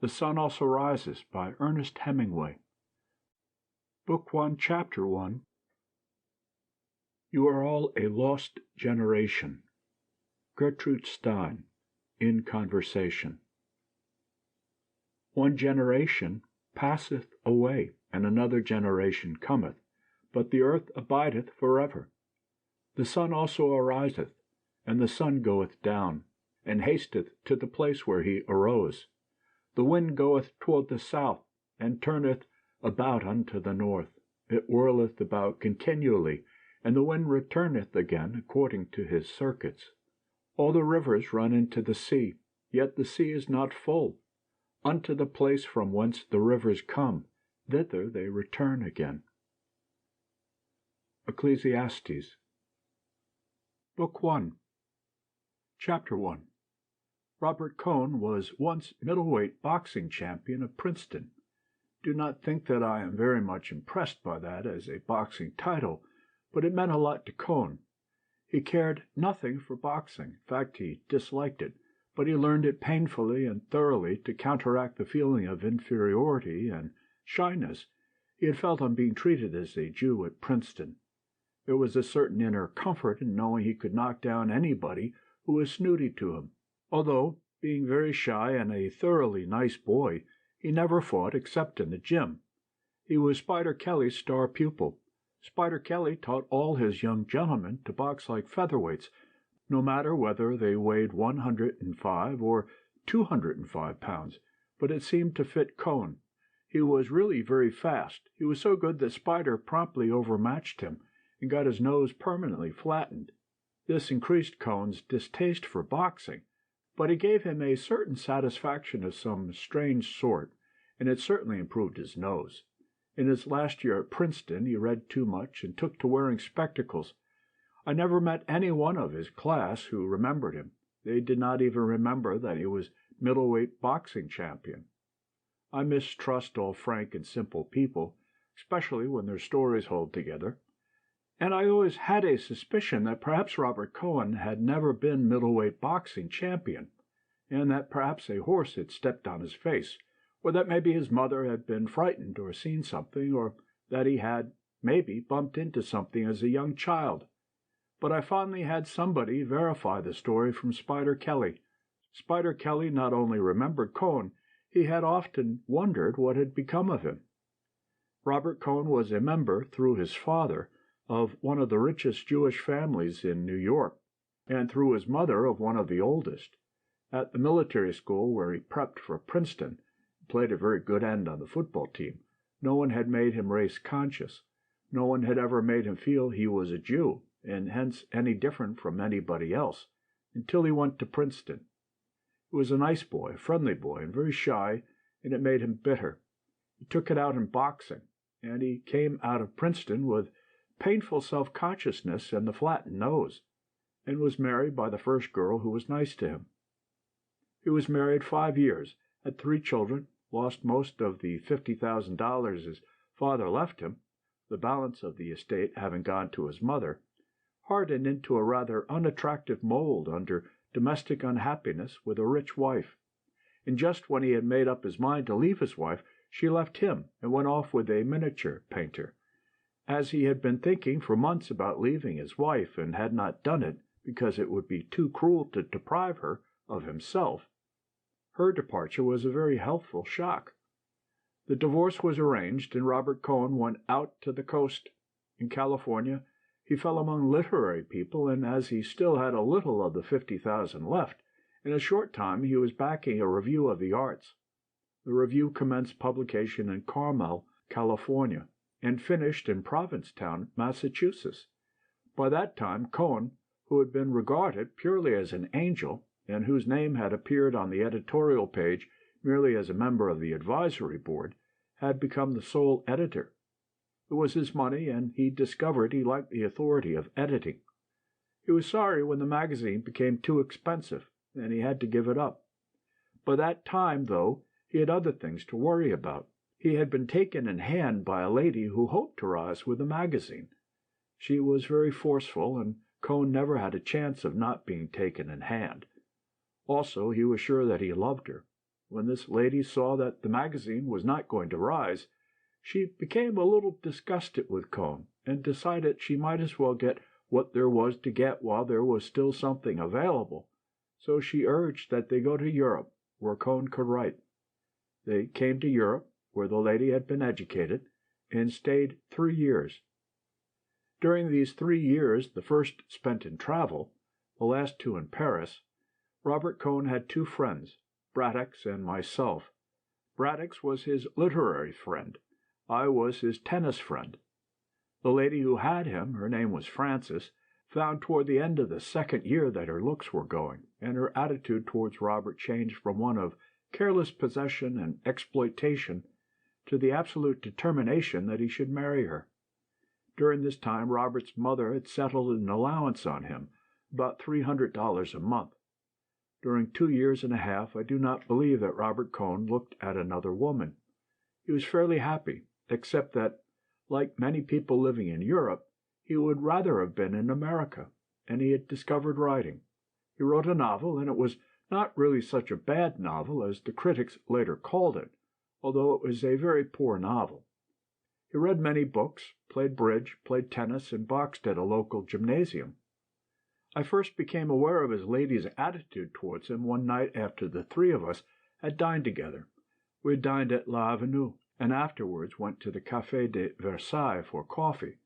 The Sun Also Rises by Ernest Hemingway. Book 1, Chapter 1. You are all a lost generation. Gertrude Stein, in Conversation. One generation passeth away, and another generation cometh, but the earth abideth forever. The sun also ariseth, and the sun goeth down, and hasteth to the place where he arose. The wind goeth toward the south, and turneth about unto the north. It whirleth about continually, and the wind returneth again according to his circuits. All the rivers run into the sea, yet the sea is not full. Unto the place from whence the rivers come, thither they return again. Ecclesiastes. Book 1. Chapter 1. Robert Cohn was once middleweight boxing champion of Princeton. Do not think that I am very much impressed by that as a boxing title, but it meant a lot to Cohn. He cared nothing for boxing. In fact, he disliked it, but he learned it painfully and thoroughly to counteract the feeling of inferiority and shyness he had felt on being treated as a Jew at Princeton. There was a certain inner comfort in knowing he could knock down anybody who was snooty to him. Although, being very shy and a thoroughly nice boy, he never fought except in the gym. He was Spider Kelly's star pupil. Spider Kelly taught all his young gentlemen to box like featherweights, no matter whether they weighed 105 or 205 pounds, but it seemed to fit Cohn. He was really very fast. He was so good that Spider promptly overmatched him and got his nose permanently flattened. This increased Cohn's distaste for boxing, but it gave him a certain satisfaction of some strange sort, and it certainly improved his nose. In his last year at Princeton, he read too much and took to wearing spectacles. I never met any one of his class who remembered him. They did not even remember that he was middleweight boxing champion. I mistrust all frank and simple people, especially when their stories hold together. And I always had a suspicion that perhaps Robert Cohn had never been middleweight boxing champion, and that perhaps a horse had stepped on his face, or that maybe his mother had been frightened or seen something, or that he had, maybe, bumped into something as a young child. But I finally had somebody verify the story from Spider Kelly. Spider Kelly not only remembered Cohn, he had often wondered what had become of him. Robert Cohn was a member, through his father, of one of the richest Jewish families in New York, and through his mother of one of the oldest. At the military school where he prepped for Princeton, played a very good end on the football team, no one had made him race-conscious. No one had ever made him feel he was a Jew, and hence any different from anybody else, until he went to Princeton. He was a nice boy, a friendly boy, and very shy, and it made him bitter. He took it out in boxing, and he came out of Princeton with painful self-consciousness and the flattened nose, and was married by the first girl who was nice to him. He was married 5 years, had 3 children, lost most of the $50,000 his father left him, the balance of the estate having gone to his mother, hardened into a rather unattractive mold under domestic unhappiness with a rich wife. And just when he had made up his mind to leave his wife, she left him and went off with a miniature painter. As he had been thinking for months about leaving his wife and had not done it because it would be too cruel to deprive her of himself, her departure was a very healthful shock. The divorce was arranged, and Robert Cohn went out to the coast. In California, he fell among literary people, and as he still had a little of the 50,000 left, in a short time he was backing a review of the arts. The review commenced publication in Carmel, California, and finished in Provincetown, Massachusetts. By that time, Cohn, who had been regarded purely as an angel, and whose name had appeared on the editorial page merely as a member of the advisory board, had become the sole editor. It was his money, and he discovered he liked the authority of editing. He was sorry when the magazine became too expensive, and he had to give it up. By that time, though, he had other things to worry about. He had been taken in hand by a lady who hoped to rise with the magazine. She was very forceful, and Cohn never had a chance of not being taken in hand. Also, he was sure that he loved her. When this lady saw that the magazine was not going to rise, she became a little disgusted with Cohn, and decided she might as well get what there was to get while there was still something available. So she urged that they go to Europe, where Cohn could write. They came to Europe, where the lady had been educated, and stayed 3 years. During these 3 years, the first spent in travel, the last 2 in Paris, Robert Cohn had 2 friends, Braddox and myself. Braddox was his literary friend. I was his tennis friend. The lady who had him, her name was Frances, found toward the end of the 2nd year that her looks were going, and her attitude towards Robert changed from one of careless possession and exploitation to the absolute determination that he should marry her. During this time Robert's mother had settled an allowance on him, about $300 a month. During 2 years and a half I do not believe that Robert Cohn looked at another woman. He was fairly happy, except that, like many people living in Europe, he would rather have been in America, and he had discovered writing. He wrote a novel, and it was not really such a bad novel as the critics later called it, although it was a very poor novel. He read many books, played bridge, played tennis, and boxed at a local gymnasium. I first became aware of his lady's attitude towards him one night after the 3 of us had dined together. We had dined at l'Avenue, and afterwards went to the Café de Versailles for coffee.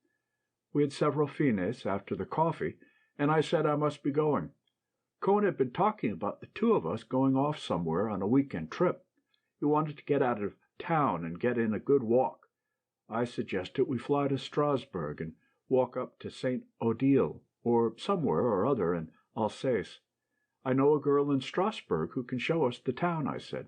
We had several fines after the coffee, and I said I must be going. Cohn had been talking about the 2 of us going off somewhere on a week-end trip. He wanted to get out of town and get in a good walk. I suggested we fly to Strasbourg and walk up to St. Odile, or somewhere or other in Alsace. I know a girl in Strasbourg who can show us the town, I said.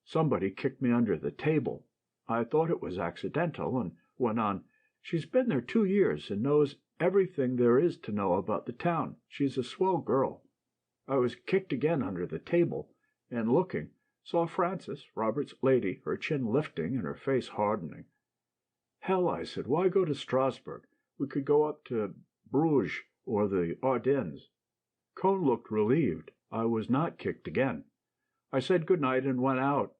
Somebody kicked me under the table. I thought it was accidental, and went on, "She's been there 2 years and knows everything there is to know about the town. She's a swell girl." I was kicked again under the table, and looking, saw Frances, Robert's lady, her chin lifting and her face hardening. "Hell," I said, "why go to Strasbourg? We could go up to Bruges or the Ardennes." Cohn looked relieved. I was not kicked again. I said good night and went out.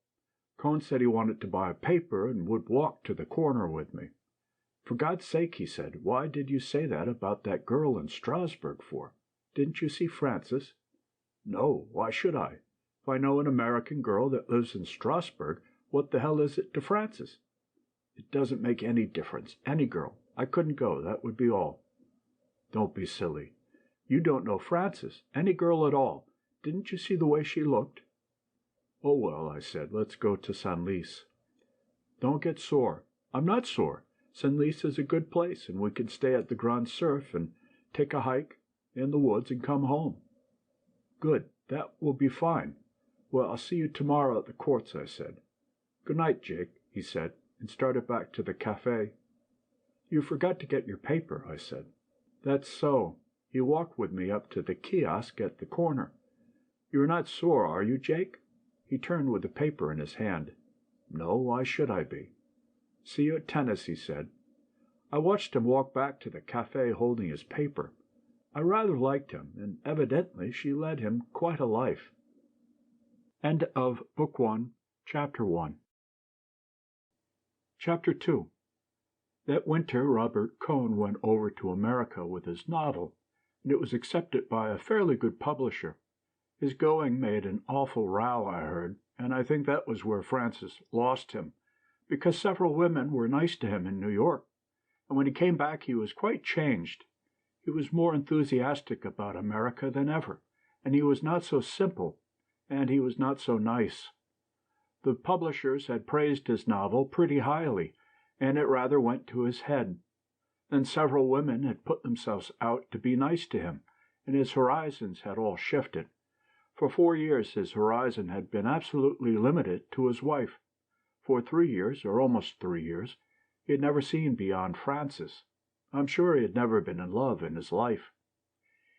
Cohn said he wanted to buy a paper and would walk to the corner with me. "For God's sake," he said, "why did you say that about that girl in Strasbourg for? Didn't you see Frances?" "No, why should I? If I know an American girl that lives in Strasbourg, what the hell is it to Frances?" "It doesn't make any difference. Any girl. I couldn't go, that would be all." "Don't be silly. You don't know Frances. Any girl at all. Didn't you see the way she looked?" "Oh, well," I said, "let's go to Senlis." "Don't get sore." "I'm not sore. Senlis is a good place, and we can stay at the Grand Surf and take a hike in the woods and come home." "Good. That will be fine. Well, I'll see you tomorrow at the courts," I said. "Good night, Jake," he said, and started back to the café. "You forgot to get your paper," I said. "That's so." He walked with me up to the kiosk at the corner. "You're not sore, are you, Jake?" He turned with the paper in his hand. "No, why should I be?" "See you at tennis," he said. I watched him walk back to the café holding his paper. I rather liked him, and evidently she led him quite a life. End of Book 1, Chapter 1. Chapter 2. That winter Robert Cohn went over to America with his novel, and it was accepted by a fairly good publisher. His going made an awful row, I heard, and I think that was where Frances lost him, because several women were nice to him in New York, and when he came back he was quite changed. He was more enthusiastic about America than ever, and he was not so simple, and he was not so nice. The publishers had praised his novel pretty highly, and it rather went to his head. Then several women had put themselves out to be nice to him, and his horizons had all shifted. For 4 years his horizon had been absolutely limited to his wife. For 3 years, or almost 3 years, he had never seen beyond Frances. I'm sure he had never been in love in his life.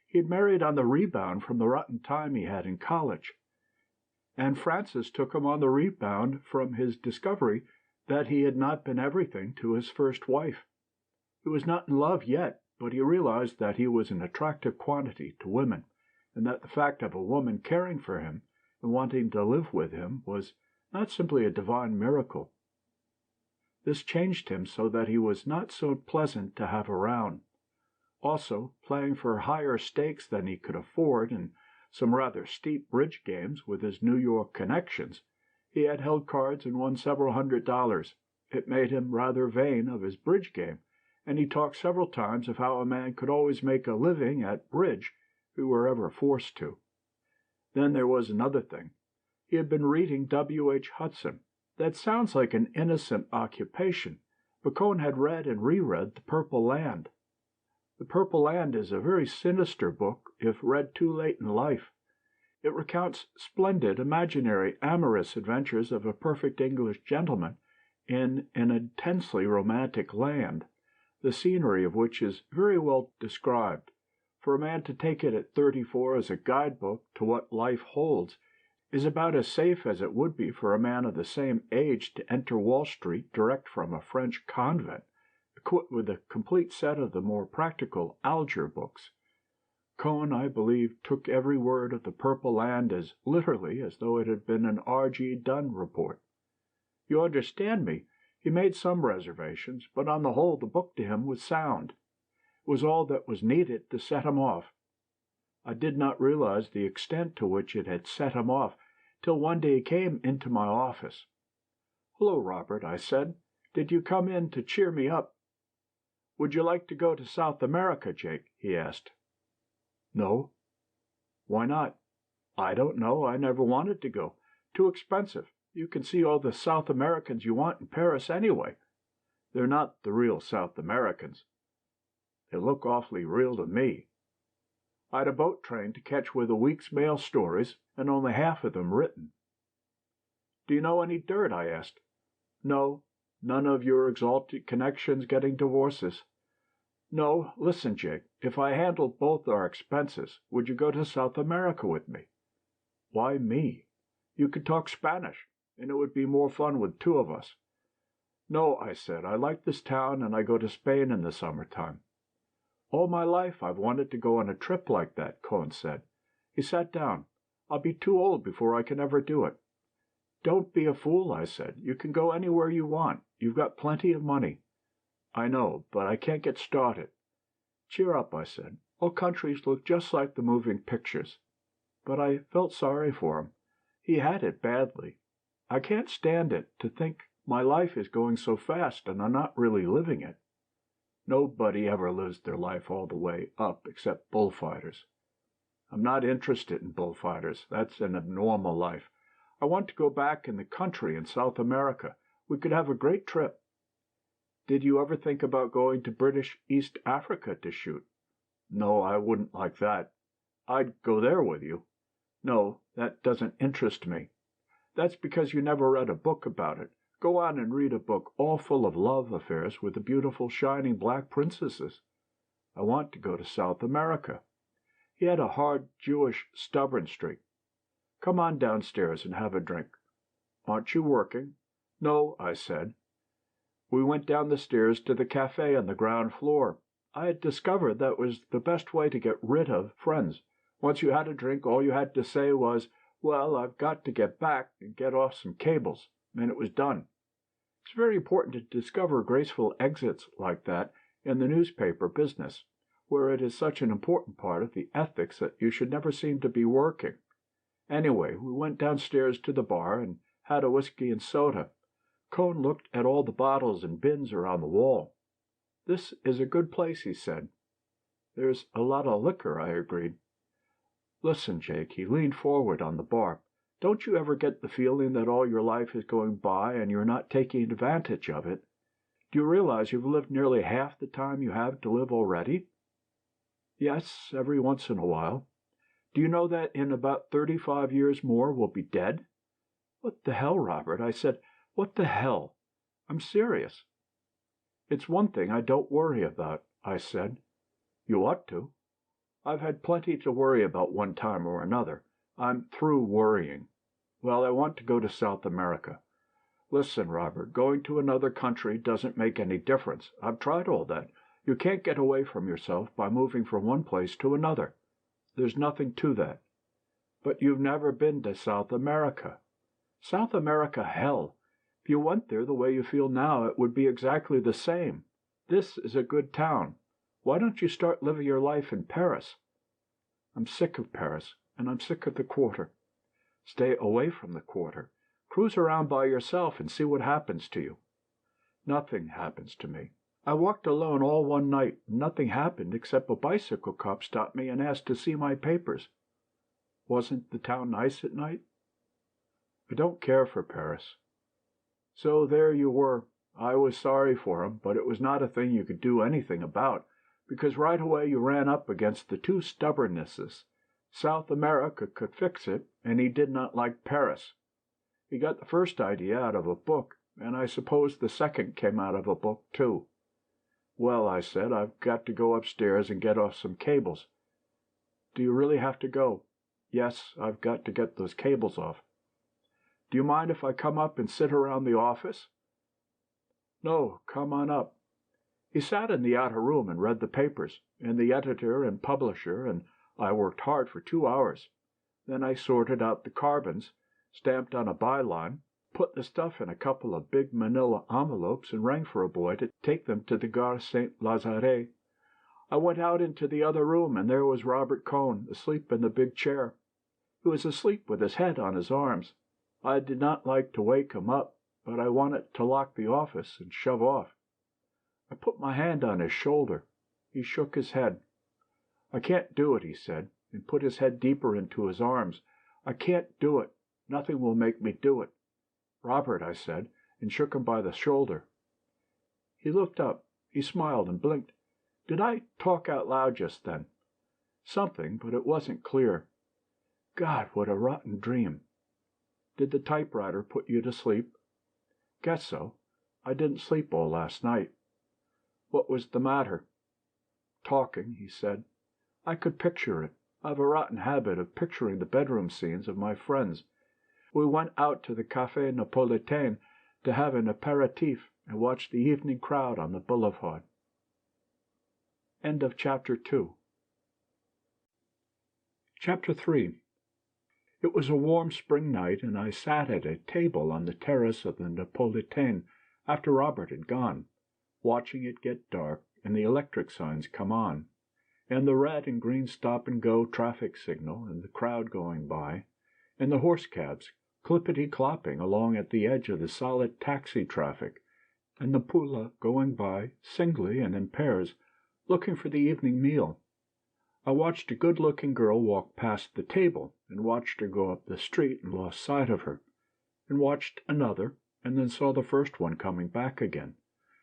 He had married on the rebound from the rotten time he had in college, and Frances took him on the rebound from his discovery that he had not been everything to his first wife. He was not in love yet, but he realized that he was an attractive quantity to women, and that the fact of a woman caring for him and wanting to live with him was not simply a divine miracle. This changed him so that he was not so pleasant to have around. Also, playing for higher stakes than he could afford in some rather steep bridge games with his New York connections, he had held cards and won several $100s. It made him rather vain of his bridge game, and he talked several times of how a man could always make a living at bridge if he were ever forced to. Then there was another thing. He had been reading W. H. Hudson. That sounds like an innocent occupation, but Cohn had read and reread The Purple Land. The Purple Land is a very sinister book if read too late in life. It recounts splendid, imaginary, amorous adventures of a perfect English gentleman in an intensely romantic land, the scenery of which is very well described. For a man to take it at 34 as a guidebook to what life holds is about as safe as it would be for a man of the same age to enter Wall Street direct from a French convent, equipped with a complete set of the more practical Alger books. Cohn, I believe, took every word of The Purple Land as literally as though it had been an R.G. Dunn report. You understand me, he made some reservations, but on the whole the book to him was sound. It was all that was needed to set him off. I did not realize the extent to which it had set him off till one day he came into my office. "Hello, Robert," I said. "Did you come in to cheer me up?" "Would you like to go to South America, Jake?" he asked. "No." "Why not?" "I don't know. I never wanted to go. Too expensive. You can see all the South Americans you want in Paris anyway." "They're not the real South Americans." "They look awfully real to me." "I'd a boat train to catch with a week's mail stories, and only half of them written." "Do you know any dirt?" I asked. "No. None of your exalted connections getting divorces." "No. Listen, Jake. If I handled both our expenses, would you go to South America with me?" "Why me?" "You could talk Spanish, and it would be more fun with two of us." "No," I said. "I like this town, and I go to Spain in the summertime." "All my life I've wanted to go on a trip like that," Cohn said. He sat down. "I'll be too old before I can ever do it." "Don't be a fool," I said. "You can go anywhere you want. You've got plenty of money." "I know, but I can't get started." "Cheer up," I said. "All countries look just like the moving pictures." But I felt sorry for him. He had it badly. I can't stand it, to think my life is going so fast and I'm not really living it. Nobody ever lives their life all the way up except bullfighters. I'm not interested in bullfighters. That's an abnormal life. I want to go back in the country in South America. We could have a great trip. Did you ever think about going to British East Africa to shoot? No, I wouldn't like that. I'd go there with you. No, that doesn't interest me. That's because you never read a book about it. Go on and read a book all full of love affairs with the beautiful shining black princesses. I want to go to South America. He had a hard, Jewish, stubborn streak. Come on downstairs and have a drink. Aren't you working? No, I said. We went down the stairs to the cafe on the ground floor. I had discovered that was the best way to get rid of friends. Once you had a drink, all you had to say was, "Well, I've got to get back and get off some cables," and it was done. It's very important to discover graceful exits like that in the newspaper business, where it is such an important part of the ethics that you should never seem to be working. Anyway, we went downstairs to the bar and had a whiskey and soda. Cohn looked at all the bottles and bins around the wall. "This is a good place," he said. "There's a lot of liquor," I agreed. "Listen, Jake," he leaned forward on the bar. "Don't you ever get the feeling that all your life is going by and you're not taking advantage of it? Do you realize you've lived nearly half the time you have to live already?" "Yes, every once in a while." "Do you know that in about 35 years more we'll be dead?" "What the hell, Robert?" I said. "What the hell? I'm serious." "It's one thing I don't worry about," I said. "You ought to." "I've had plenty to worry about one time or another. I'm through worrying. Well, I want to go to South America. Listen, Robert, going to another country doesn't make any difference. I've tried all that. You can't get away from yourself by moving from one place to another. There's nothing to that." But you've never been to South America. South America, hell! If you went there the way you feel now, it would be exactly the same. This is a good town. Why don't you start living your life in Paris?" "I'm sick of Paris, and I'm sick of the Quarter." "Stay away from the Quarter. Cruise around by yourself and see what happens to you." "Nothing happens to me. I walked alone all one night, and nothing happened except a bicycle cop stopped me and asked to see my papers." "Wasn't the town nice at night?" "I don't care for Paris." "So there you were. I was sorry for him, but it was not a thing you could do anything about, because right away you ran up against the two stubbornnesses. South America could fix it, and he did not like Paris. He got the first idea out of a book, and I suppose the second came out of a book too." "Well," I said, "I've got to go upstairs and get off some cables." "Do you really have to go?" "Yes, I've got to get those cables off." "Do you mind if I come up and sit around the office?" "No, come on up." He sat in the outer room and read the papers, and the editor and publisher and I worked hard for 2 hours. Then I sorted out the carbons, stamped on a byline, put the stuff in a couple of big manila envelopes, and rang for a boy to take them to the Gare Saint Lazare. I went out into the other room, and there was Robert Cohn, asleep in the big chair. He was asleep with his head on his arms. I did not like to wake him up, but I wanted to lock the office and shove off. I put my hand on his shoulder. He shook his head. "I can't do it," he said, and put his head deeper into his arms. "I can't do it. Nothing will make me do it." "Robert," I said, and shook him by the shoulder. He looked up. He smiled and blinked. Did I talk out loud just then? Something, but it wasn't clear. God, what a rotten dream. "Did the typewriter put you to sleep?" "Guess so. I didn't sleep all last night." "What was the matter?" "Talking," he said. "I could picture it. I've a rotten habit of picturing the bedroom scenes of my friends. We went out to the Café Napolitain to have an apéritif and watch the evening crowd on the boulevard." End of Chapter 2. Chapter 3. It was a warm spring night, and I sat at a table on the terrace of the Napolitain after Robert had gone, watching it get dark and the electric signs come on, and the red and green stop-and-go traffic signal, and the crowd going by, and the horse-cabs clippity-clopping along at the edge of the solid taxi traffic, and the pulla going by, singly and in pairs, looking for the evening meal. I watched a good-looking girl walk past the table, and watched her go up the street and lost sight of her, and watched another, and then saw the first one coming back again.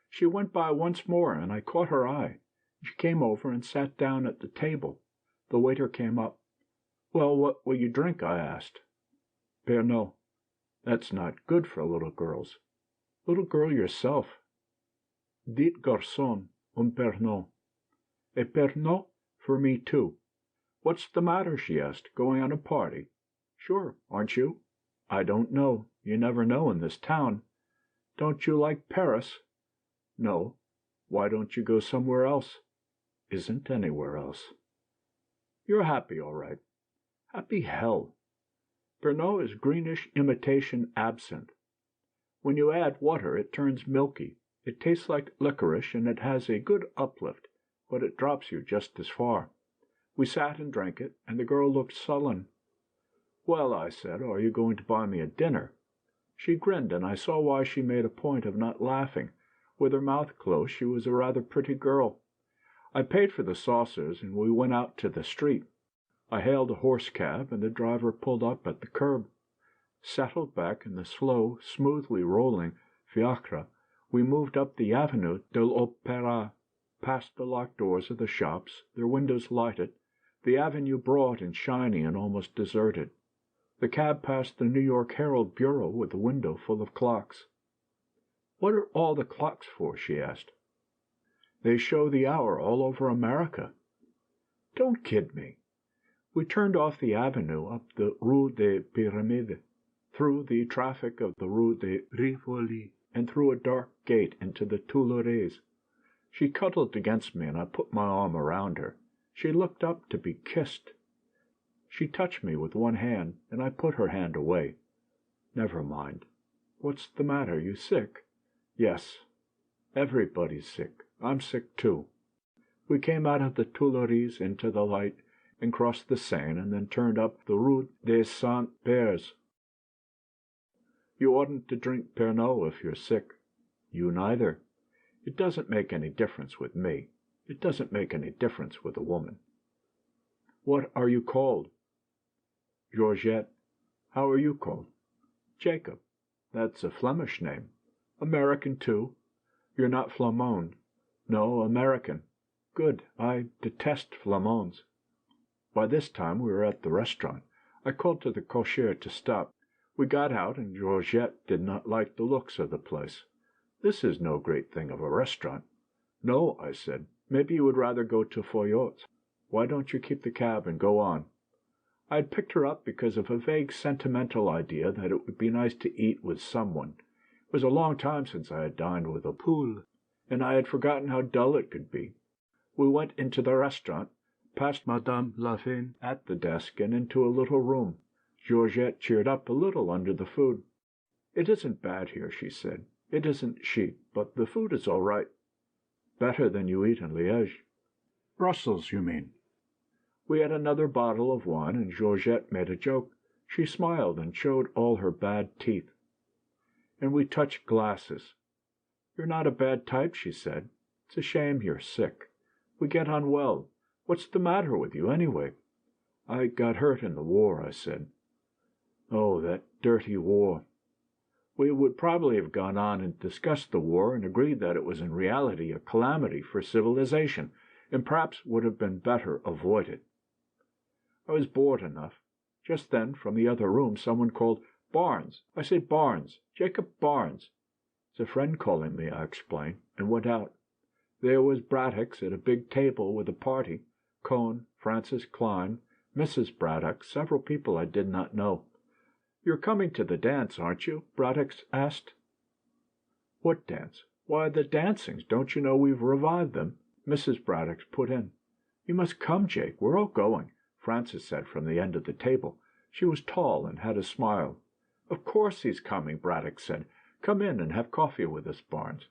She went by once more, and I caught her eye. She came over and sat down at the table. The waiter came up. "Well, what will you drink?" I asked. "Pernod." "That's not good for little girls." "Little girl yourself." "Dites garçon, un Pernod." "A Pernod for me, too." "What's the matter?" she asked. "Going on a party?" "Sure. Aren't you?" "I don't know. You never know in this town." "Don't you like Paris?" "No." "Why don't you go somewhere else?" "Isn't anywhere else." "You're happy, all right." "Happy hell." Pernod is greenish imitation absinthe. When you add water, it turns milky. It tastes like licorice, and it has a good uplift, but it drops you just as far. We sat and drank it, and the girl looked sullen. "Well," I said, "are you going to buy me a dinner?" She grinned, and I saw why she made a point of not laughing. With her mouth closed, she was a rather pretty girl. I paid for the saucers, and we went out to the street. I hailed a horse-cab, and the driver pulled up at the curb. Settled back in the slow, smoothly rolling fiacre, we moved up the Avenue de l'Opéra, past the locked doors of the shops, their windows lighted, the avenue broad and shiny and almost deserted. The cab passed the New York Herald bureau with the window full of clocks. "What are all the clocks for?" she asked. "They show the hour all over America." "Don't kid me." We turned off the avenue, up the Rue des Pyramides, through the traffic of the Rue de Rivoli, and through a dark gate into the Tuileries. She cuddled against me, and I put my arm around her. She looked up to be kissed. She touched me with one hand, and I put her hand away. "Never mind. What's the matter? You sick?" "Yes. Everybody's sick. I'm sick, too." We came out of the Tuileries into the light, and crossed the Seine, and then turned up the Rue des Saints-Pères. "You oughtn't to drink Pernod if you're sick." "You neither. It doesn't make any difference with me. It doesn't make any difference with a woman." "What are you called?" "Georgette. How are you called?" "Jacob. That's a Flemish name." "American, too?" "You're not Flamand." "No, American." "Good. I detest Flamands." By this time we were at the restaurant. I called to the cocher to stop. We got out, and Georgette did not like the looks of the place. "This is no great thing of a restaurant." "No," I said. "Maybe you would rather go to Foyot's. Why don't you keep the cab and go on?" I had picked her up because of a vague sentimental idea that it would be nice to eat with someone. It was a long time since I had dined with a poule, and I had forgotten how dull it could be. We went into the restaurant, past Madame Lavin at the desk, and into a little room. Georgette cheered up a little under the food. "It isn't bad here," she said. "It isn't chic, but the food is all right." "Better than you eat in Liège." "Brussels, you mean?" We had another bottle of wine, and Georgette made a joke. She smiled and showed all her bad teeth. And we touched glasses. "You're not a bad type," she said. "It's a shame you're sick. We get on well. What's the matter with you, anyway?" "I got hurt in the war," I said. "Oh, that dirty war." We would probably have gone on and discussed the war, and agreed that it was in reality a calamity for civilization, and perhaps would have been better avoided. I was bored enough. Just then, from the other room, someone called, "Barnes! I say Barnes! Jacob Barnes!" "It's a friend calling me," I explained, and went out. There was Braddock's at a big table with a party: Cohn, Francis Klein, Mrs. Braddock, several people I did not know. "You're coming to the dance, aren't you?" Braddock asked. "What dance?" "Why, the dancings. Don't you know we've revived them?" Mrs. Braddock put in. "You must come, Jake. We're all going," Francis said from the end of the table. She was tall and had a smile. "Of course he's coming," Braddock said. "Come in and have coffee with us, Barnes."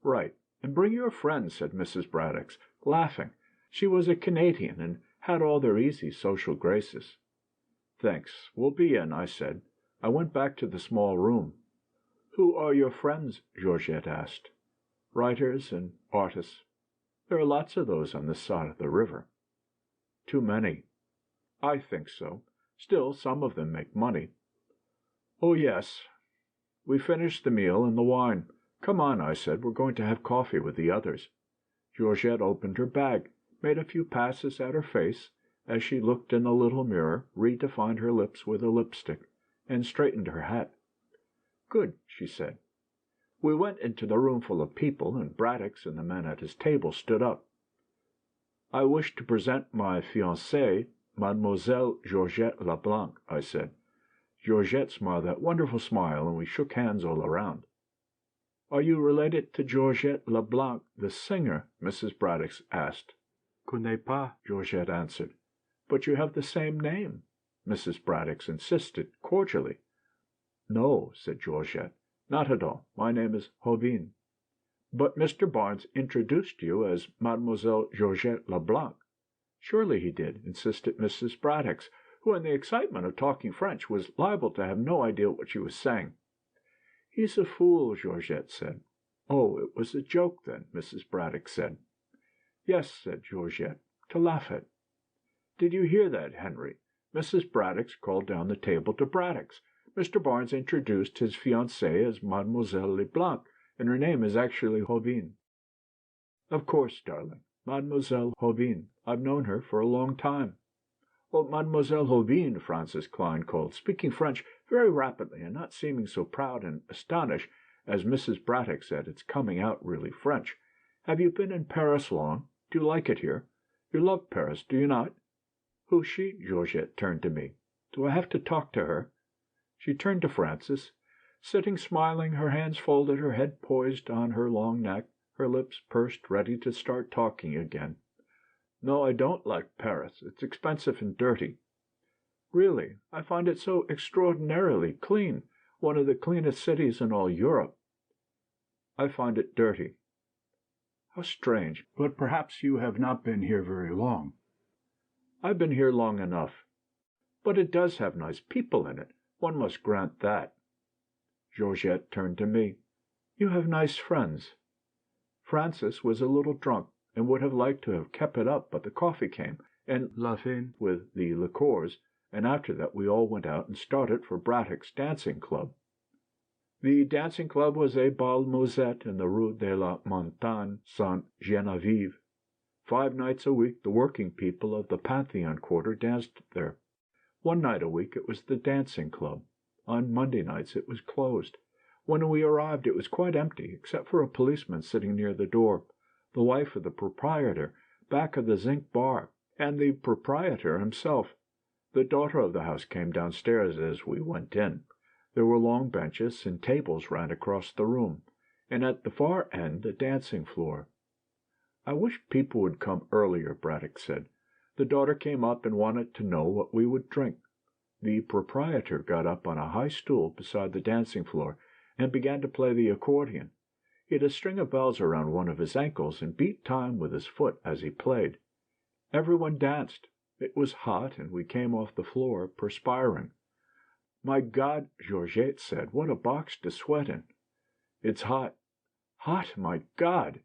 "Right. And bring your friends," said Mrs. Braddock, laughing. She was a Canadian, and had all their easy social graces. "Thanks. We'll be in," I said. I went back to the small room. "Who are your friends?" Georgette asked. "Writers and artists. There are lots of those on this side of the river." "Too many." "I think so. Still, some of them make money." "Oh, yes." We finished the meal and the wine. "Come on," I said. "We're going to have coffee with the others." Georgette opened her bag, made a few passes at her face, as she looked in a little mirror, redefined her lips with a lipstick, and straightened her hat. "Good," she said. We went into the room full of people, and Braddock and the men at his table stood up. "I wish to present my fiancée, Mademoiselle Georgette Leblanc," I said. Georgette smiled that wonderful smile, and we shook hands all around. "Are you related to Georgette Leblanc, the singer?" Mrs. Braddock asked. "Connais pas," Georgette answered. "But you have the same name," Mrs. Braddock insisted cordially. "No," said Georgette, "not at all. My name is Hovin." "But Mr. Barnes introduced you as Mademoiselle Georgette Leblanc." "Surely he did," insisted Mrs. Braddock, who, in the excitement of talking French, was liable to have no idea what she was saying. "He's a fool," Georgette said. "Oh, it was a joke, then," Mrs. Braddock said. "Yes," said Georgette, "to laugh at." "Did you hear that, Henry?" Mrs. Braddock called down the table to Braddock. "Mr. Barnes introduced his fiancée as Mademoiselle Leblanc, and her name is actually Hovin." "Of course, darling. Mademoiselle Hovin. I've known her for a long time." "Oh, Mademoiselle Hovin," Francis Klein called, speaking French very rapidly, and not seeming so proud and astonished as Mrs. Braddock at its coming out really French. "Have you been in Paris long? Do you like it here? You love Paris, do you not?" "Who's she?" Georgette turned to me. "Do I have to talk to her?" She turned to Francis, sitting smiling, her hands folded, her head poised on her long neck, her lips pursed, ready to start talking again. "No, I don't like Paris. It's expensive and dirty." Really, I find it so extraordinarily clean, one of the cleanest cities in all Europe." "I find it dirty." "How strange! But perhaps you have not been here very long." "I've been here long enough. But it does have nice people in it, one must grant that." Georgette turned to me. "You have nice friends." Francis was a little drunk, and would have liked to have kept it up, but the coffee came, and la fin with the liqueurs, and after that we all went out and started for Braddock's dancing club. The dancing club was a bal musette in the Rue de la Montagne Sainte Geneviève. 5 nights a week the working people of the Pantheon quarter danced there. 1 night a week it was the dancing club. On Monday nights it was closed. When we arrived it was quite empty, except for a policeman sitting near the door, the wife of the proprietor, back of the zinc bar, and the proprietor himself. The daughter of the house came downstairs as we went in. There were long benches, and tables ran across the room, and at the far end a dancing floor. "I wish people would come earlier," Braddock said. The daughter came up and wanted to know what we would drink. The proprietor got up on a high stool beside the dancing floor and began to play the accordion. He had a string of bells around one of his ankles and beat time with his foot as he played. Everyone danced. It was hot, and we came off the floor perspiring. "My God," Georgette said, "what a box to sweat in!" "It's hot." "Hot, my God!"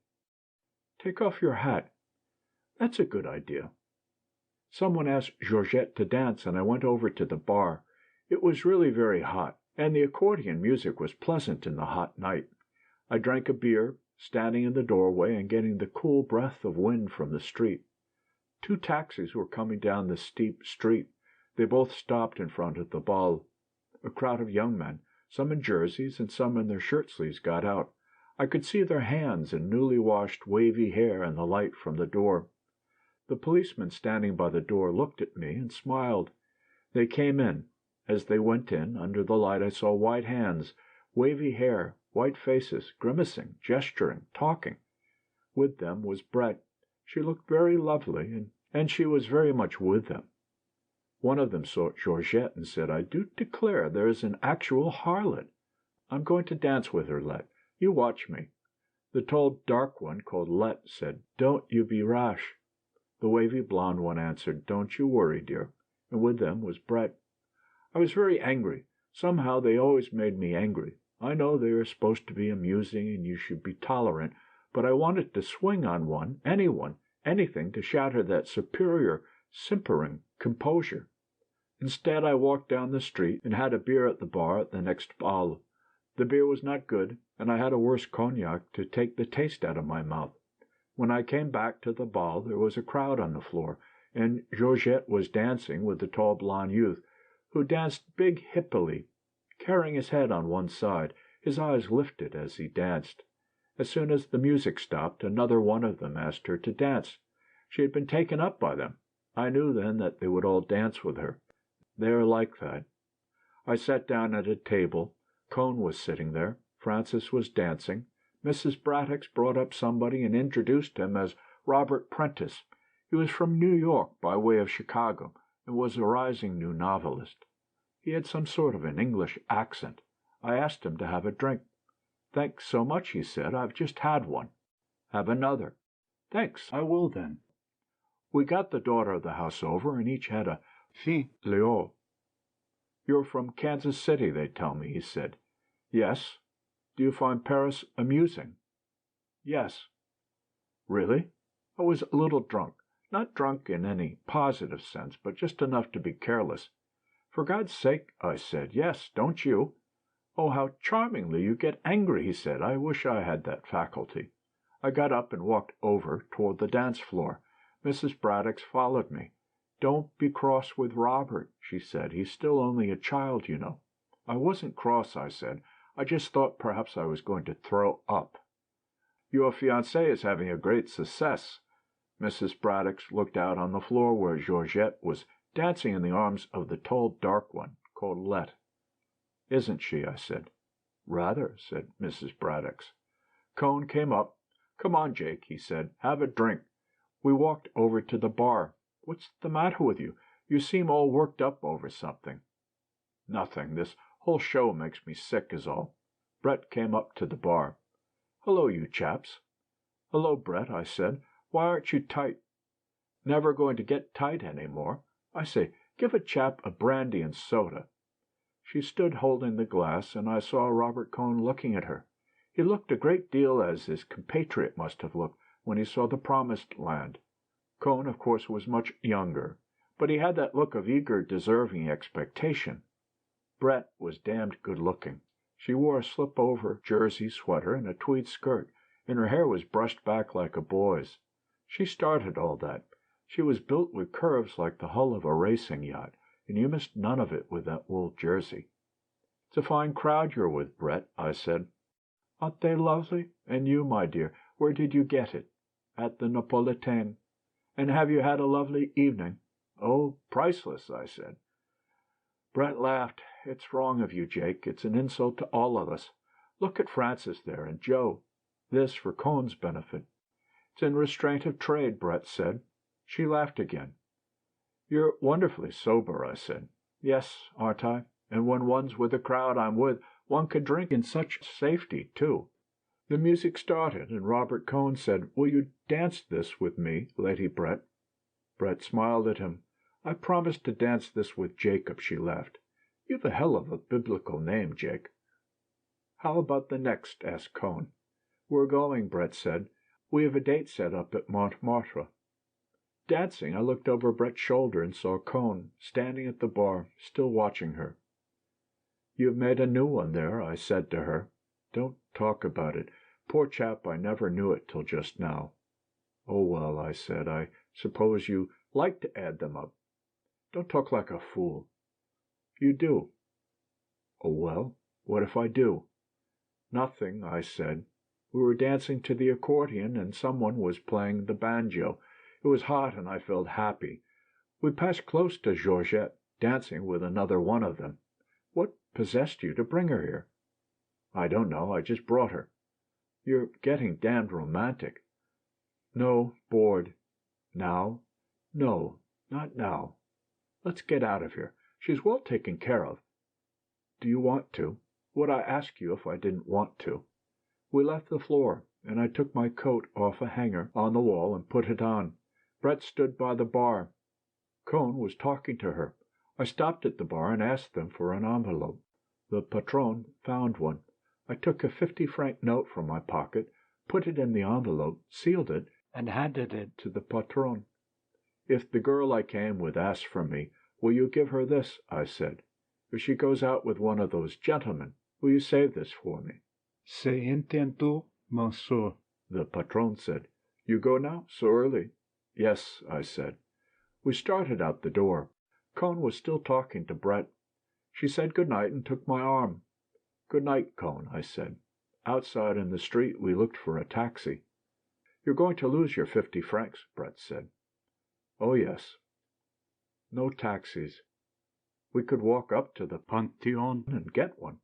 "Take off your hat." "That's a good idea." Someone asked Georgette to dance, and I went over to the bar. It was really very hot, and the accordion music was pleasant in the hot night. I drank a beer, standing in the doorway and getting the cool breath of wind from the street. 2 taxis were coming down the steep street. They both stopped in front of the ball. A crowd of young men, some in jerseys and some in their shirt sleeves, got out. I could see their hands and newly washed wavy hair in the light from the door. The policeman standing by the door looked at me and smiled. They came in. As they went in, under the light I saw white hands, wavy hair, white faces, grimacing, gesturing, talking. With them was Brett. She looked very lovely, and she was very much with them. One of them saw Georgette and said, "I do declare there is an actual harlot. I'm going to dance with her, Let. You watch me." The tall, dark one, called Let, said, "Don't you be rash." The wavy blonde one answered, "Don't you worry, dear." And with them was Brett. I was very angry. Somehow they always made me angry. I know they are supposed to be amusing and you should be tolerant, but I wanted to swing on one, anyone, anything to shatter that superior, simpering composure. Instead, I walked down the street and had a beer at the bar at the next bal. The beer was not good, and I had a worse cognac to take the taste out of my mouth. When I came back to the bal, there was a crowd on the floor, and Georgette was dancing with the tall blonde youth, who danced big hippily, carrying his head on one side, his eyes lifted as he danced. As soon as the music stopped, another one of them asked her to dance. She had been taken up by them. I knew then that they would all dance with her. They are like that. I sat down at a table. Cohn was sitting there. Francis was dancing. Mrs. Braddock brought up somebody and introduced him as Robert Prentice. He was from New York by way of Chicago, and was a rising new novelist. He had some sort of an English accent. I asked him to have a drink. "Thanks so much," he said. "I've just had one." "Have another." "Thanks, I will then." We got the daughter of the house over, and each had a fin léo. "You're from Kansas City, they tell me," he said. "Yes." "Do you find Paris amusing?" "Yes." "Really?" "I was a little drunk. Not drunk in any positive sense, but just enough to be careless." "For God's sake," I said. "Yes, don't you?" "Oh, how charmingly you get angry," he said. "I wish I had that faculty." I got up and walked over toward the dance floor. Mrs. Braddock followed me. "Don't be cross with Robert," she said. "He's still only a child, you know." "I wasn't cross," I said. "I just thought perhaps I was going to throw up." "Your fiancé is having a great success." Mrs. Braddock looked out on the floor where Georgette was dancing in the arms of the tall, dark one, called Let. "Isn't she?" I said. "Rather," said Mrs. Braddock. Cohn came up. "Come on, Jake," he said. "Have a drink." We walked over to the bar. "What's the matter with you? You seem all worked up over something." "Nothing. This whole show makes me sick is all." Brett came up to the bar. "Hello, you chaps." "Hello, Brett," I said. "Why aren't you tight?" "Never going to get tight any more. I say, give a chap a brandy and soda." She stood holding the glass, and I saw Robert Cohn looking at her. He looked a great deal as his compatriot must have looked when he saw the Promised Land. Cohn, of course, was much younger, but he had that look of eager, deserving expectation. Brett was damned good-looking. She wore a slip-over jersey sweater and a tweed skirt, and her hair was brushed back like a boy's. She started all that. She was built with curves like the hull of a racing yacht, and you missed none of it with that wool jersey. "It's a fine crowd you're with, Brett," I said. "Aren't they lovely? And you, my dear, where did you get it?" "At the Napolitain." "And have you had a lovely evening?" "Oh, priceless," I said. Brett laughed. "It's wrong of you, Jake. It's an insult to all of us. Look at Francis there, and Joe." This for Cohn's benefit. "It's in restraint of trade," Brett said. She laughed again. "You're wonderfully sober," I said. "Yes, aren't I? And when one's with the crowd I'm with, one can drink in such safety, too." The music started, and Robert Cohn said, "Will you dance this with me, Lady Brett?" Brett smiled at him. "I promised to dance this with Jacob," she laughed. "You've a hell of a biblical name, Jake." "How about the next?" asked Cohn. "We're going," Brett said. "We have a date set up at Montmartre." Dancing, I looked over Brett's shoulder and saw Cohn, standing at the bar, still watching her. "You've made a new one there," I said to her. "Don't talk about it. Poor chap, I never knew it till just now." "Oh, well," I said, "I suppose you like to add them up." "Don't talk like a fool." "You do." "Oh, well, what if I do?" "Nothing," I said. "We were dancing to the accordion, and someone was playing the banjo. It was hot, and I felt happy. We passed close to Georgette, dancing with another one of them. What possessed you to bring her here?" "I don't know. I just brought her." "You're getting damned romantic." "No, bored." "Now?" "No, not now. Let's get out of here. She's well taken care of." "Do you want to? Would I ask you if I didn't want to?" We left the floor, and I took my coat off a hanger on the wall and put it on. Brett stood by the bar. Cohn was talking to her. I stopped at the bar and asked them for an envelope. The patron found one. I took a 50-franc note from my pocket, put it in the envelope, sealed it, and handed it to the patron. "If the girl I came with asks for me, will you give her this?" I said. "If she goes out with one of those gentlemen, will you save this for me?" "C'est entendu, monsieur," the patron said. "You go now, so early?" "Yes," I said. We started out the door. Cohn was still talking to Brett. She said good night and took my arm. "Good night, Cohn," I said. Outside in the street we looked for a taxi. "You're going to lose your 50 francs," Brett said. "Oh, yes." No taxis. We could walk up to the Pantheon and get one.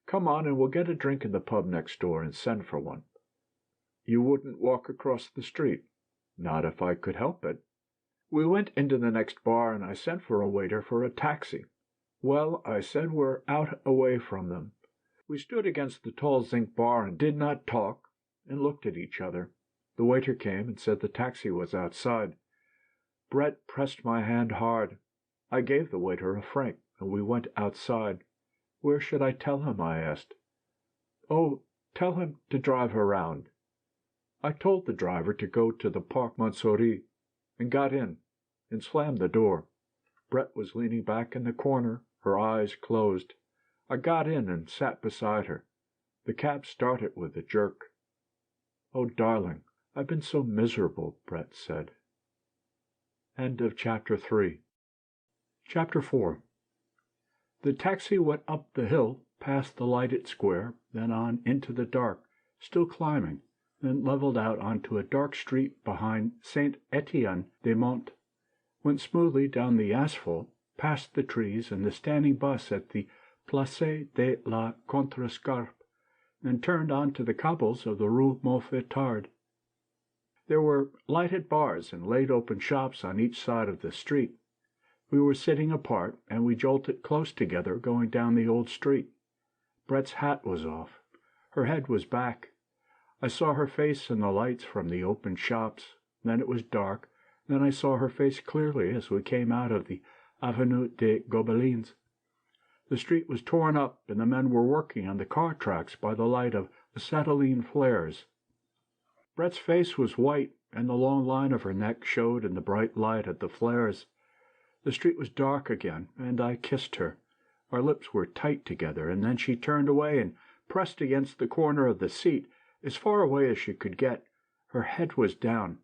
"Come on, and we'll get a drink in the pub next door and send for one." "You wouldn't walk across the street?" "Not if I could help it." We went into the next bar, and I sent for a waiter for a taxi. "Well," I said, "we're out away from them." We stood against the tall zinc bar and did not talk, and looked at each other. The waiter came and said the taxi was outside. Brett pressed my hand hard. I gave the waiter a franc, and we went outside. "Where should I tell him?" I asked. "Oh, tell him to drive around." I told the driver to go to the Parc Montsouris, and got in, and slammed the door. Brett was leaning back in the corner, her eyes closed. I got in and sat beside her. The cab started with a jerk. "Oh, darling, I've been so miserable," Brett said. End of Chapter 3. Chapter 4. The taxi went up the hill, past the lighted square, then on into the dark, still climbing, then leveled out onto a dark street behind Saint-Étienne-des-Monts, went smoothly down the asphalt, past the trees and the standing bus at the Place de la Contrescarpe, and turned on to the cobbles of the Rue Mouffetard. There were lighted bars and laid-open shops on each side of the street. We were sitting apart, and we jolted close together going down the old street. Brett's hat was off. Her head was back. I saw her face in the lights from the open shops. Then it was dark. Then I saw her face clearly as we came out of the Avenue des Gobelins. The street was torn up, and the men were working on the car tracks by the light of acetylene flares. Brett's face was white, and the long line of her neck showed in the bright light of the flares. The street was dark again, and I kissed her. Our lips were tight together, and then she turned away and pressed against the corner of the seat, as far away as she could get. Her head was down.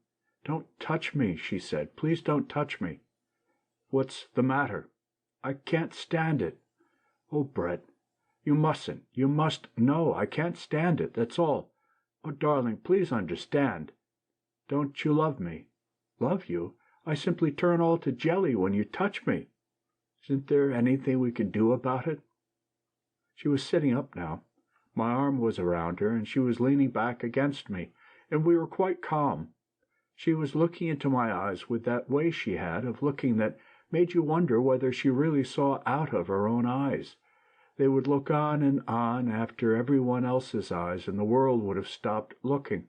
"Don't touch me," she said. "Please don't touch me." "What's the matter?" "I can't stand it." "Oh, Brett, you mustn't. You must. No, I can't stand it, that's all. Oh, darling, please understand." "Don't you love me?" "Love you? I simply turn all to jelly when you touch me." "Isn't there anything we can do about it?" She was sitting up now. My arm was around her, and she was leaning back against me, and we were quite calm. She was looking into my eyes with that way she had of looking that made you wonder whether she really saw out of her own eyes. They would look on and on after every one else's eyes, and the world would have stopped looking.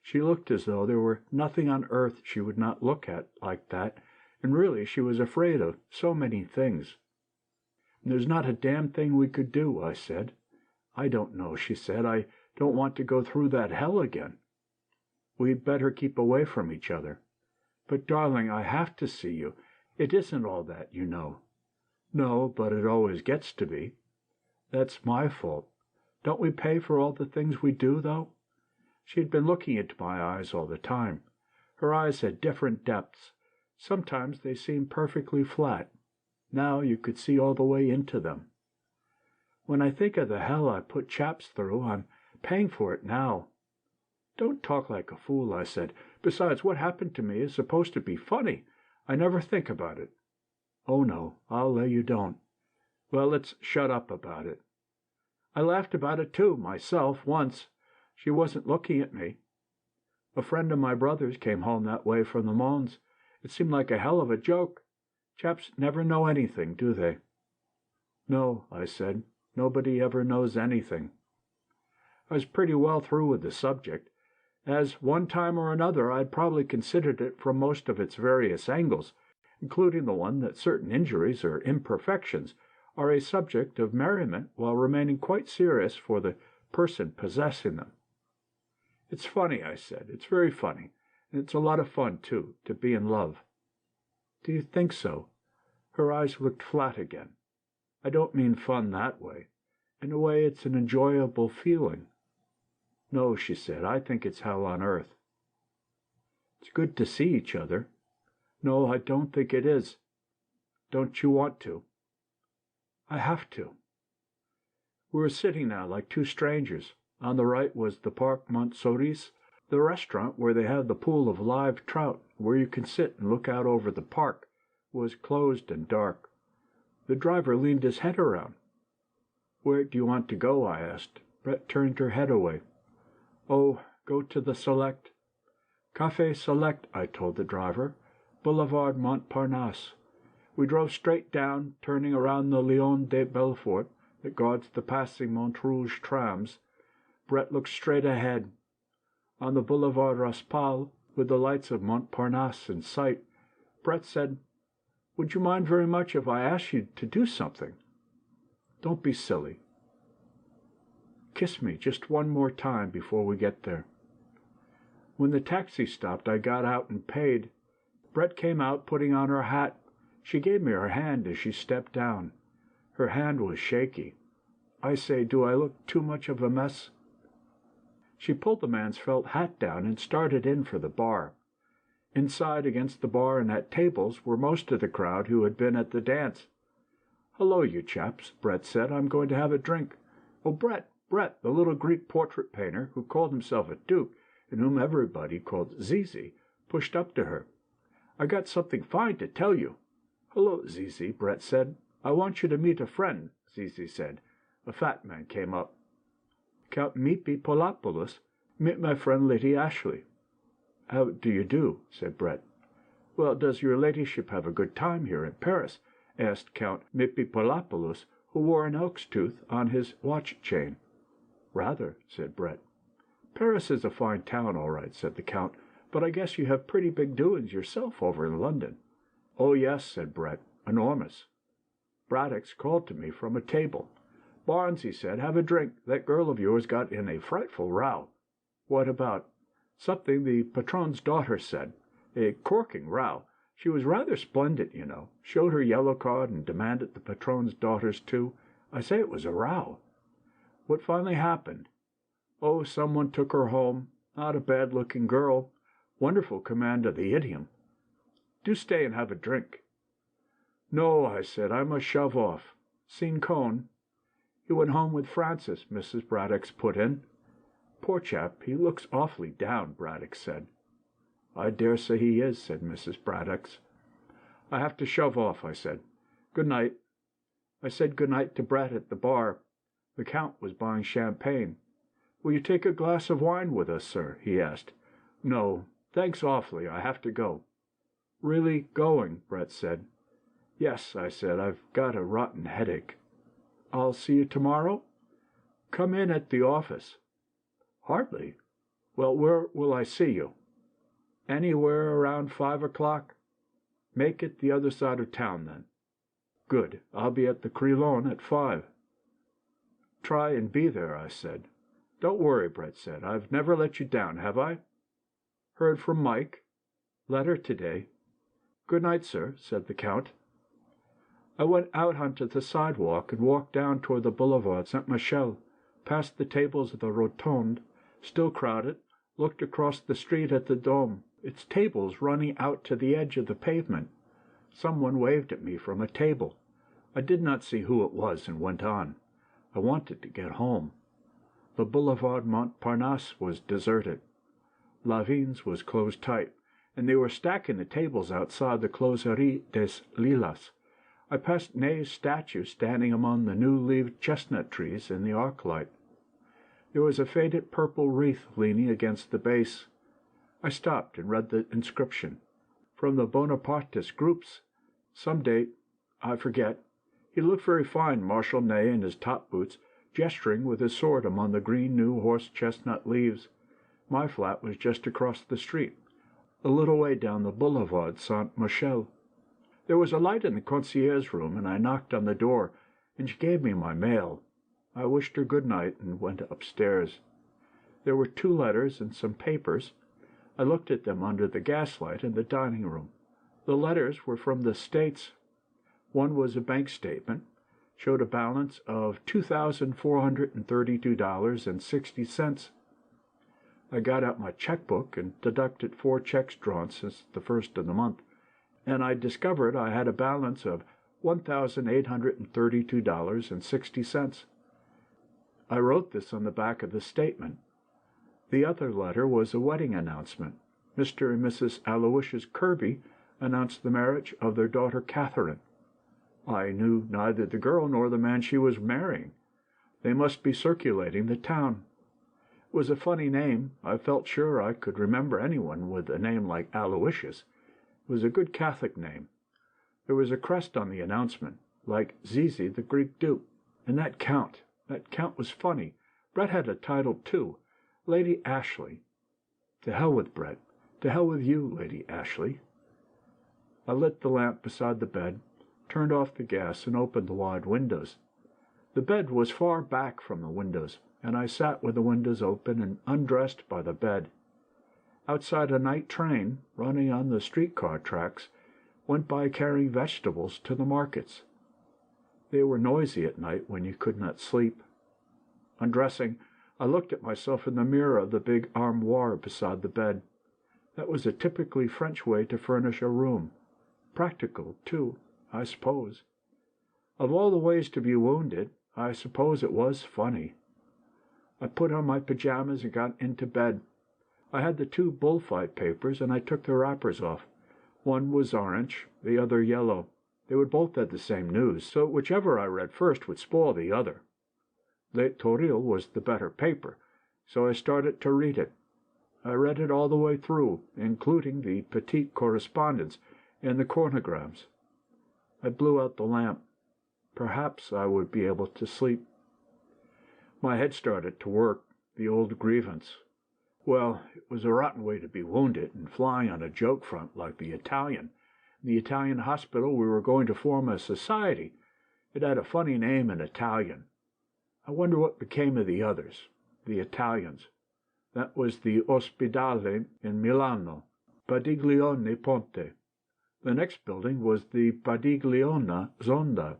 She looked as though there were nothing on earth she would not look at like that, and really she was afraid of so many things. "There's not a damn thing we could do," I said. "I don't know," she said. "I don't want to go through that hell again." "We'd better keep away from each other." "But, darling, I have to see you. It isn't all that, you know." "No, but it always gets to be." "That's my fault. Don't we pay for all the things we do, though?" She had been looking into my eyes all the time. Her eyes had different depths. Sometimes they seemed perfectly flat. Now you could see all the way into them. "When I think of the hell I put chaps through, I'm paying for it now." "Don't talk like a fool," I said. "Besides, what happened to me is supposed to be funny. I never think about it." "Oh, no, I'll lay you don't." "Well, let's shut up about it." "I laughed about it, too, myself, once. She wasn't looking at me. A friend of my brother's came home that way from the Mons. It seemed like a hell of a joke. Chaps never know anything, do they?" "No," I said. "Nobody ever knows anything." I was pretty well through with the subject. As one time or another I'd probably considered it from most of its various angles, including the one that certain injuries or imperfections are a subject of merriment while remaining quite serious for the person possessing them. "It's funny," I said. "It's very funny. And it's a lot of fun, too, to be in love." "Do you think so?" Her eyes looked flat again. "I don't mean fun that way. In a way, it's an enjoyable feeling." "No," she said. "I think it's hell on earth." "It's good to see each other." "No, I don't think it is." "Don't you want to?" "I have to." We were sitting now like two strangers. On the right was the Parc Montsouris, the restaurant where they have the pool of live trout, where you can sit and look out over the park, was closed and dark. The driver leaned his head around. "Where do you want to go?" I asked. Brett turned her head away. "Oh, go to the Select." "Café Select," I told the driver. "Boulevard Montparnasse." We drove straight down, turning around the Lion de Belfort that guards the passing Montrouge trams. Brett looked straight ahead. On the Boulevard Raspail, with the lights of Montparnasse in sight, Brett said, "Would you mind very much if I asked you to do something?" "Don't be silly." "Kiss me just one more time before we get there." When the taxi stopped, I got out and paid. Brett came out, putting on her hat. She gave me her hand as she stepped down. Her hand was shaky. "I say, do I look too much of a mess?" She pulled the man's felt hat down and started in for the bar. Inside, against the bar and at tables, were most of the crowd who had been at the dance. "Hello, you chaps," Brett said. "I'm going to have a drink." "Oh, Brett, the little Greek portrait painter, who called himself a duke, and whom everybody called Zizi, pushed up to her. "I got something fine to tell you." "Hello, Zizi," Brett said. "I want you to meet a friend," Zizi said. A fat man came up. "Count Mipi Polopoulos, meet my friend Lady Ashley." "How do you do?" said Brett. "Well, does your ladyship have a good time here in Paris?" asked Count Mipipolopoulos, who wore an elk's tooth on his watch-chain. "Rather," said Brett. "Paris is a fine town, all right," said the Count, "but I guess you have pretty big doings yourself over in London." "Oh, yes," said Brett, "enormous." Braddock's called to me from a table. "Barnes," he said, "have a drink. That girl of yours got in a frightful row." "What about?" "Something the patron's daughter said. A corking row. She was rather splendid, you know. Showed her yellow card and demanded the patron's daughter's too. I say it was a row." "What finally happened?" "Oh, someone took her home. Not a bad-looking girl. Wonderful command of the idiom. Do stay and have a drink." "No," I said, "I must shove off. Seen Cohn?" "He went home with Francis," Mrs. Braddock put in. "Poor chap, he looks awfully down," Braddock said. "I dare say he is," said Mrs. Braddock. "I have to shove off," I said. "Good night." I said good night to Brett at the bar. The Count was buying champagne. "Will you take a glass of wine with us, sir?" he asked. "No, thanks awfully. I have to go." "Really going?" Brett said. "Yes," I said. "I've got a rotten headache." "I'll see you tomorrow?" "Come in at the office." "Hardly." "Well, where will I see you?" "Anywhere around 5 o'clock." "Make it the other side of town, then." "Good. I'll be at the Crillon at 5." "Try and be there," I said. "Don't worry," Brett said. "I've never let you down, have I?" "Heard from Mike?" "Letter today." "Good night, sir," said the Count. I went out onto the sidewalk and walked down toward the Boulevard Saint-Michel, past the tables of the Rotonde, still crowded, looked across the street at the Dôme, its tables running out to the edge of the pavement. Someone waved at me from a table. I did not see who it was and went on. I wanted to get home. The Boulevard Montparnasse was deserted. Lavigne's was closed tight, and they were stacking the tables outside the Closerie des Lilas. I passed Ney's statue standing among the new-leaved chestnut trees in the arc-light. There was a faded purple wreath leaning against the base. I stopped and read the inscription. From the Bonapartist groups. Some date. I forget. He looked very fine, Marshal Ney, in his top boots, gesturing with his sword among the green new horse-chestnut leaves. My flat was just across the street, a little way down the Boulevard Saint-Michel. There was a light in the concierge's room, and I knocked on the door, and she gave me my mail. I wished her good night and went upstairs. There were 2 letters and some papers. I looked at them under the gaslight in the dining room. The letters were from the States. One was a bank statement, showed a balance of $2,432.60. I got out my checkbook and deducted 4 checks drawn since the first of the month, and I discovered I had a balance of $1,832.60. I wrote this on the back of the statement. The other letter was a wedding announcement. Mr. and Mrs. Aloysius Kirby announced the marriage of their daughter Catherine. I knew neither the girl nor the man she was marrying. They must be circulating the town. It was a funny name. I felt sure I could remember anyone with a name like Aloysius. It was a good Catholic name. There was a crest on the announcement, like Zizi, the Greek dupe. And that Count was funny. Brett had a title, too. Lady Ashley. To hell with Brett. To hell with you, Lady Ashley. I lit the lamp beside the bed, turned off the gas, and opened the wide windows. The bed was far back from the windows, and I sat with the windows open and undressed by the bed. Outside, a night train, running on the streetcar tracks, went by carrying vegetables to the markets. They were noisy at night when you could not sleep. Undressing, I looked at myself in the mirror of the big armoire beside the bed. That was a typically French way to furnish a room. Practical, too, I suppose. Of all the ways to be wounded, I suppose it was funny. I put on my pajamas and got into bed. I had the 2 bullfight papers, and I took the wrappers off. One was orange, the other yellow. They would both have the same news, so whichever I read first would spoil the other. Le Toril was the better paper, so I started to read it. I read it all the way through, including the petite correspondence and the chronograms. I blew out the lamp. Perhaps I would be able to sleep. My head started to work, the old grievance. Well, it was a rotten way to be wounded and flying on a joke front like the Italian. In the Italian hospital we were going to form a society. It had a funny name in Italian. I wonder what became of the others, the Italians. That was the Ospedale in Milano, Padiglione Ponte. The next building was the Padiglione Zonda.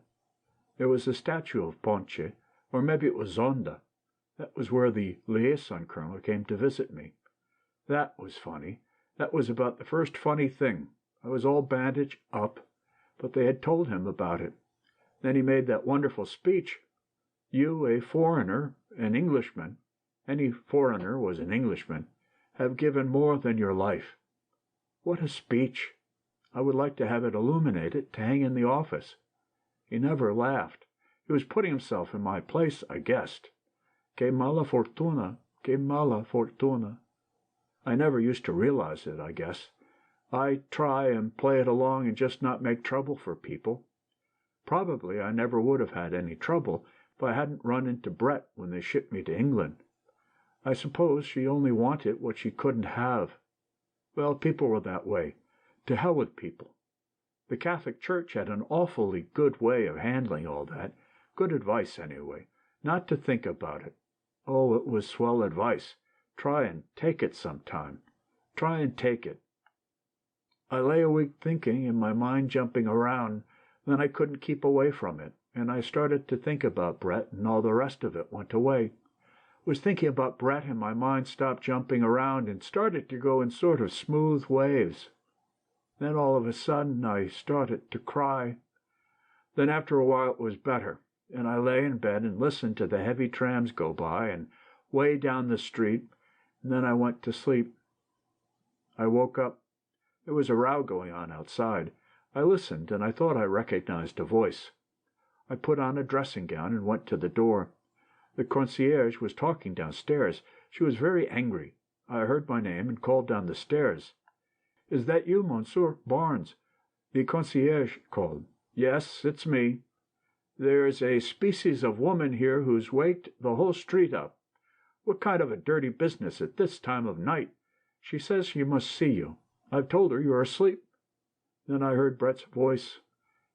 There was a statue of Ponce, or maybe it was Zonda. That was where the liaison colonel came to visit me. That was funny. That was about the first funny thing. I was all bandaged up, but they had told him about it. Then he made that wonderful speech. You, a foreigner, an Englishman, any foreigner was an Englishman, have given more than your life. What a speech! I would like to have it illuminated to hang in the office. He never laughed. He was putting himself in my place, I guessed. Che mala fortuna, che mala fortuna. I never used to realize it, I guess. I try and play it along and just not make trouble for people. Probably I never would have had any trouble if I hadn't run into Brett when they shipped me to England. I suppose she only wanted what she couldn't have. Well, people were that way. To hell with people. The Catholic Church had an awfully good way of handling all that. Good advice, anyway. Not to think about it. Oh, it was swell advice. Try and take it sometime. Try and take it. I lay awake thinking, and my mind jumping around. Then I couldn't keep away from it, and I started to think about Brett, and all the rest of it went away. Was thinking about Brett, and my mind stopped jumping around and started to go in sort of smooth waves. Then all of a sudden I started to cry. Then after a while it was better, and I lay in bed and listened to the heavy trams go by and way down the street, and then I went to sleep. I woke up. There was a row going on outside. I listened, and I thought I recognized a voice. I put on a dressing gown and went to the door. The concierge was talking downstairs. She was very angry. I heard my name and called down the stairs. "Is that you, Monsieur Barnes?" The concierge called. "Yes, it's me. There's a species of woman here who's waked the whole street up. What kind of a dirty business at this time of night? She says she must see you. I've told her you're asleep." Then I heard Brett's voice.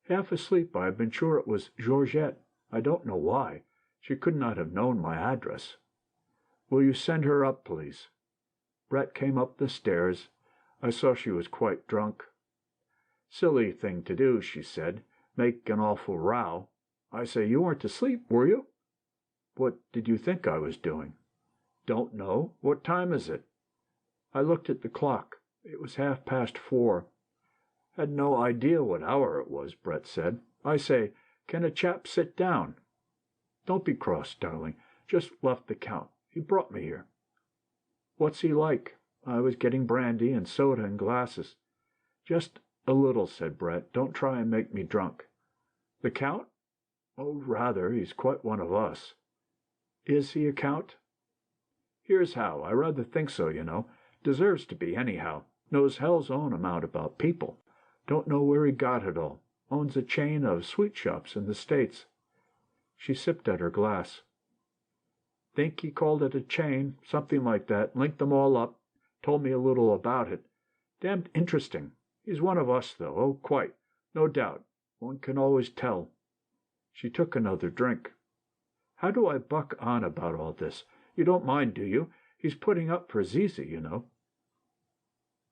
Half asleep, I have been sure it was Georgette. I don't know why. She could not have known my address. "Will you send her up, please?" Brett came up the stairs. I saw she was quite drunk. "Silly thing to do," she said. "Make an awful row. I say, you weren't asleep, were you?" "What did you think I was doing?" "Don't know. What time is it?" I looked at the clock. It was 4:30. "Had no idea what hour it was," Brett said. "I say, can a chap sit down?" "Don't be cross, darling. Just left the Count. He brought me here." "What's he like?" I was getting brandy and soda in glasses. "Just a little," said Brett. "Don't try and make me drunk." "The Count?" "Oh, rather. He's quite one of us." "Is he a count?" "Here's how. I rather think so, you know. Deserves to be, anyhow. Knows hell's own amount about people. Don't know where he got it all. Owns a chain of sweet shops in the States." She sipped at her glass. "Think he called it a chain, something like that, linked them all up, told me a little about it. Damned interesting. He's one of us, though. Oh, quite. No doubt. One can always tell." She took another drink. "How do I buck on about all this? You don't mind, do you? He's putting up for Zizi, you know."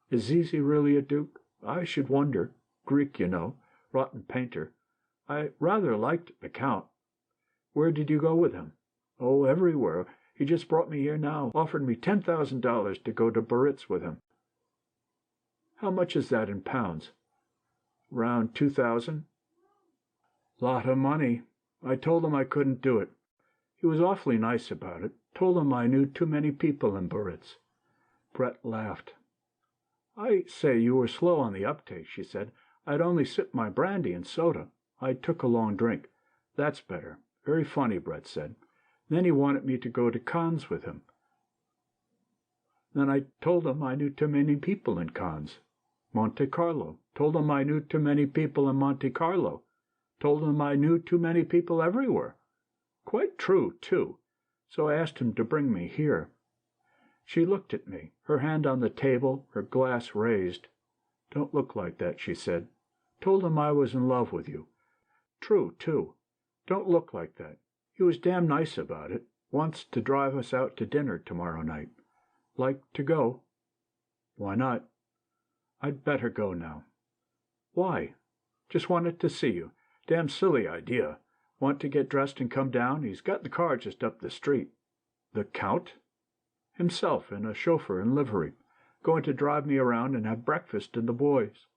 "Is Zizi really a duke? I should wonder. Greek, you know. Rotten painter. I rather liked the Count. Where did you go with him?" "Oh, everywhere. He just brought me here now. Offered me $10,000 to go to Biarritz with him." "How much is that in pounds?" "Round 2,000. "Lot of money. I told him I couldn't do it. He was awfully nice about it. Told him I knew too many people in Biarritz." Brett laughed. "I say, you were slow on the uptake," she said. "I'd only sipped my brandy and soda. I took a long drink." "That's better. Very funny," Brett said. Then he wanted me to go to Cohn's with him. Then I told him I knew too many people in Cannes. Monte Carlo. Told him I knew too many people in Monte Carlo. Told him I knew too many people everywhere. Quite true, too. So I asked him to bring me here. She looked at me, her hand on the table, her glass raised. Don't look like that, she said. Told him I was in love with you. True, too. Don't look like that. He was damn nice about it. Wants to drive us out to dinner tomorrow night. Like to go? Why not? I'd better go now. Why? Just wanted to see you. Damn silly idea. Want to get dressed and come down? He's got the car just up the street. The Count? Himself and a chauffeur in livery. Going to drive me around and have breakfast and the boys.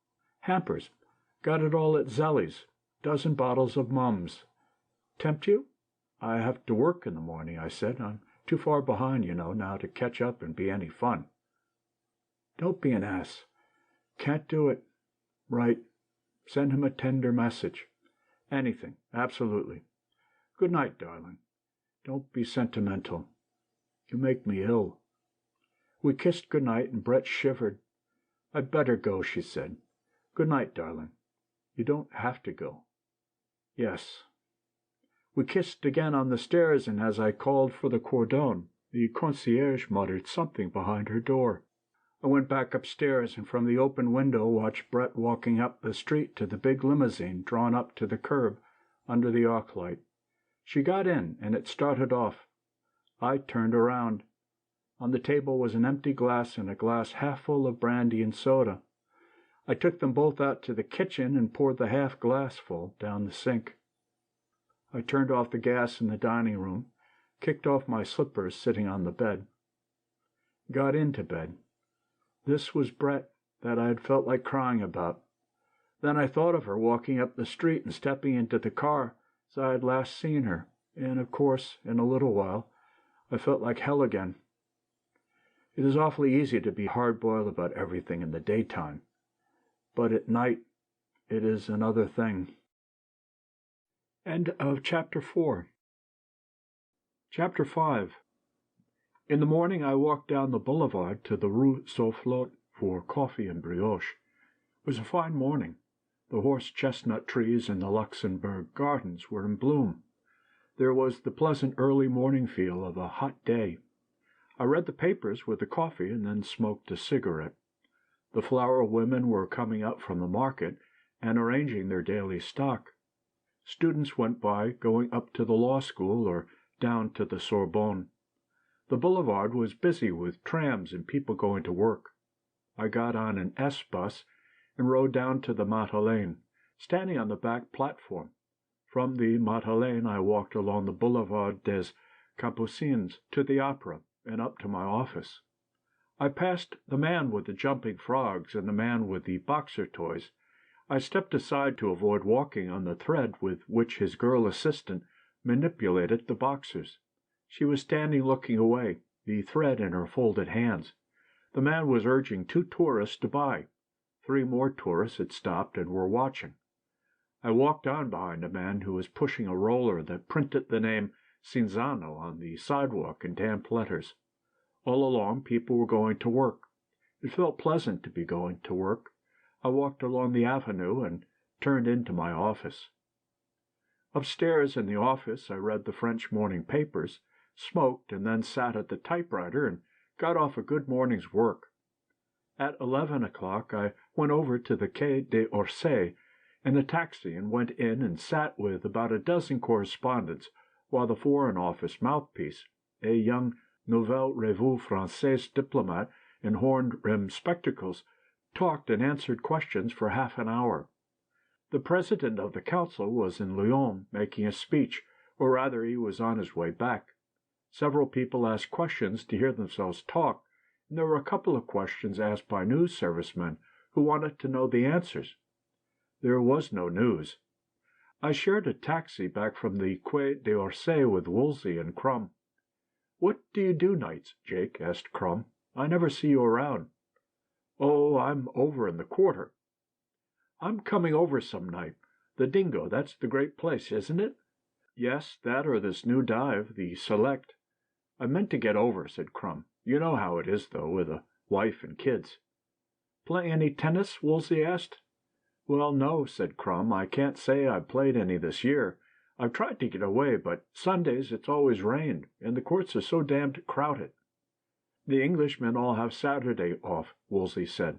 Hampers. Got it all at Zelli's. Dozen bottles of Mums. Tempt you? I have to work in the morning, I said. I'm too far behind, now to catch up and be any fun. Don't be an ass. Can't do it. Right. Send him a tender message. Anything. Absolutely. Good night, darling. Don't be sentimental. You make me ill. We kissed good night, and Brett shivered. I'd better go, she said. Good night, darling. You don't have to go. Yes. We kissed again on the stairs, and as I called for the cordon, the concierge muttered something behind her door. I went back upstairs, and from the open window watched Brett walking up the street to the big limousine drawn up to the curb under the arc light. She got in, and it started off. I turned around. On the table was an empty glass and a glass half full of brandy and soda. I took them both out to the kitchen and poured the half glass full down the sink. I turned off the gas in the dining room, kicked off my slippers sitting on the bed. Got into bed. This was Brett, that I had felt like crying about. Then I thought of her walking up the street and stepping into the car as I had last seen her, and, of course, in a little while, I felt like hell again. It is awfully easy to be hard-boiled about everything in the daytime, but at night it is another thing. End of Chapter 4. Chapter 5. In the morning I walked down the boulevard to the Rue Soufflot for coffee and brioche. It was a fine morning. The horse-chestnut trees in the Luxembourg Gardens were in bloom. There was the pleasant early morning feel of a hot day. I read the papers with the coffee and then smoked a cigarette. The flower women were coming up from the market and arranging their daily stock. Students went by, going up to the law school or down to the Sorbonne. The boulevard was busy with trams and people going to work. I got on an S bus and rode down to the Madeleine, standing on the back platform. From the Madeleine I walked along the Boulevard des Capucines to the Opera and up to my office. I passed the man with the jumping frogs and the man with the boxer toys. I stepped aside to avoid walking on the thread with which his girl assistant manipulated the boxers. She was standing looking away, the thread in her folded hands. The man was urging 2 tourists to buy. 3 more tourists had stopped and were watching. I walked on behind a man who was pushing a roller that printed the name Cinzano on the sidewalk in damp letters. All along, people were going to work. It felt pleasant to be going to work. I walked along the avenue and turned into my office. Upstairs in the office, I read the French morning papers, smoked, and then sat at the typewriter and got off a good morning's work. At 11 o'clock, I went over to the Quai d'Orsay in a taxi and went in and sat with about a dozen correspondents while the Foreign Office mouthpiece, a young Nouvelle Revue Française diplomat in horn-rimmed spectacles, talked and answered questions for half an hour. The president of the council was in Lyon making a speech, or rather he was on his way back. Several people asked questions to hear themselves talk, and there were a couple of questions asked by news servicemen who wanted to know the answers. There was no news. I shared a taxi back from the Quai d'Orsay with Woolsey and Crum. "What do you do nights, Jake?" asked Crum. "I never see you around." "Oh, I'm over in the Quarter." "I'm coming over some night. The Dingo, that's the great place, isn't it?" "Yes, that or this new dive, the Select." "I meant to get over," said Crum. You know how it is, though, with a wife and kids." "Play any tennis?" Wolsey asked. "Well, no," said Crum. "I can't say I've played any this year. I've tried to get away, but Sundays it's always rained, and the courts are so damned crowded." "The Englishmen all have Saturday off," Wolsey said.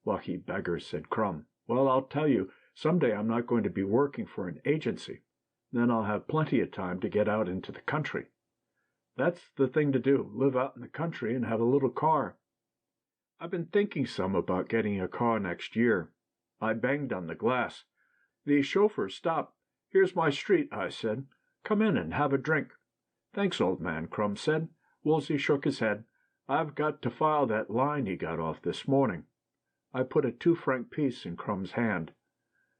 "Lucky beggars," said Crum. "Well, I'll tell you, some day I'm not going to be working for an agency. Then I'll have plenty of time to get out into the country." "That's the thing to do, live out in the country and have a little car." "I've been thinking some about getting a car next year." I banged on the glass. The chauffeur stopped. "Here's my street," I said. "Come in and have a drink." "Thanks, old man," Crum said. Wolsey shook his head. "I've got to file that line he got off this morning." I put a 2-franc piece in Crum's hand.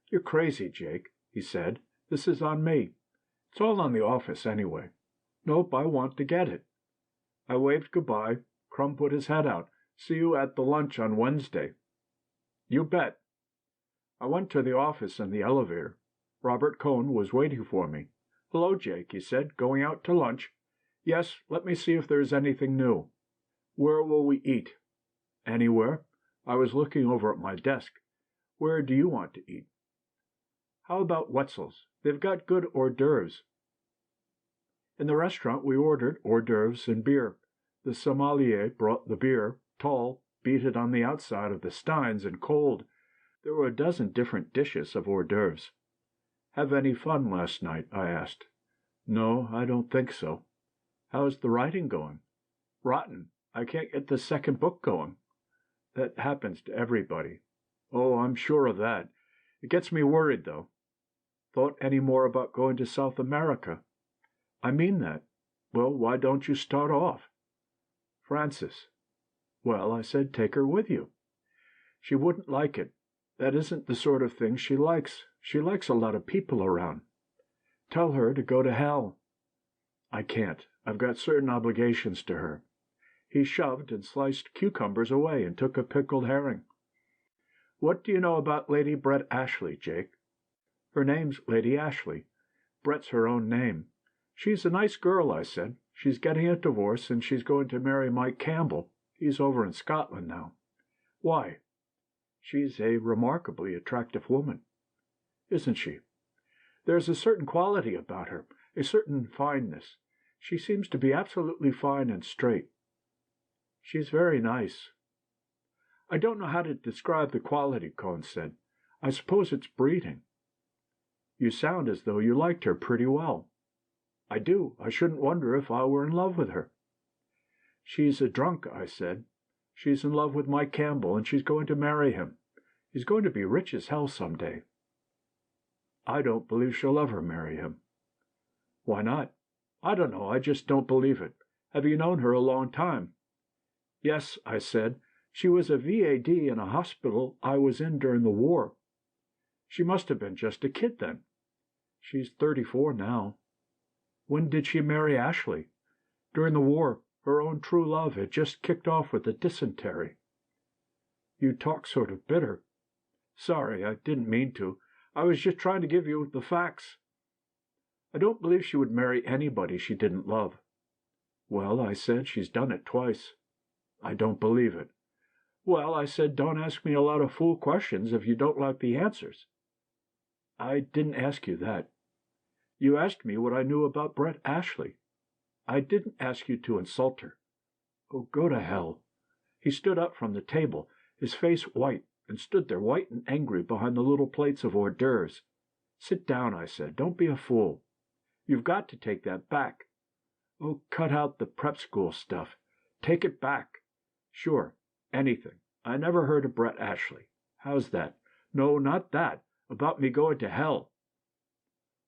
"You're crazy, Jake," he said. "This is on me. It's all on the office, anyway." "Nope, I want to get it." I waved goodbye. Crum put his head out. "See you at the lunch on Wednesday." "You bet." I went to the office in the elevator. Robert Cohn was waiting for me. "Hello, Jake," he said. "Going out to lunch?" "Yes. Let me see if there's anything new." "Where will we eat?" "Anywhere." I was looking over at my desk. "Where do you want to eat?" "How about Wetzel's? They've got good hors d'oeuvres." In the restaurant we ordered hors d'oeuvres and beer. The sommelier brought the beer, tall, beat it on the outside of the steins, and cold. There were a dozen different dishes of hors d'oeuvres. "Have any fun last night?" I asked. "No, I don't think so." "How's the writing going?" "Rotten. I can't get the second book going." "That happens to everybody." "Oh, I'm sure of that. It gets me worried, though." "Thought any more about going to South America?" "I mean that." "Well, why don't you start off?" "Frances." "Well," I said, "take her with you." "She wouldn't like it. That isn't the sort of thing she likes. She likes a lot of people around." "Tell her to go to hell." "I can't. I've got certain obligations to her." He shoved and sliced cucumbers away and took a pickled herring. "What do you know about Lady Brett Ashley, Jake?" "Her name's Lady Ashley. Brett's her own name." "She's a nice girl," I said. "She's getting a divorce, and she's going to marry Mike Campbell. He's over in Scotland now." "Why?" "She's a remarkably attractive woman." "Isn't she?" "There's a certain quality about her, a certain fineness. She seems to be absolutely fine and straight." "She's very nice." "I don't know how to describe the quality," Cohn said. "I suppose it's breeding." "You sound as though you liked her pretty well." "I do. I shouldn't wonder if I were in love with her." "She's a drunk," I said. "She's in love with Mike Campbell, and she's going to marry him. He's going to be rich as hell some day." "I don't believe she'll ever marry him." "Why not?" "I don't know. I just don't believe it. Have you known her a long time?" "Yes," I said. "She was a V.A.D. in a hospital I was in during the war." "She must have been just a kid then." "She's 34 now." "When did she marry Ashley?" "During the war. Her own true love had just kicked off with a dysentery." "You talk sort of bitter." "Sorry, I didn't mean to. I was just trying to give you the facts." "I don't believe she would marry anybody she didn't love." "Well," I said, "she's done it twice." "I don't believe it." "Well," I said, "don't ask me a lot of fool questions if you don't like the answers." "I didn't ask you that." "You asked me what I knew about Brett Ashley." "I didn't ask you to insult her." "Oh, go to hell." He stood up from the table, his face white, and stood there white and angry behind the little plates of hors d'oeuvres. "Sit down," I said. "Don't be a fool. You've got to take that back." "Oh, cut out the prep school stuff. Take it back." "Sure. Anything. I never heard of Brett Ashley. How's that?" "No, not that. About me going to hell."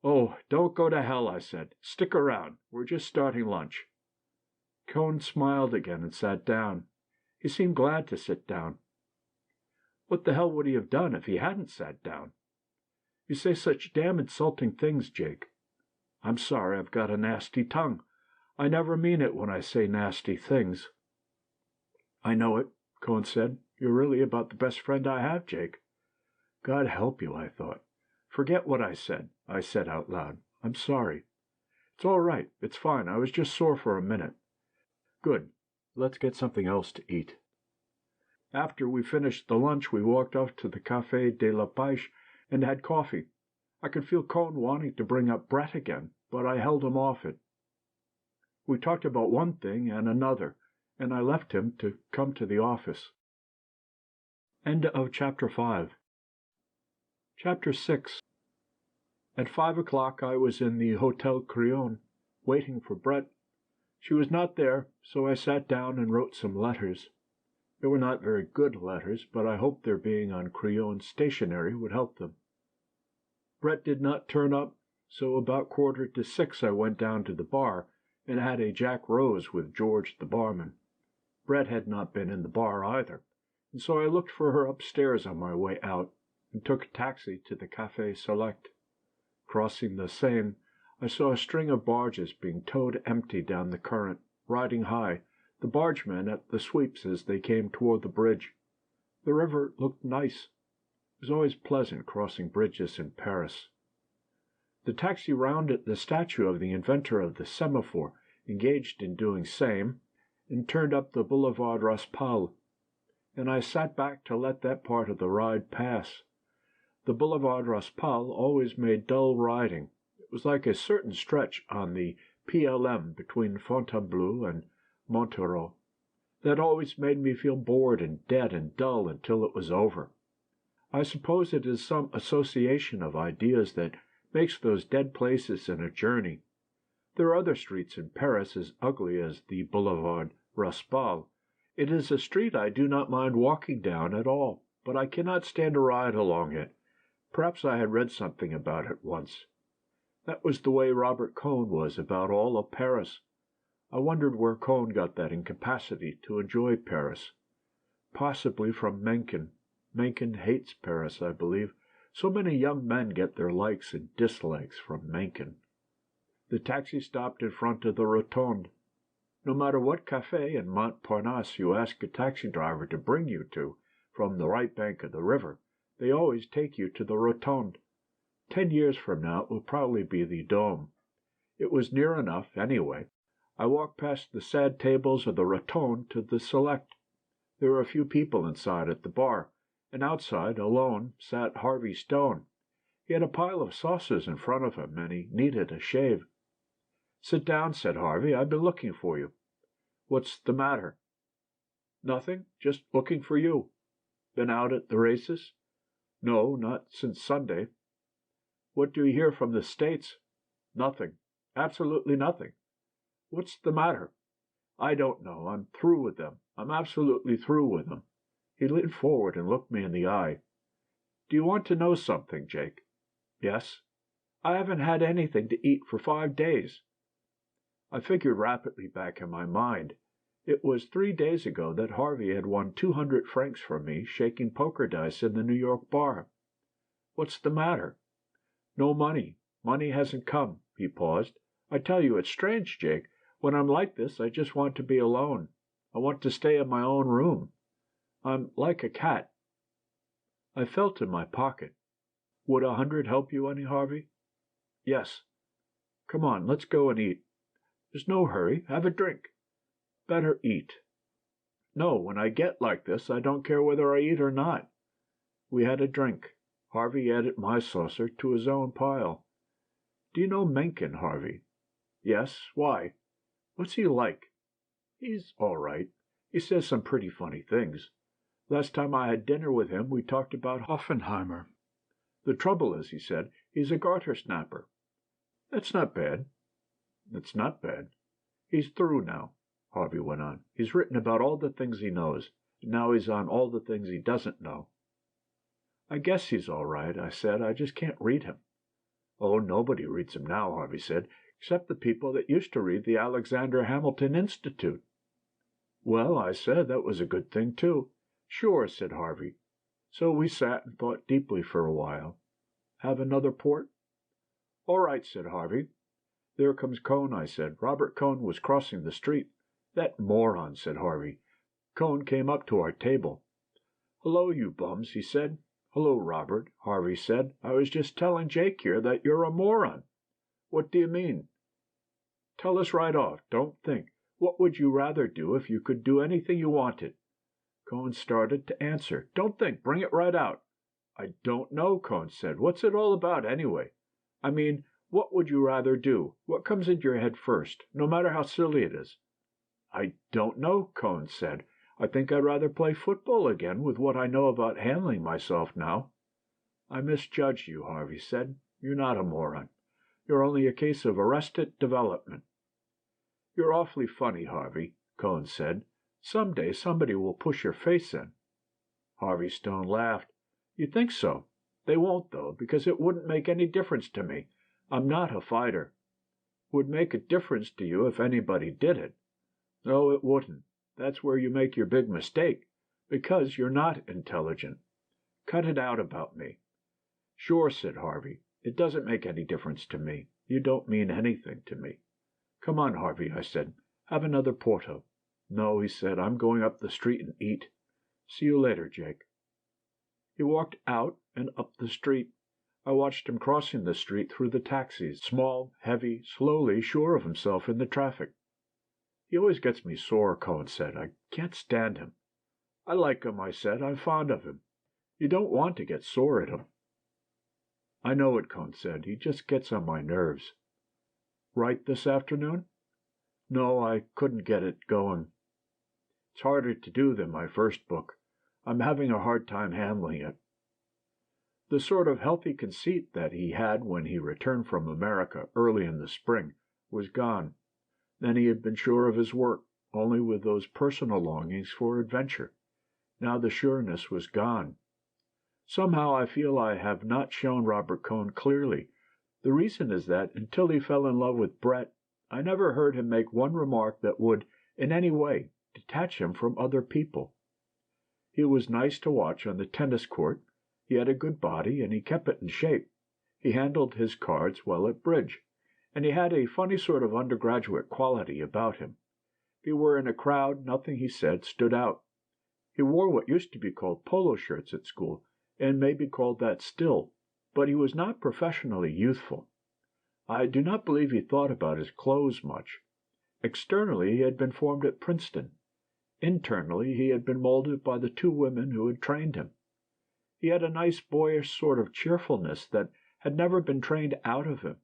"Oh, don't go to hell," I said. "Stick around. We're just starting lunch." Cohn smiled again and sat down. He seemed glad to sit down. What the hell would he have done if he hadn't sat down? "You say such damn insulting things, Jake." "I'm sorry. I've got a nasty tongue. I never mean it when I say nasty things." "I know it," Cohn said. "You're really about the best friend I have, Jake." God help you, I thought. "Forget what I said out loud. I'm sorry." "It's all right. It's fine. I was just sore for a minute." "Good. Let's get something else to eat." After we finished the lunch, we walked off to the Café de la Pêche and had coffee. I could feel Cohn wanting to bring up Brett again, but I held him off it. We talked about one thing and another, and I left him to come to the office. End of Chapter 5. Chapter 6. At 5 o'clock I was in the Hotel Crillon, waiting for Brett. She was not there, so I sat down and wrote some letters. They were not very good letters, but I hoped their being on Crillon stationery would help them. Brett did not turn up, so about 5:45 I went down to the bar and had a Jack Rose with George the barman. Brett had not been in the bar either, and so I looked for her upstairs on my way out, and took a taxi to the Café Select. Crossing the Seine, I saw a string of barges being towed empty down the current, riding high, the bargemen at the sweeps as they came toward the bridge. The river looked nice. It was always pleasant crossing bridges in Paris. The taxi rounded the statue of the inventor of the semaphore, engaged in doing same, and turned up the Boulevard Raspail, and I sat back to let that part of the ride pass. The Boulevard Raspail always made dull riding. It was like a certain stretch on the P.L.M. between Fontainebleau and Montoya. That always made me feel bored and dead and dull until it was over. I suppose it is some association of ideas that makes those dead places in a journey. There are other streets in Paris as ugly as the Boulevard Raspail. It is a street I do not mind walking down at all, but I cannot stand a ride along it. Perhaps I had read something about it once. That was the way Robert Cohn was about all of Paris. I wondered where Cohn got that incapacity to enjoy Paris. Possibly from Mencken. Mencken hates Paris, I believe. So many young men get their likes and dislikes from Mencken. The taxi stopped in front of the Rotonde. No matter what café in Montparnasse you ask a taxi driver to bring you to, from the right bank of the river, they always take you to the Rotonde. 10 years from now it will probably be the Dôme. It was near enough, anyway. I walked past the sad tables of the Rotonde to the Select. There were a few people inside at the bar, and outside, alone, sat Harvey Stone. He had a pile of saucers in front of him, and he needed a shave. "Sit down," said Harvey. "I've been looking for you." "What's the matter?" "Nothing. Just looking for you." "Been out at the races?" "No, not since Sunday." "What do you hear from the States?" "Nothing. Absolutely nothing." "What's the matter?" "I don't know. I'm through with them. I'm absolutely through with them." He leaned forward and looked me in the eye. "Do you want to know something, Jake?" "Yes." "I haven't had anything to eat for 5 days." I figured rapidly back in my mind. It was 3 days ago that Harvey had won 200 francs from me shaking poker dice in the New York bar. "What's the matter?" "No money. Money hasn't come." He paused. "I tell you, it's strange, Jake. When I'm like this, I just want to be alone. I want to stay in my own room. I'm like a cat." I felt in my pocket. "Would 100 help you any, Harvey?" "Yes." "Come on, let's go and eat." "There's no hurry. Have a drink." "Better eat." "No, when I get like this, I don't care whether I eat or not." We had a drink. Harvey added my saucer to his own pile. "Do you know Mencken, Harvey?" "Yes. Why?" "What's he like?" "He's all right. He says some pretty funny things. Last time I had dinner with him, we talked about Hoffenheimer. The trouble is, he said, he's a garter snapper." "That's not bad." "It's not bad. He's through now," Harvey went on. "He's written about all the things he knows, and now he's on all the things he doesn't know." "I guess he's all right," I said. "I just can't read him." "Oh, nobody reads him now," Harvey said, "except the people that used to read the Alexander Hamilton Institute." "Well," I said, "that was a good thing, too." "Sure," said Harvey. So we sat and thought deeply for a while. "Have another port?" "All right," said Harvey. "There comes Cohn," I said. "Robert Cohn was crossing the street." "That moron," said Harvey. Cohn came up to our table. "Hello, you bums," he said. "Hello, Robert," Harvey said. "I was just telling Jake here that you're a moron." "What do you mean?" "Tell us right off. Don't think. What would you rather do if you could do anything you wanted?" Cohn started to answer. "Don't think. Bring it right out." "I don't know," Cohn said. "What's it all about, anyway? I mean, what would you rather do? What comes into your head first, no matter how silly it is?" "I don't know," Cohn said. "I think I'd rather play football again with what I know about handling myself now." "I misjudged you," Harvey said. "You're not a moron. You're only a case of arrested development." "You're awfully funny, Harvey," Cohn said. "Some day somebody will push your face in." Harvey Stone laughed. "You think so? They won't, though, because it wouldn't make any difference to me. I'm not a fighter." "Would make a difference to you if anybody did it." "No, it wouldn't. That's where you make your big mistake, because you're not intelligent. Cut it out about me." "Sure," said Harvey. "It doesn't make any difference to me. You don't mean anything to me." "Come on, Harvey," I said. "Have another Porto." "No," he said. "I'm going up the street and eat. See you later, Jake." He walked out and up the street. I watched him crossing the street through the taxis, small, heavy, slowly, sure of himself in the traffic. "He always gets me sore," Cohn said. "I can't stand him." "I like him," I said. "I'm fond of him." "You don't want to get sore at him." "I know it," Cohn said. "He just gets on my nerves." "Write this afternoon?" "No, I couldn't get it going. It's harder to do than my first book. I'm having a hard time handling it." The sort of healthy conceit that he had when he returned from America early in the spring was gone. Then he had been sure of his work, only with those personal longings for adventure. Now the sureness was gone. Somehow I feel I have not shown Robert Cohn clearly. The reason is that, until he fell in love with Brett, I never heard him make one remark that would, in any way, detach him from other people. He was nice to watch on the tennis court. He had a good body, and he kept it in shape. He handled his cards well at bridge, and he had a funny sort of undergraduate quality about him. If he were in a crowd, nothing he said stood out. He wore what used to be called polo shirts at school, and may be called that still, but he was not professionally youthful. I do not believe he thought about his clothes much. Externally, he had been formed at Princeton. Internally, he had been molded by the two women who had trained him. He had a nice boyish sort of cheerfulness that had never been trained out of him,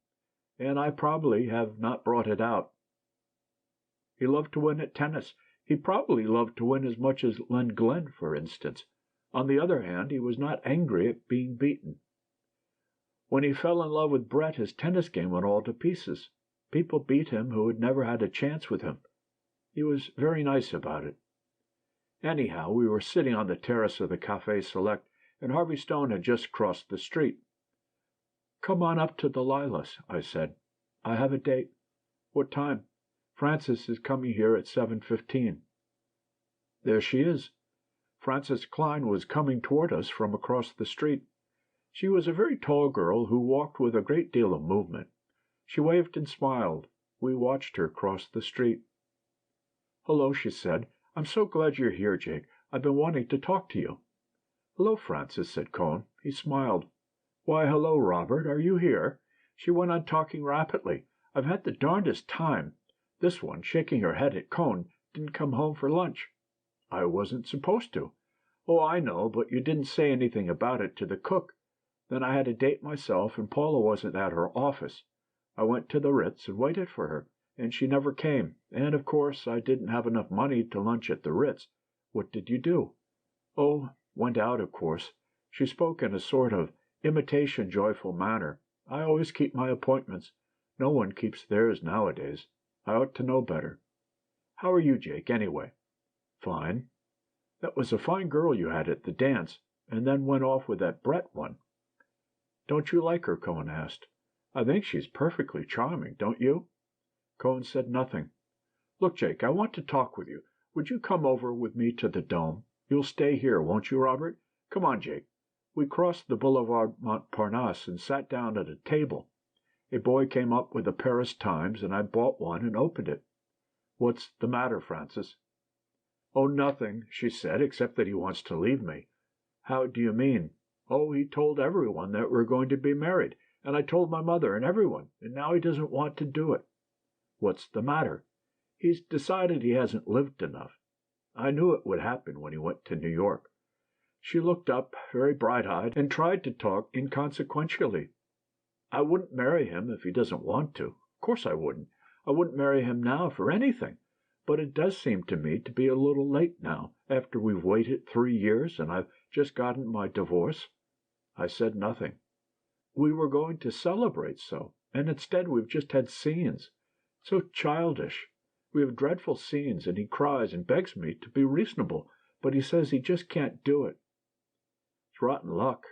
and I probably have not brought it out. He loved to win at tennis. He probably loved to win as much as Len Glen, for instance. On the other hand, he was not angry at being beaten. When he fell in love with Brett, his tennis game went all to pieces. People beat him who had never had a chance with him. He was very nice about it. Anyhow, we were sitting on the terrace of the Café Select, and Harvey Stone had just crossed the street. "Come on up to the Lilas," I said. "I have a date." "What time?" "Frances is coming here at 7:15. There she is. Frances Klein was coming toward us from across the street. She was a very tall girl who walked with a great deal of movement. She waved and smiled. We watched her cross the street. "Hello," she said. "I'm so glad you're here, Jake. I've been wanting to talk to you." "Hello, Frances," said Cohn. He smiled. "Why, hello, Robert. Are you here?" She went on talking rapidly. "I've had the darndest time. This one," shaking her head at Cohn, "didn't come home for lunch." "I wasn't supposed to." "Oh, I know, but you didn't say anything about it to the cook. Then I had a date myself, and Paula wasn't at her office. I went to the Ritz and waited for her, and she never came. And, of course, I didn't have enough money to lunch at the Ritz. What did you do?" "Oh, went out, of course." She spoke in a sort of imitation joyful manner. "I always keep my appointments. No one keeps theirs nowadays. I ought to know better. How are you, Jake, anyway?" "Fine." "That was a fine girl you had at the dance, and then went off with that Brett one." "Don't you like her?" Cohn asked. "I think she's perfectly charming, don't you?" Cohn said nothing. "Look, Jake, I want to talk with you. Would you come over with me to the Dome? You'll stay here, won't you, Robert? Come on, Jake." We crossed the Boulevard Montparnasse and sat down at a table. A boy came up with the Paris Times, and I bought one and opened it. "What's the matter, Frances?" "Oh, nothing," she said, "except that he wants to leave me." "How do you mean?" "Oh, he told everyone that we're going to be married, and I told my mother and everyone, and now he doesn't want to do it." "What's the matter?" He's decided he hasn't lived enough. I knew it would happen when he went to New York." She looked up, very bright-eyed, and tried to talk inconsequentially. "I wouldn't marry him if he doesn't want to. Of course I wouldn't. I wouldn't marry him now for anything. But it does seem to me to be a little late now, after we've waited 3 years, and I've just gotten my divorce." I said nothing. "We were going to celebrate so, and instead we've just had scenes. So childish. We have dreadful scenes, and he cries and begs me to be reasonable, but he says he just can't do it. It's rotten luck."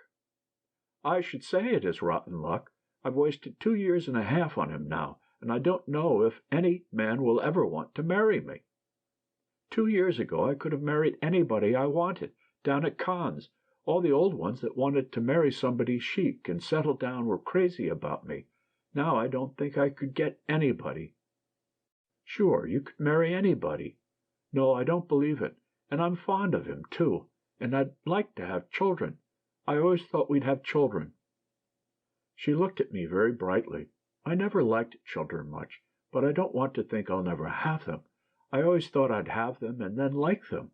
"I should say it is rotten luck. I've wasted 2 years and a half on him now, and I don't know if any man will ever want to marry me. 2 years ago I could have married anybody I wanted, down at Cohn's. All the old ones that wanted to marry somebody chic and settle down were crazy about me. Now I don't think I could get anybody." "Sure, you could marry anybody." "No, I don't believe it. And I'm fond of him, too. And I'd like to have children. I always thought we'd have children." She looked at me very brightly. "I never liked children much, but I don't want to think I'll never have them. I always thought I'd have them and then like them."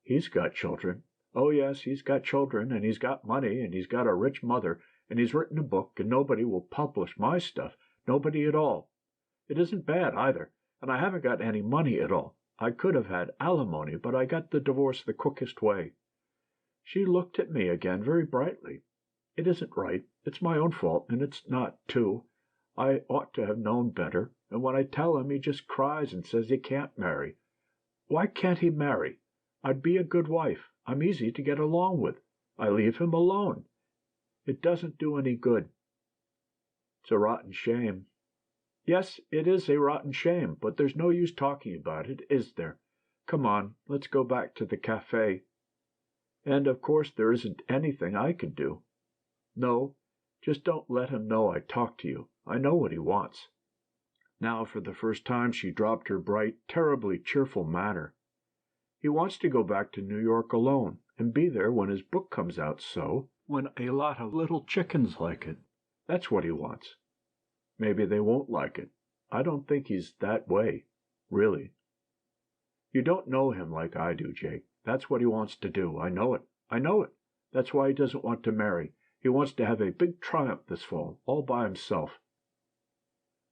"He's got children. Oh, yes, he's got children, and he's got money, and he's got a rich mother, and he's written a book, and nobody will publish my stuff, nobody at all. It isn't bad, either, and I haven't got any money at all. I could have had alimony, but I got the divorce the quickest way." She looked at me again very brightly. "It isn't right. It's my own fault, and it's not, too. I ought to have known better, and when I tell him, he just cries and says he can't marry. Why can't he marry? I'd be a good wife. I'm easy to get along with. I leave him alone. It doesn't do any good." "It's a rotten shame." "Yes, it is a rotten shame, but there's no use talking about it, is there? Come on, let's go back to the cafe." "And of course there isn't anything I can do." "No, just don't let him know I talked to you. I know what he wants." Now for the first time she dropped her bright, terribly cheerful manner. "He wants to go back to New York alone, and be there when his book comes out, so when a lot of little chickens like it. That's what he wants. Maybe they won't like it. I don't think he's that way, really. You don't know him like I do, Jake. That's what he wants to do. I know it. I know it. That's why he doesn't want to marry. He wants to have a big triumph this fall, all by himself."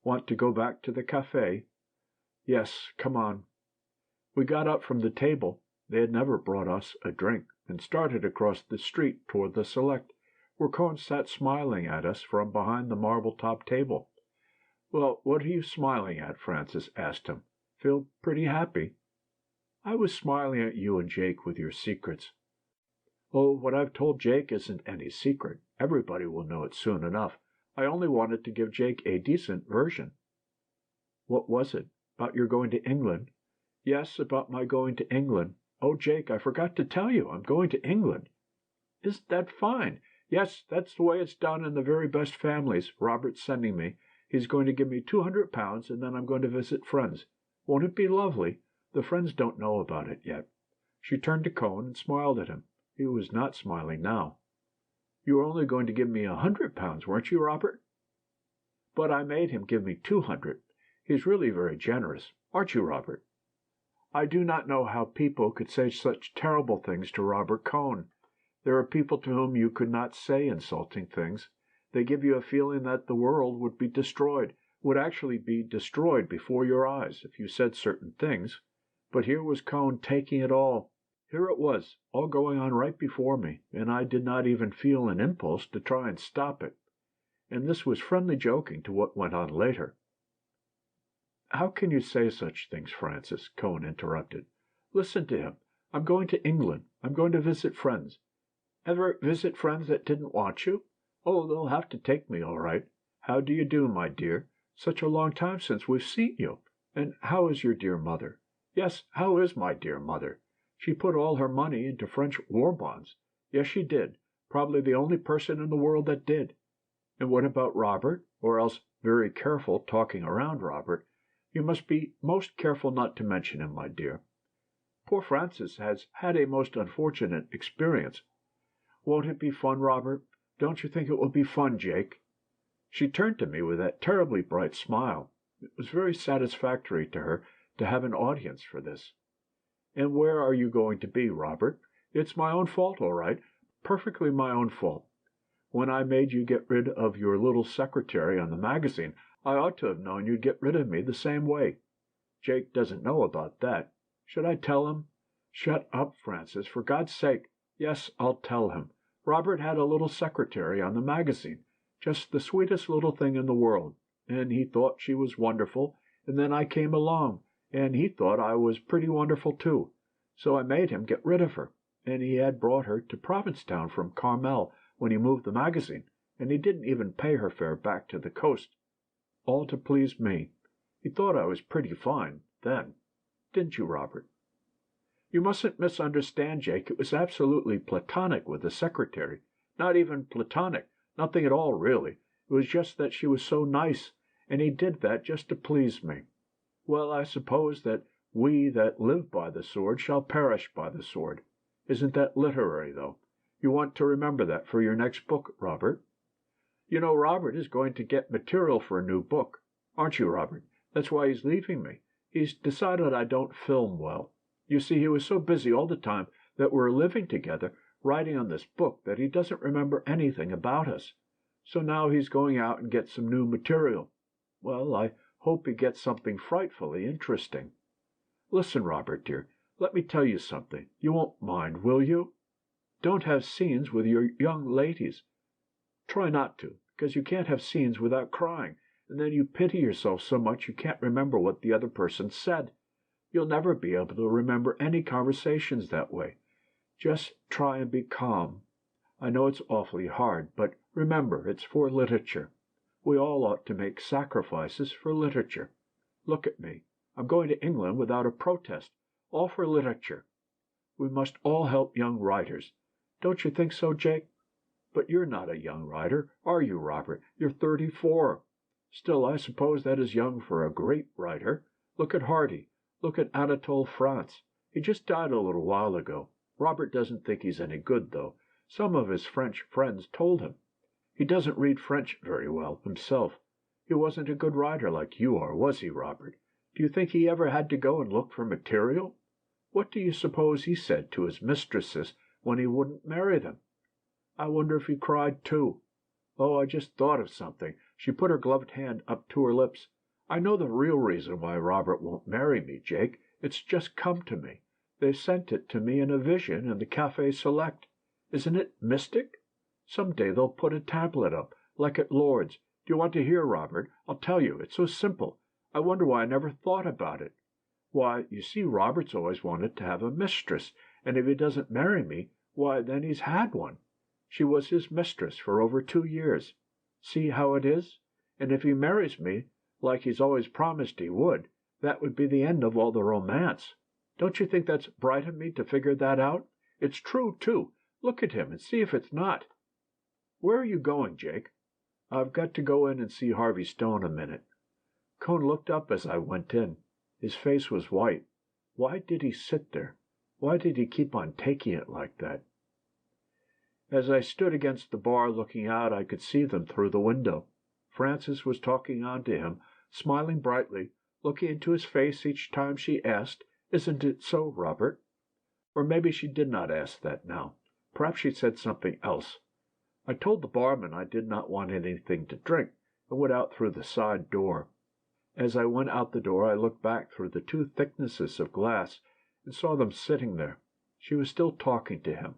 "Want to go back to the cafe?" "Yes, come on." We got up from the table, they had never brought us a drink, and started across the street toward the Select, where Cohn sat smiling at us from behind the marble-top table. "Well, what are you smiling at?" Francis asked him. "Feel pretty happy." "I was smiling at you and Jake with your secrets." "Oh, what I've told Jake isn't any secret. Everybody will know it soon enough. I only wanted to give Jake a decent version." "What was it? About your going to England?" "Yes, about my going to England. Oh, Jake, I forgot to tell you. I'm going to England." "Isn't that fine?" "Yes, that's the way it's done in the very best families. Robert's sending me. He's going to give me £200, and then I'm going to visit friends. Won't it be lovely? The friends don't know about it yet." She turned to Cohn and smiled at him. He was not smiling now. "You were only going to give me £100, weren't you, Robert?" "But I made him give me 200. He's really very generous. Aren't you, Robert?" I do not know how people could say such terrible things to Robert Cohn. There are people to whom you could not say insulting things. They give you a feeling that the world would be destroyed, would actually be destroyed before your eyes, if you said certain things. But here was Cohn taking it all. Here it was, all going on right before me, and I did not even feel an impulse to try and stop it. And this was friendly joking to what went on later. "How can you say such things, Francis?" Cohn interrupted. "Listen to him. I'm going to England. I'm going to visit friends." "Ever visit friends that didn't want you?" "Oh, they'll have to take me, all right. How do you do, my dear? Such a long time since we've seen you. And how is your dear mother?" "Yes, how is my dear mother? She put all her money into French war bonds. Yes, she did. Probably the only person in the world that did." "And what about Robert? Or else, very careful talking around Robert. You must be most careful not to mention him, my dear. Poor Francis has had a most unfortunate experience." "Won't it be fun, Robert? Don't you think it will be fun, Jake?" She turned to me with that terribly bright smile. It was very satisfactory to her to have an audience for this. "And where are you going to be, Robert? It's my own fault, all right, perfectly my own fault. When I made you get rid of your little secretary on the magazine, I ought to have known you'd get rid of me the same way. Jake doesn't know about that. Should I tell him?" "Shut up, Francis, for God's sake." "Yes, I'll tell him. Robert had a little secretary on the magazine, just the sweetest little thing in the world, and he thought she was wonderful, and then I came along, and he thought I was pretty wonderful too. So I made him get rid of her, and he had brought her to Provincetown from Carmel when he moved the magazine, and he didn't even pay her fare back to the coast, all to please me. He thought I was pretty fine, then. Didn't you, Robert?" "You mustn't misunderstand, Jake. It was absolutely platonic with the secretary. Not even platonic. Nothing at all, really. It was just that she was so nice, and he did that just to please me. Well, I suppose that we that live by the sword shall perish by the sword. Isn't that literary, though? You want to remember that for your next book, Robert. You know, Robert is going to get material for a new book. Aren't you, Robert? That's why he's leaving me. He's decided I don't film well. You see, he was so busy all the time that we're living together, writing on this book, that he doesn't remember anything about us. So now he's going out and get some new material. Well, I hope he gets something frightfully interesting. Listen, Robert, dear, let me tell you something. You won't mind, will you? Don't have scenes with your young ladies. Try not to, because you can't have scenes without crying, and then you pity yourself so much you can't remember what the other person said. You'll never be able to remember any conversations that way. Just try and be calm. I know it's awfully hard, but remember, it's for literature. We all ought to make sacrifices for literature. Look at me. I'm going to England without a protest, all for literature. We must all help young writers. Don't you think so, Jake? But you're not a young writer, are you, Robert? You're 34. Still, I suppose that is young for a great writer. Look at Hardy. Look at Anatole France. He just died a little while ago. Robert doesn't think he's any good, though. Some of his French friends told him. He doesn't read French very well himself. He wasn't a good writer like you are, was he, Robert? Do you think he ever had to go and look for material? What do you suppose he said to his mistresses when he wouldn't marry them? I wonder if he cried, too. Oh, I just thought of something." She put her gloved hand up to her lips. "I know the real reason why Robert won't marry me, Jake. It's just come to me. They sent it to me in a vision in the Café Select. Isn't it mystic? Some day they'll put a tablet up, like at Lord's. Do you want to hear, Robert? I'll tell you. It's so simple. I wonder why I never thought about it. Why, you see, Robert's always wanted to have a mistress, and if he doesn't marry me, why, then he's had one. She was his mistress for over 2 years. See how it is? And if he marries me, like he's always promised he would, that would be the end of all the romance. Don't you think that's bright of me to figure that out? It's true, too. Look at him and see if it's not. Where are you going, Jake?" "I've got to go in and see Harvey Stone a minute." Cohn looked up as I went in. His face was white. Why did he sit there? Why did he keep on taking it like that? As I stood against the bar looking out, I could see them through the window. Frances was talking on to him, smiling brightly, looking into his face each time she asked, "Isn't it so, Robert?" Or maybe she did not ask that now. Perhaps she said something else. I told the barman I did not want anything to drink, and went out through the side door. As I went out the door, I looked back through the 2 thicknesses of glass, and saw them sitting there. She was still talking to him.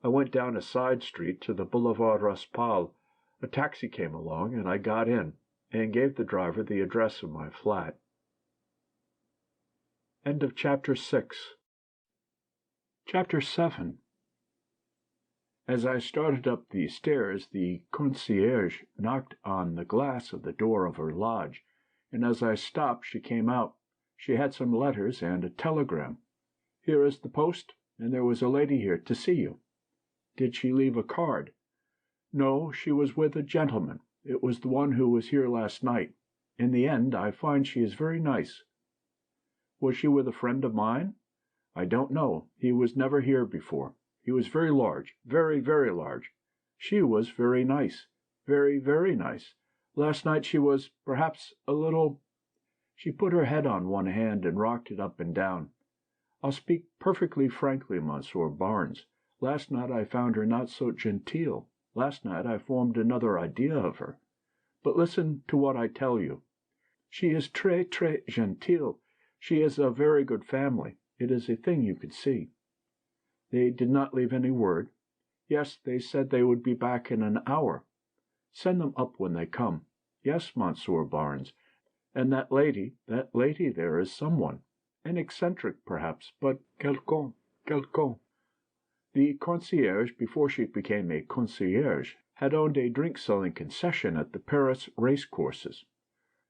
I went down a side street to the Boulevard Raspail. A taxi came along, and I got in, and gave the driver the address of my flat. End of Chapter 6. Chapter 7. As I started up the stairs, the concierge knocked on the glass of the door of her lodge, and as I stopped she came out. She had some letters and a telegram. "Here is the post, and there was a lady here to see you." "Did she leave a card?" "No, she was with a gentleman. It was the one who was here last night. In the end, I find she is very nice." "Was she with a friend of mine?" "I don't know. He was never here before. He was very large, very, very large. She was very nice, very, very nice. Last night she was, perhaps, a little She put her head on one hand and rocked it up and down. "I'll speak perfectly frankly, Monsieur Barnes. Last night I found her not so genteel. Last night I formed another idea of her. But listen to what I tell you. She is très gentille. She is of very good family. It is a thing you could see." "They did not leave any word?" "Yes, they said they would be back in an hour." "Send them up when they come." "Yes, Monsieur Barnes. And that lady there is someone. An eccentric, perhaps, but quelqu'un. The concierge, before she became a concierge, had owned a drink-selling concession at the Paris race-courses.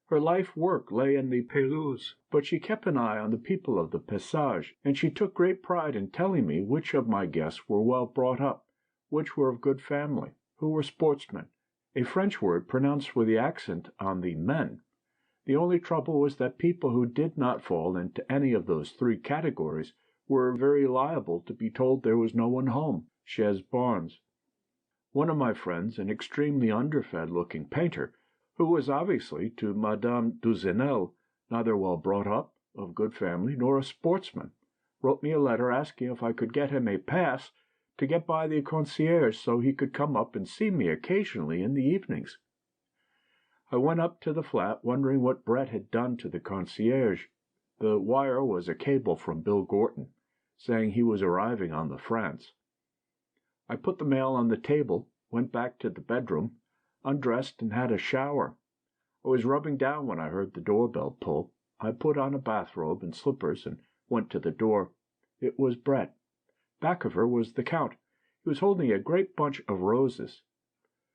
Her life-work lay in the pelouse, but she kept an eye on the people of the passage, and she took great pride in telling me which of my guests were well brought up, which were of good family, who were sportsmen, a French word pronounced with the accent on the men. The only trouble was that people who did not fall into any of those three categories were very liable to be told there was no one home, chez Barnes. One of my friends, an extremely underfed-looking painter, who was obviously to Madame Duzenel neither well brought up, of good family, nor a sportsman, wrote me a letter asking if I could get him a pass to get by the concierge so he could come up and see me occasionally in the evenings. I went up to the flat, wondering what Brett had done to the concierge. The wire was a cable from Bill Gorton, saying he was arriving on the France. I put the mail on the table, went back to the bedroom, undressed, and had a shower. I was rubbing down when I heard the doorbell pull. I put on a bathrobe and slippers and went to the door. It was Brett. Back of her was the Count. He was holding a great bunch of roses.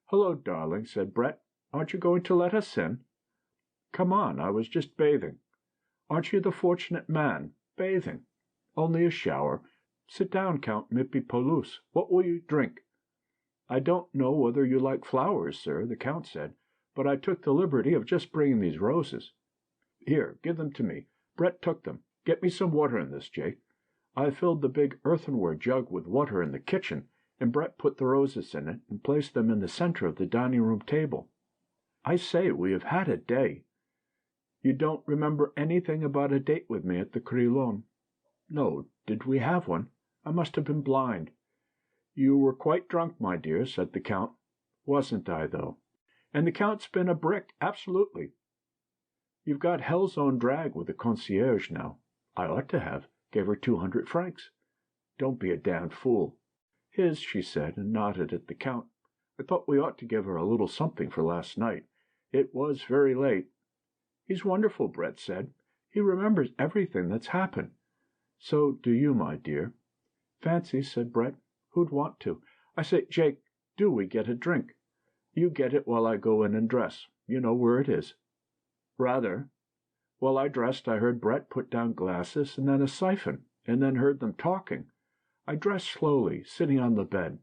"Hello, darling," said Brett. "Aren't you going to let us in?" "Come on. I was just bathing." "Aren't you the fortunate man? Bathing. Only a shower. Sit down, Count Mipipolous. What will you drink?" "I don't know whether you like flowers, sir," the Count said, "but I took the liberty of just bringing these roses." "Here, give them to me." Brett took them. "Get me some water in this, Jake." I filled the big earthenware jug with water in the kitchen, and Brett put the roses in it and placed them in the center of the dining-room table. "I say, we have had a day." "You don't remember anything about a date with me at the Crillon?" "No. Did we have one? I must have been blind." "You were quite drunk, my dear," said the Count. "Wasn't I, though? And the Count's been a brick, absolutely. You've got hell's own drag with the concierge now." "I ought to have. Gave her 200 francs." "Don't be a damned fool." "His," she said, and nodded at the Count. "I thought we ought to give her a little something for last night. It was very late." "He's wonderful," Brett said. "He remembers everything that's happened." "So do you, my dear." "Fancy," said Brett. "Who'd want to? I say, Jake, do we get a drink? You get it while I go in and dress. You know where it is." "Rather." While I dressed, I heard Brett put down glasses and then a siphon, and then heard them talking. I dressed slowly, sitting on the bed.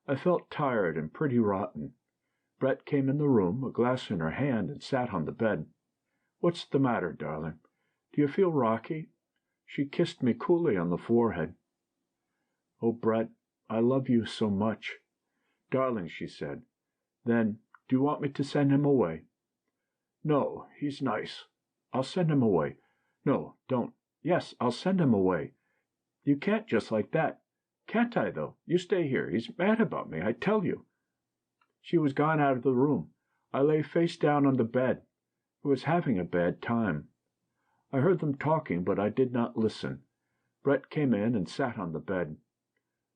I felt tired and pretty rotten. Brett came in the room, a glass in her hand, and sat on the bed. "What's the matter, darling? Do you feel rocky?" She kissed me coolly on the forehead. "Oh, Brett, I love you so much." "Darling," she said. Then, "Do you want me to send him away?" "No, he's nice. I'll send him away." "No, don't." "Yes, I'll send him away." "You can't just like that." "Can't I, though? You stay here. He's mad about me, I tell you." She was gone out of the room. I lay face down on the bed. I was having a bad time. I heard them talking, but I did not listen. Brett came in and sat on the bed.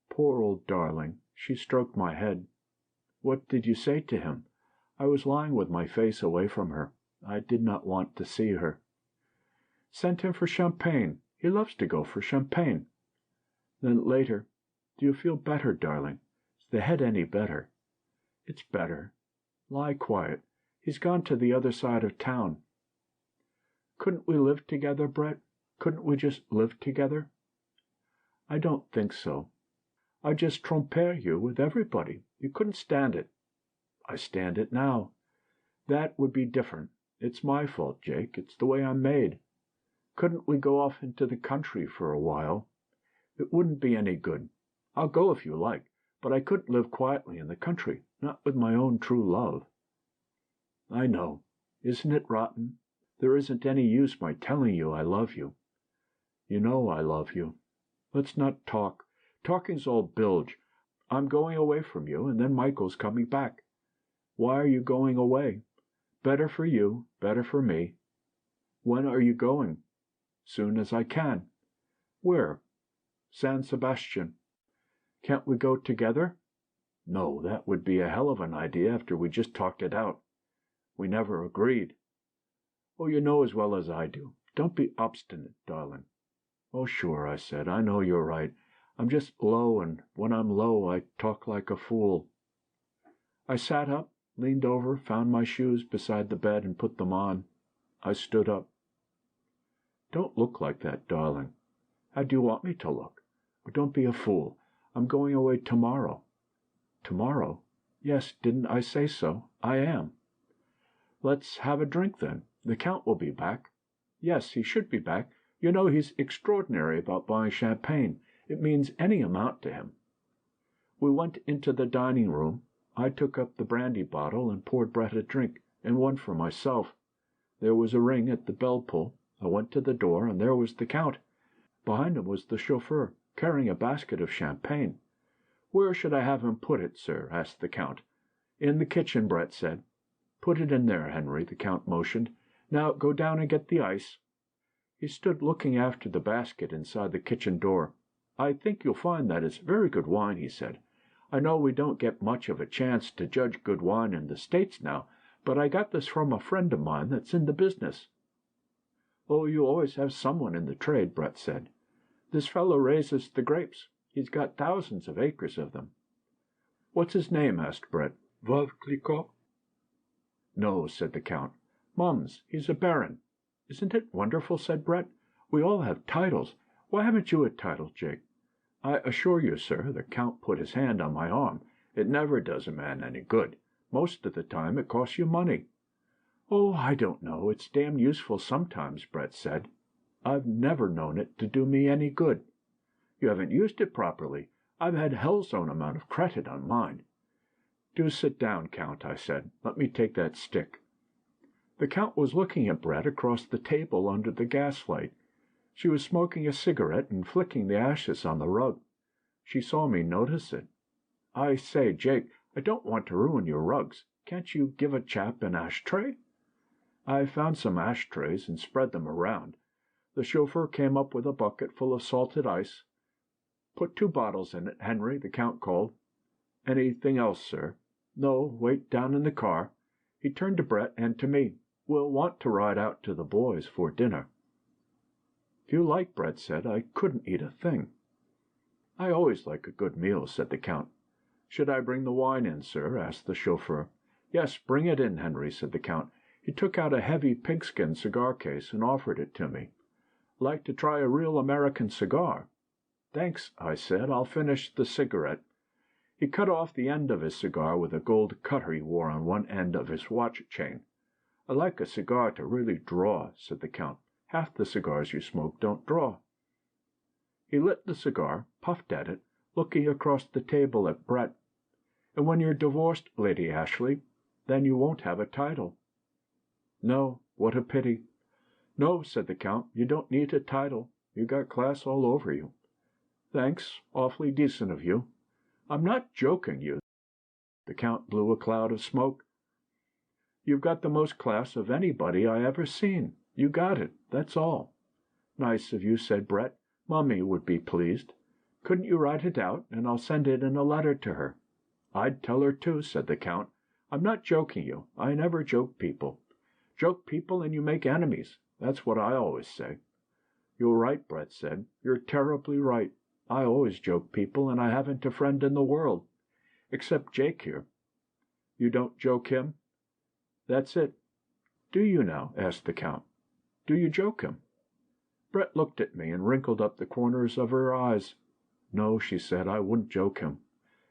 "Poor old darling." She stroked my head. "What did you say to him?" I was lying with my face away from her. I did not want to see her. "Sent him for champagne. He loves to go for champagne." Then later, "Do you feel better, darling? Is the head any better?" "It's better. Lie quiet. He's gone to the other side of town." "Couldn't we live together, Brett? Couldn't we just live together?" "I don't think so. I'd just tromper you with everybody. You couldn't stand it." "I stand it now." "That would be different. It's my fault, Jake. It's the way I'm made. Couldn't we go off into the country for a while?" "It wouldn't be any good. I'll go if you like, but I couldn't live quietly in the country, not with my own true love." "I know. Isn't it rotten? There isn't any use my telling you I love you. You know I love you. Let's not talk. Talking's all bilge. I'm going away from you, and then Michael's coming back. Why are you going away? Better for you, better for me. When are you going? Soon as I can. Where? San Sebastian. Can't we go together? No, that would be a hell of an idea after we just talked it out. We never agreed. Oh, you know as well as I do. Don't be obstinate, darling. Oh, sure, I said. I know you're right. I'm just low, and when I'm low, I talk like a fool. I sat up, leaned over, found my shoes beside the bed, and put them on. I stood up. Don't look like that, darling. How do you want me to look? Oh, don't be a fool. I'm going away tomorrow. Tomorrow? Yes, didn't I say so? I am. Let's have a drink, then. The Count will be back. Yes, he should be back. You know he's extraordinary about buying champagne. It means any amount to him. We went into the dining room. I took up the brandy bottle and poured Brett a drink, and one for myself. There was a ring at the bell pull. I went to the door, and there was the Count. Behind him was the chauffeur, carrying a basket of champagne. "Where should I have him put it, sir?" asked the Count. "In the kitchen," Brett said. "Put it in there, Henry," the Count motioned. "Now go down and get the ice." He stood looking after the basket inside the kitchen door. "I think you'll find that it's very good wine," he said. "I know we don't get much of a chance to judge good wine in the States now, but I got this from a friend of mine that's in the business." "Oh, you always have someone in the trade," Brett said. "This fellow raises the grapes. He's got thousands of acres of them." "What's his name?" asked Brett. "Veuve Clicquot?" "No," said the Count. "Mums, he's a baron." "Isn't it wonderful?" said Brett. "We all have titles. Why haven't you a title, Jake?" "I assure you, sir," the Count put his hand on my arm, "it never does a man any good. Most of the time it costs you money." "Oh, I don't know. It's damned useful sometimes," Brett said. "I've never known it to do me any good." "You haven't used it properly. I've had hell's own amount of credit on mine." "Do sit down, Count," I said. "Let me take that stick." The Count was looking at Brett across the table under the gaslight. She was smoking a cigarette and flicking the ashes on the rug. She saw me notice it. "I say, Jake, I don't want to ruin your rugs. Can't you give a chap an ashtray?" I found some ashtrays and spread them around. The chauffeur came up with a bucket full of salted ice. "Put 2 bottles in it, Henry," the Count called. "Anything else, sir?" "No, wait down in the car." He turned to Brett and to me. "We'll want to ride out to the boys for dinner." "If you like," Brett said. "I couldn't eat a thing." "I always like a good meal," said the Count. "Should I bring the wine in, sir?" asked the chauffeur. "Yes, bring it in, Henry," said the Count. He took out a heavy pigskin cigar case and offered it to me. "Like to try a real American cigar?" "Thanks," I said. "I'll finish the cigarette." He cut off the end of his cigar with a gold cutter he wore on one end of his watch chain. "I like a cigar to really draw," said the Count. "Half the cigars you smoke don't draw." He lit the cigar, puffed at it, looking across the table at Brett. "And when you're divorced, Lady Ashley, then you won't have a title." "No, what a pity." "No," said the Count, "you don't need a title. You got class all over you." "Thanks, awfully decent of you." "I'm not joking you." The Count blew a cloud of smoke. "You've got the most class of anybody I ever seen. You got it, that's all." "Nice of you," said Brett. "Mummy would be pleased. Couldn't you write it out, and I'll send it in a letter to her?" "I'd tell her too," said the Count. "I'm not joking you. I never joke people. Joke people and you make enemies. That's what I always say." "You're right," Brett said. "You're terribly right. I always joke people, and I haven't a friend in the world. Except Jake here." "You don't joke him?" "That's it." "Do you now?" asked the Count. "Do you joke him?" Brett looked at me and wrinkled up the corners of her eyes. "No," she said, "I wouldn't joke him."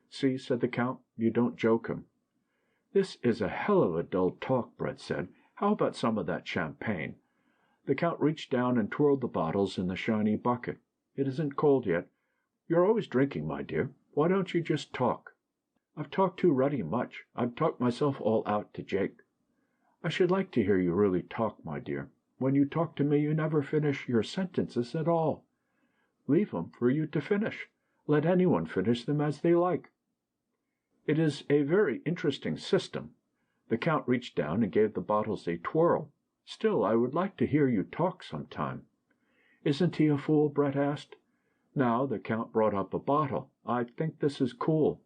"See," said the Count, "you don't joke him." "This is a hell of a dull talk," Brett said. "How about some of that champagne?" The Count reached down and twirled the bottles in the shiny bucket. "It isn't cold yet. You're always drinking, my dear. Why don't you just talk?" "I've talked too ruddy much. I've talked myself all out to Jake." "I should like to hear you really talk, my dear. When you talk to me, you never finish your sentences at all. Leave 'em for you to finish. Let anyone finish them as they like." "It is a very interesting system." The Count reached down and gave the bottles a twirl. "Still, I would like to hear you talk some time." "Isn't he a fool?" Brett asked. Now the Count brought up a bottle. "I think this is cool."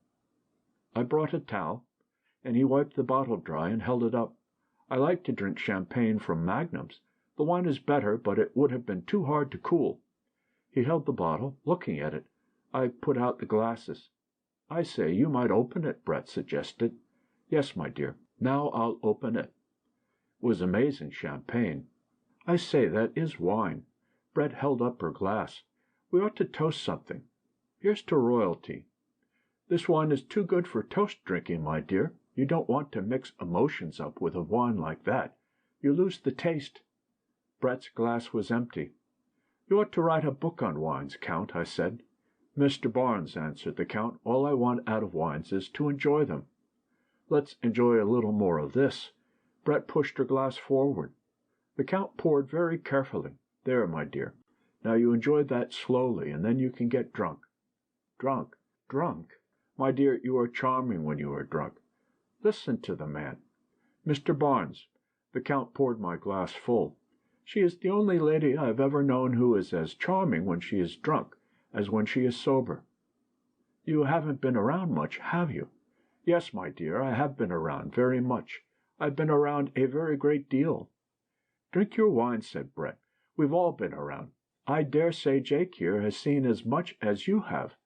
I brought a towel, and he wiped the bottle dry and held it up. "I like to drink champagne from magnums. The wine is better, but it would have been too hard to cool." He held the bottle, looking at it. I put out the glasses. "I say, you might open it," Brett suggested. "Yes, my dear. Now I'll open it." It was amazing champagne. "I say, that is wine." Brett held up her glass. "We ought to toast something. Here's to royalty." "This wine is too good for toast drinking, my dear. You don't want to mix emotions up with a wine like that. You lose the taste." Brett's glass was empty. "You ought to write a book on wines, Count," I said. "Mr. Barnes," answered the Count, "all I want out of wines is to enjoy them." "Let's enjoy a little more of this." Brett pushed her glass forward. The Count poured very carefully. "There, my dear. Now you enjoy that slowly, and then you can get drunk." "Drunk? Drunk? My dear, you are charming when you are drunk. Listen to the man." "Mr. Barnes." The Count poured my glass full. "She is the only lady I have ever known who is as charming when she is drunk as when she is sober." "You haven't been around much, have you?" "Yes, my dear, I have been around very much. I've been around a very great deal." "Drink your wine," said Brett. "We've all been around. I dare say Jake here has seen as much as you have."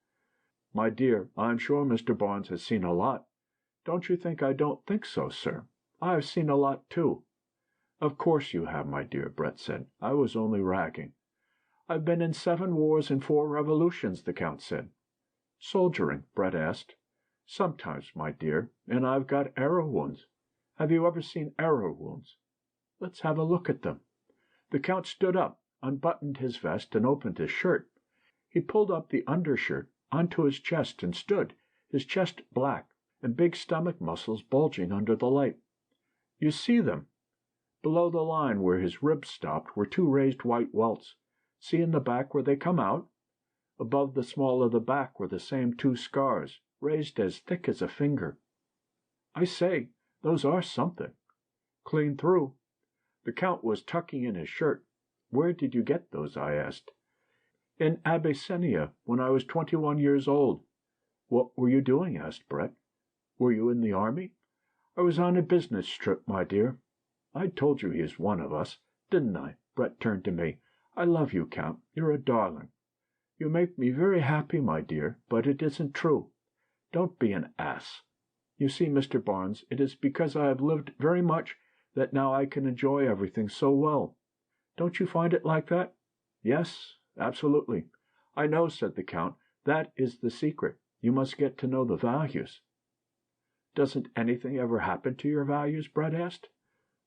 "My dear, I am sure Mr. Barnes has seen a lot." "Don't you think I don't think so, sir? I have seen a lot, too." "Of course you have, my dear," Brett said. "I was only ragging." "I've been in 7 wars and 4 revolutions," the Count said. "Soldiering?" Brett asked. "Sometimes, my dear, and I've got arrow wounds. Have you ever seen arrow wounds?" "Let's have a look at them." The Count stood up, unbuttoned his vest, and opened his shirt. He pulled up the undershirt onto his chest and stood, his chest black, and big stomach muscles bulging under the light. "You see them?" Below the line where his ribs stopped were 2 raised white welts. See in the back where they come out? Above the small of the back were the same 2 scars, raised as thick as a finger. "I say, those are something." "Clean through." The Count was tucking in his shirt. "Where did you get those?" I asked. "In Abyssinia, when I was 21 years old." "What were you doing?" asked Brett. "Were you in the army?" "I was on a business trip, my dear." "I told you he is one of us, didn't I?" Brett turned to me. "I love you, Count. You're a darling." "You make me very happy, my dear, but it isn't true." "Don't be an ass." "You see, Mr. Barnes, it is because I have lived very much that now I can enjoy everything so well. Don't you find it like that?" "Yes, absolutely." "I know," said the Count. "That is the secret. You must get to know the values." "Doesn't anything ever happen to your values?" Brett asked.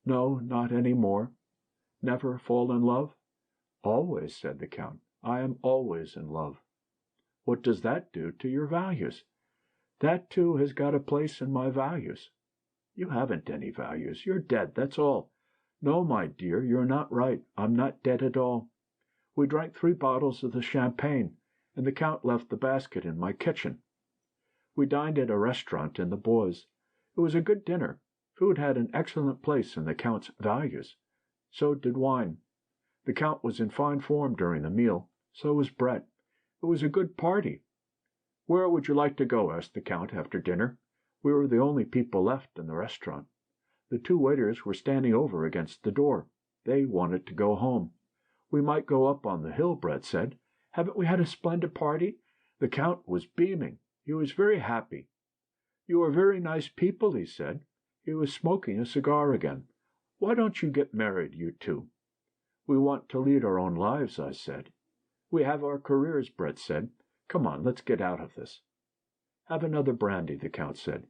"No, not any more." "Never fall in love?" "Always," said the Count. "I am always in love." "What does that do to your values?" "That, too, has got a place in my values." "You haven't any values. You're dead, that's all." "No, my dear, you're not right. I'm not dead at all." We drank 3 bottles of the champagne, and the Count left the basket in my kitchen. We dined at a restaurant in the Bois. It was a good dinner. Food had an excellent place in the Count's values. So did wine. The Count was in fine form during the meal. So was Brett. It was a good party. "Where would you like to go?" asked the Count after dinner. We were the only people left in the restaurant. The 2 waiters were standing over against the door. They wanted to go home. "We might go up on the hill," Brett said. "Haven't we had a splendid party?" The Count was beaming. He was very happy. "You are very nice people," he said. He was smoking a cigar again. "Why don't you get married, you 2?" "We want to lead our own lives," I said. "We have our careers," Brett said. "Come on, let's get out of this." "Have another brandy," the Count said.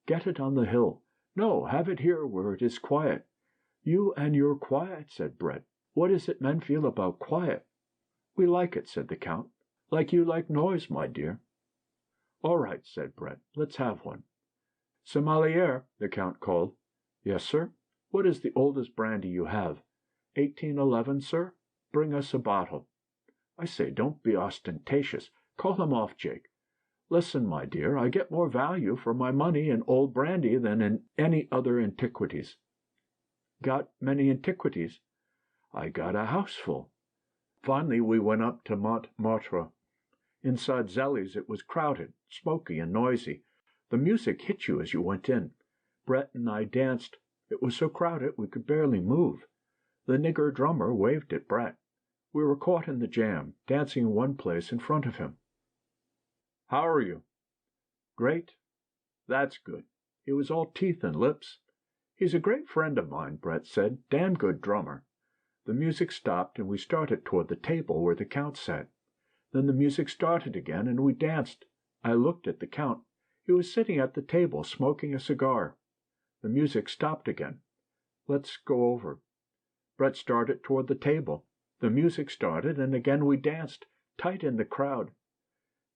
"Get it on the hill." "No, have it here where it is quiet." "You and your quiet," said Brett. "What is it men feel about quiet?" "We like it," said the Count. "Like you like noise, my dear." "All right," said Brett. "Let's have one." "Sommelier," the Count called. "Yes, sir." "What is the oldest brandy you have?" 1811, sir? Bring us a bottle. I say, don't be ostentatious. Call him off, Jake. Listen, my dear, I get more value for my money in old brandy than in any other antiquities." "Got many antiquities?" "I got a house full." Finally we went up to Montmartre. Inside Zelli's it was crowded, smoky, and noisy. The music hit you as you went in. Brett and I danced. It was so crowded we could barely move. The nigger drummer waved at Brett. We were caught in the jam, dancing in one place in front of him. "How are you?" "Great." "That's good." He was all teeth and lips. "He's a great friend of mine," Brett said. "Damn good drummer." The music stopped, and we started toward the table where the Count sat. Then the music started again, and we danced. I looked at the Count. He was sitting at the table, smoking a cigar. The music stopped again. "Let's go over." Brett started toward the table. The music started, and again we danced, tight in the crowd.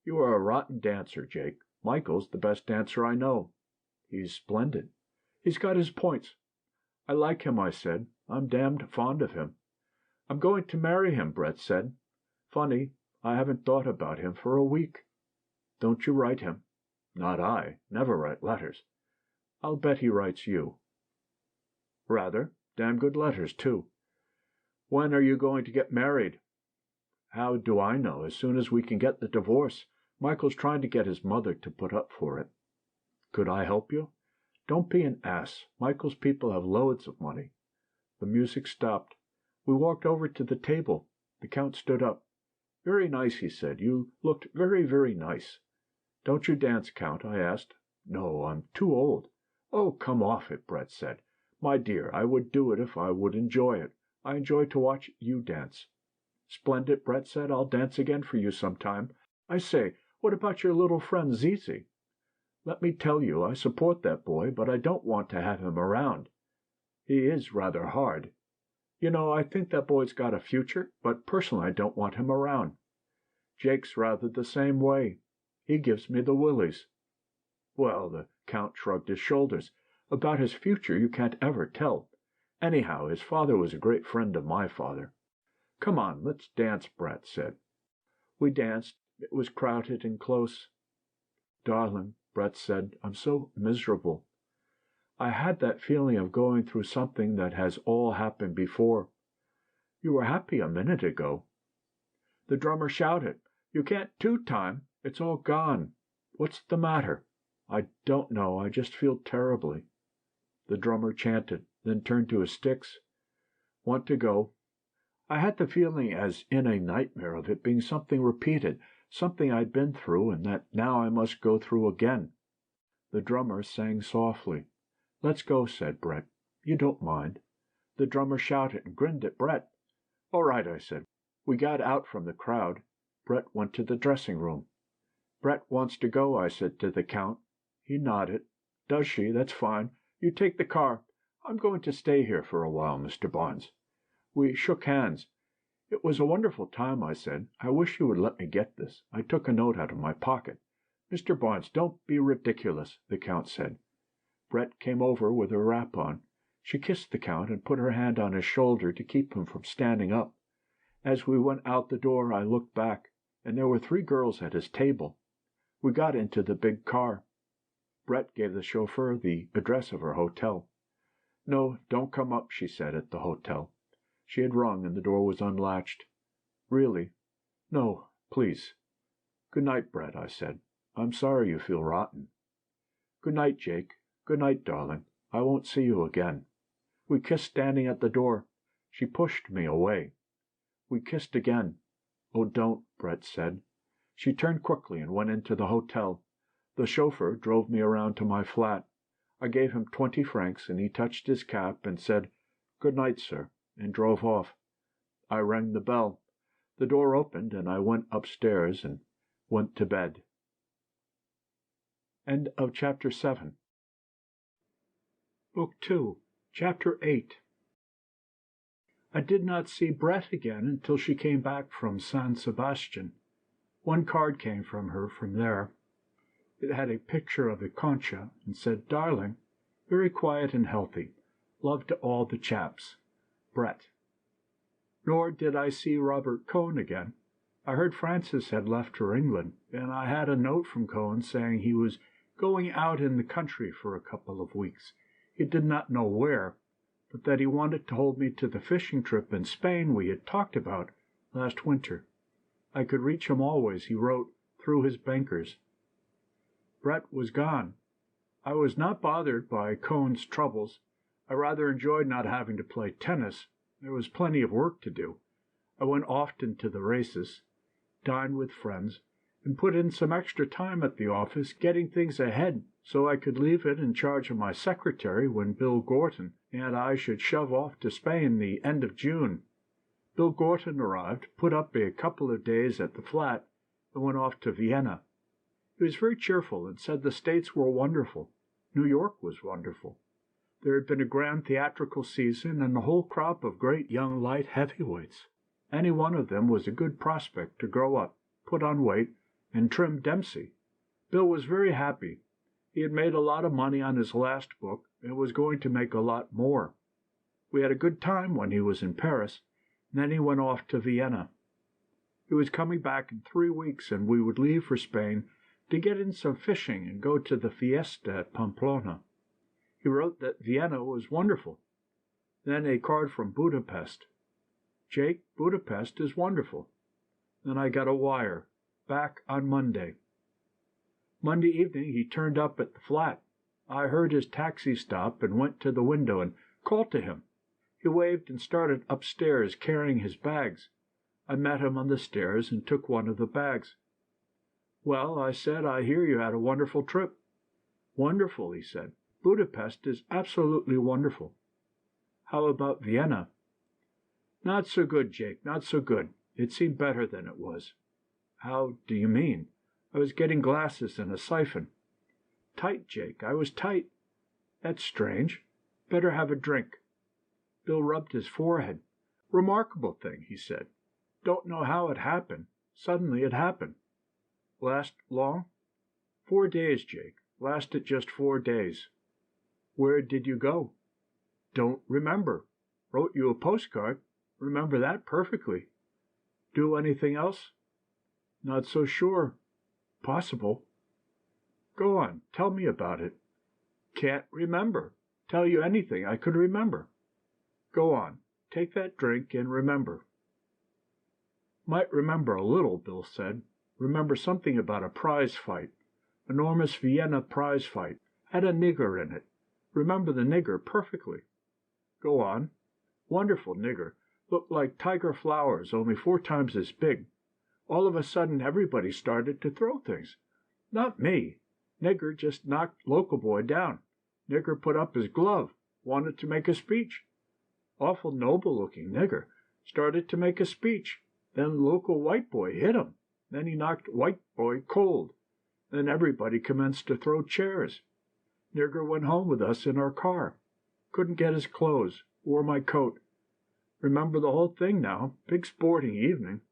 "You are a rotten dancer, Jake. Michael's the best dancer I know." "He's splendid." "He's got his points." "I like him," I said. "I'm damned fond of him." "I'm going to marry him," Brett said. "Funny, I haven't thought about him for a week." "Don't you write him?" "Not I. Never write letters." "I'll bet he writes you." "Rather. Damn good letters, too." "When are you going to get married?" "How do I know? As soon as we can get the divorce. Michael's trying to get his mother to put up for it." "Could I help you?" "Don't be an ass. Michael's people have loads of money." The music stopped. We walked over to the table. The Count stood up. "Very nice," he said. "You looked very, very nice." "Don't you dance, Count?" I asked. "No, I'm too old." "Oh, come off it," Brett said. "My dear, I would do it if I would enjoy it. I enjoy to watch you dance." "Splendid," Brett said. "I'll dance again for you sometime. I say, what about your little friend Zizi?" "Let me tell you, I support that boy, but I don't want to have him around. He is rather hard. You know, I think that boy's got a future, but personally I don't want him around. Jake's rather the same way. He gives me the willies." "Well," the Count shrugged his shoulders, "about his future you can't ever tell. Anyhow, his father was a great friend of my father." "Come on, let's dance," Brett said. We danced. It was crowded and close. "Darling," Brett said, "I'm so miserable. I had that feeling of going through something that has all happened before." "You were happy a minute ago." The drummer shouted, "You can't two-time. It's all gone. What's the matter?" "I don't know. I just feel terribly." The drummer chanted, then turned to his sticks. "Want to go." I had the feeling as in a nightmare of it being something repeated, something I'd been through, and that now I must go through again. The drummer sang softly. "Let's go," said Brett. "You don't mind." The drummer shouted and grinned at Brett. "All right," I said. We got out from the crowd. Brett went to the dressing room. "Brett wants to go," I said to the Count. He nodded. "Does she? That's fine. You take the car. I'm going to stay here for a while, Mr. Barnes." We shook hands. "It was a wonderful time," I said. "I wish you would let me get this." I took a note out of my pocket. "Mr. Barnes, don't be ridiculous," the Count said. Brett came over with her wrap on. She kissed the Count and put her hand on his shoulder to keep him from standing up. As we went out the door, I looked back, and there were 3 girls at his table. We got into the big car. Brett gave the chauffeur the address of her hotel. "No, don't come up," she said, at the hotel. She had rung, and the door was unlatched. "Really?" "No, please." "Good night, Brett," I said. "I'm sorry you feel rotten." "Good night, Jake. Good night, darling. I won't see you again." We kissed standing at the door. She pushed me away. We kissed again. "Oh, don't," Brett said. She turned quickly and went into the hotel. The chauffeur drove me around to my flat. I gave him 20 francs, and he touched his cap and said, "Good night, sir," and drove off. I rang the bell. The door opened, and I went upstairs and went to bed. End of Chapter 7. Book 2, Chapter 8. I did not see Brett again until she came back from San Sebastian. One card came from her from there. It had a picture of a concha and said, "Darling, very quiet and healthy. Love to all the chaps. Brett." Nor did I see Robert Cohn again. I heard Frances had left for England, and I had a note from Cohn saying he was going out in the country for a couple of weeks. He did not know where, but that he wanted to hold me to the fishing trip in Spain we had talked about last winter. I could reach him always, he wrote, through his bankers. Brett was gone. I was not bothered by Cohn's troubles. I rather enjoyed not having to play tennis. There was plenty of work to do. I went often to the races, dined with friends, and put in some extra time at the office getting things ahead so I could leave it in charge of my secretary when Bill Gorton and I should shove off to Spain the end of June. Bill Gorton arrived, put up a couple of days at the flat, and went off to Vienna. He was very cheerful and said the States were wonderful. New York was wonderful. There had been a grand theatrical season and a whole crop of great young light heavyweights. Any one of them was a good prospect to grow up, put on weight, and trim Dempsey. Bill was very happy. He had made a lot of money on his last book and was going to make a lot more. We had a good time when he was in Paris, and then he went off to Vienna. He was coming back in 3 weeks, and we would leave for Spain to get in some fishing and go to the fiesta at Pamplona. He wrote that Vienna was wonderful. Then a card from Budapest. Jake, Budapest is wonderful. Then I got a wire. Back on Monday. Monday evening he turned up at the flat. I heard his taxi stop and went to the window and called to him. He waved and started upstairs carrying his bags. I met him on the stairs and took one of the bags. "Well," I said, "I hear you had a wonderful trip." "Wonderful," he said. "Budapest is absolutely wonderful." "How about Vienna?" "Not so good, Jake, not so good. It seemed better than it was." "How do you mean?" "I was getting glasses and a siphon." "Tight, Jake, I was tight." "That's strange. Better have a drink." Bill rubbed his forehead. "Remarkable thing," he said. "Don't know how it happened. Suddenly it happened." "Last long?" 4 days, Jake. Lasted just 4 days." "Where did you go?" "Don't remember. Wrote you a postcard. Remember that perfectly." "Do anything else?" "Not so sure. Possible." "Go on. Tell me about it." "Can't remember. Tell you anything I could remember." "Go on. Take that drink and remember." "Might remember a little," Bill said. "Remember something about a prize fight. Enormous Vienna prize fight. Had a nigger in it. Remember the nigger perfectly." "Go on." "Wonderful nigger. Looked like tiger flowers, only 4 times as big. All of a sudden everybody started to throw things. Not me. Nigger just knocked local boy down. Nigger put up his glove. Wanted to make a speech. Awful noble-looking nigger. Started to make a speech. Then local white boy hit him. Then he knocked white boy cold. Then everybody commenced to throw chairs. Nigger went home with us in our car. Couldn't get his clothes. Wore my coat. Remember the whole thing now. Big sporting evening."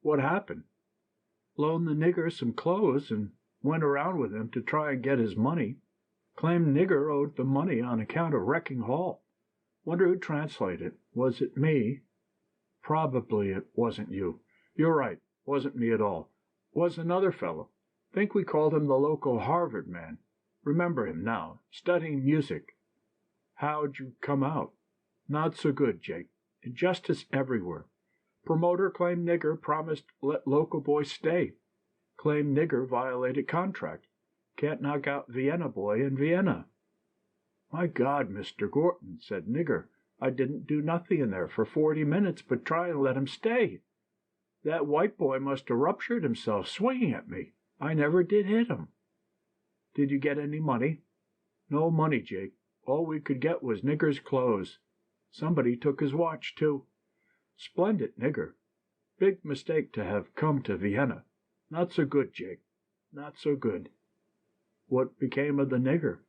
"What happened?" "Loaned the nigger some clothes and went around with him to try and get his money. Claimed nigger owed the money on account of wrecking hall. Wonder who translated. Was it me?" "Probably it wasn't you. You're right. Wasn't me at all. Was another fellow. Think we called him the local Harvard man. Remember him now. Studying music." "How'd you come out?" "Not so good, Jake. Injustice everywhere. Promoter claimed nigger promised let local boy stay. Claimed nigger violated contract. Can't knock out Vienna boy in Vienna." "My God, Mr. Gorton," said nigger, "I didn't do nothing in there for 40 minutes but try and let him stay. That white boy must have ruptured himself swinging at me. I never did hit him." "Did you get any money?" "No money, Jake. All we could get was nigger's clothes. Somebody took his watch, too. Splendid nigger. Big mistake to have come to Vienna. Not so good, Jake. Not so good." "What became of the nigger?"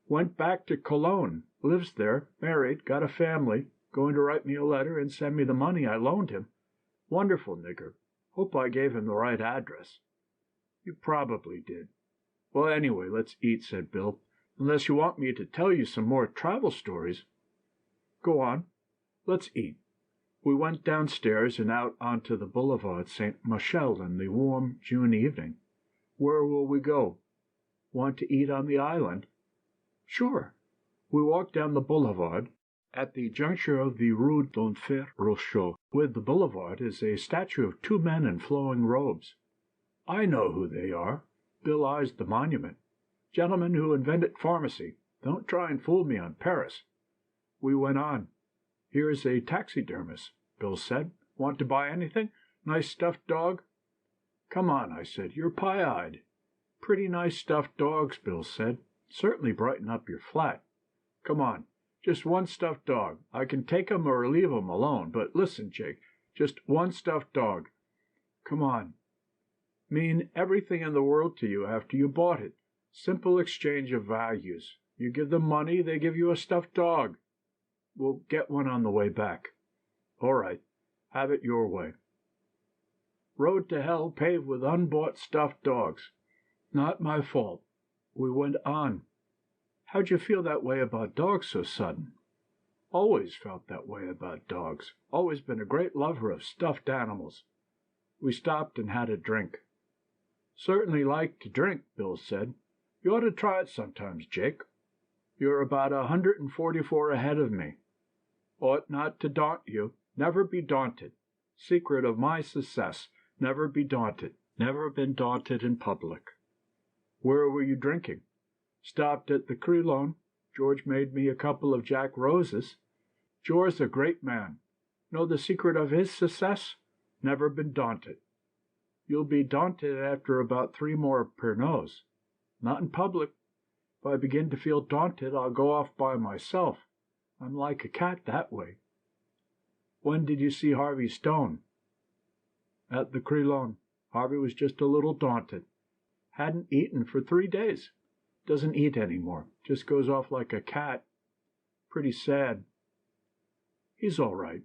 "Went back to Cologne. Lives there. Married. Got a family. Going to write me a letter and send me the money I loaned him. Wonderful nigger. Hope I gave him the right address." "You probably did." "Well, anyway, let's eat," said Bill. "Unless you want me to tell you some more travel stories." "Go on. Let's eat." We went downstairs and out onto the Boulevard Saint-Michel in the warm June evening. Where will we go? Want to eat on the island? Sure. We walked down the boulevard. At the juncture of the Rue d'Enfer Rochereau with the boulevard is a statue of two men in flowing robes. I know who they are. Bill eyes the monument. Gentlemen who invented pharmacy. Don't try and fool me on Paris. We went on. Here's a taxidermist, Bill said. Want to buy anything? Nice stuffed dog? Come on, I said. You're pie-eyed. Pretty nice stuffed dogs, Bill said. Certainly brighten up your flat. Come on. Just one stuffed dog. I can take 'em or leave 'em alone, but listen, Jake, just one stuffed dog. Come on. Mean everything in the world to you after you bought it. Simple exchange of values. You give them money, they give you a stuffed dog. We'll get one on the way back. All right. Have it your way. Road to hell paved with unbought stuffed dogs. Not my fault. We went on. How'd you feel that way about dogs so sudden? Always felt that way about dogs. Always been a great lover of stuffed animals. We stopped and had a drink. Certainly like to drink, Bill said. You ought to try it sometimes, Jake. You're about 144 ahead of me. Ought not to daunt you. Never be daunted. Secret of my success. Never be daunted. Never been daunted in public. Where were you drinking? Stopped at the Crillon. George made me a couple of Jack Roses. George's a great man. Know the secret of his success? Never been daunted. You'll be daunted after about 3 more Pernots. Not in public. If I begin to feel daunted, I'll go off by myself. I'm like a cat that way. When did you see Harvey Stone? At the Crillon. Harvey was just a little daunted. Hadn't eaten for 3 days. Doesn't eat any more. Just goes off like a cat. Pretty sad. He's all right.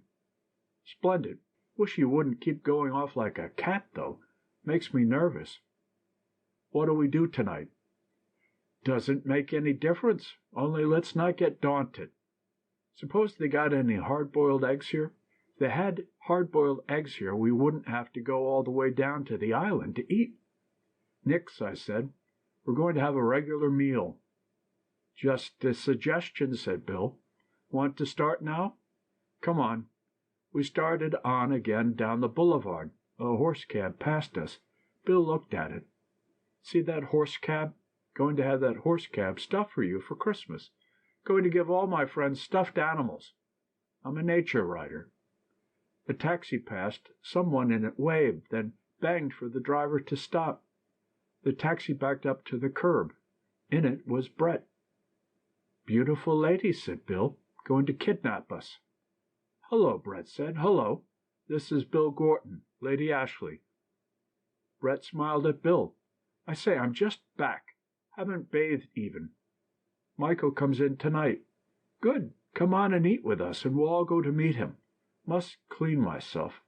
Splendid. Wish he wouldn't keep going off like a cat, though. Makes me nervous. What'll we do tonight? Doesn't make any difference. Only let's not get daunted. Suppose they got any hard-boiled eggs here? If they had hard-boiled eggs here, we wouldn't have to go all the way down to the island to eat. Nix, I said. We're going to have a regular meal. Just a suggestion, said Bill. Want to start now? Come on. We started on again down the boulevard. A horse cab passed us. Bill looked at it. See that horse cab? Going to have that horse cab stuffed for you for Christmas. Going to give all my friends stuffed animals. I'm a nature writer. A taxi passed. Someone in it waved, then banged for the driver to stop. The taxi backed up to the curb. In it was Brett. Beautiful lady, said Bill. Going to kidnap us. Hello, Brett said. Hello. This is Bill Gorton, Lady Ashley. Brett smiled at Bill. I say, I'm just back. Haven't bathed even. Michael comes in tonight. Good. Come on and eat with us, and we'll all go to meet him. Must clean myself.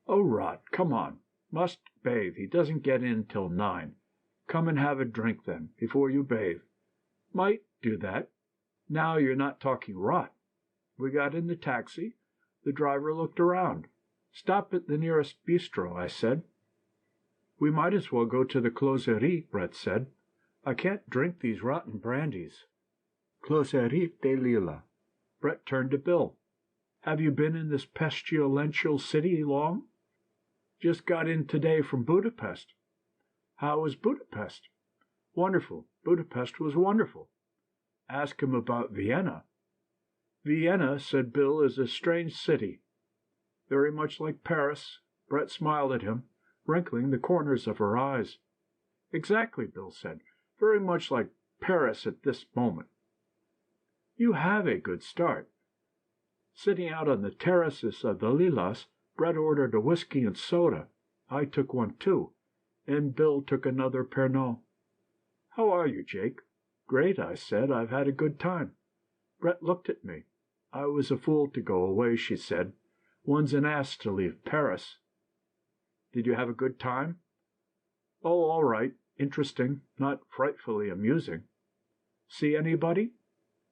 Oh, rot. Come on. Must bathe. He doesn't get in till 9. Come and have a drink, then, before you bathe. Might do that. Now you're not talking rot. We got in the taxi. The driver looked around. Stop at the nearest bistro, I said. We might as well go to the Closerie, Brett said. I can't drink these rotten brandies. Closerie de Lille. Brett turned to Bill. Have you been in this pestilential city long? Just got in today from Budapest. How was Budapest? Wonderful. Budapest was wonderful. Ask him about Vienna. Vienna, said Bill, is a strange city. Very much like Paris. Brett smiled at him, wrinkling the corners of her eyes. Exactly, Bill said. Very much like Paris at this moment. You have a good start. Sitting out on the terraces of the Lilas, Brett ordered a whiskey and soda. I took one, too, and Bill took another Pernod. How are you, Jake? Great, I said. I've had a good time. Brett looked at me. I was a fool to go away, she said. One's an ass to leave Paris. Did you have a good time? Oh, all right. Interesting. Not frightfully amusing. See anybody?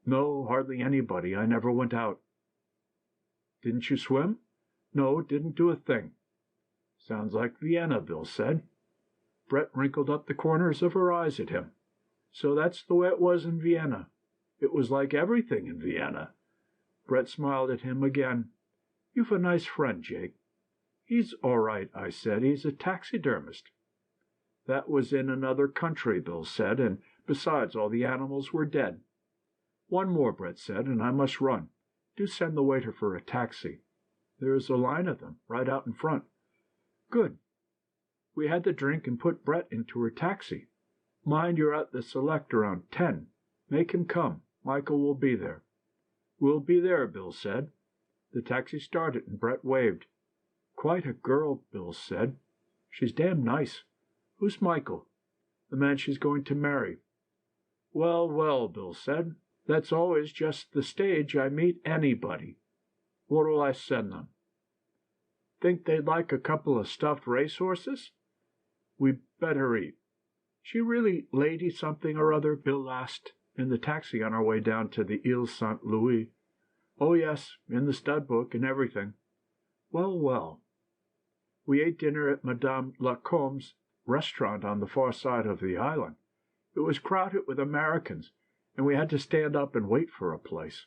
No, hardly anybody. I never went out. Didn't you swim? No, didn't do a thing. Sounds like Vienna, Bill said. Brett wrinkled up the corners of her eyes at him. So that's the way it was in Vienna. It was like everything in Vienna. Brett smiled at him again. You've a nice friend, Jake. He's all right, I said. He's a taxidermist. That was in another country, Bill said, and besides, all the animals were dead. One more, Brett said, and I must run. Do send the waiter for a taxi. There's a line of them, right out in front. Good. We had the drink and put Brett into her taxi. Mind you're at the Select around 10. Make him come. Michael will be there. We'll be there, Bill said. The taxi started and Brett waved. Quite a girl, Bill said. She's damn nice. Who's Michael? The man she's going to marry. Well, well, Bill said. That's always just the stage I meet anybody. What'll I send them? Think they'd like a couple of stuffed racehorses? We better eat. She really lady something or other? Bill asked, in the taxi on our way down to the Ile Saint Louis. Oh, yes, in the stud book and everything. Well, well. We ate dinner at Madame Lacombe's restaurant on the far side of the island. It was crowded with Americans, and we had to stand up and wait for a place.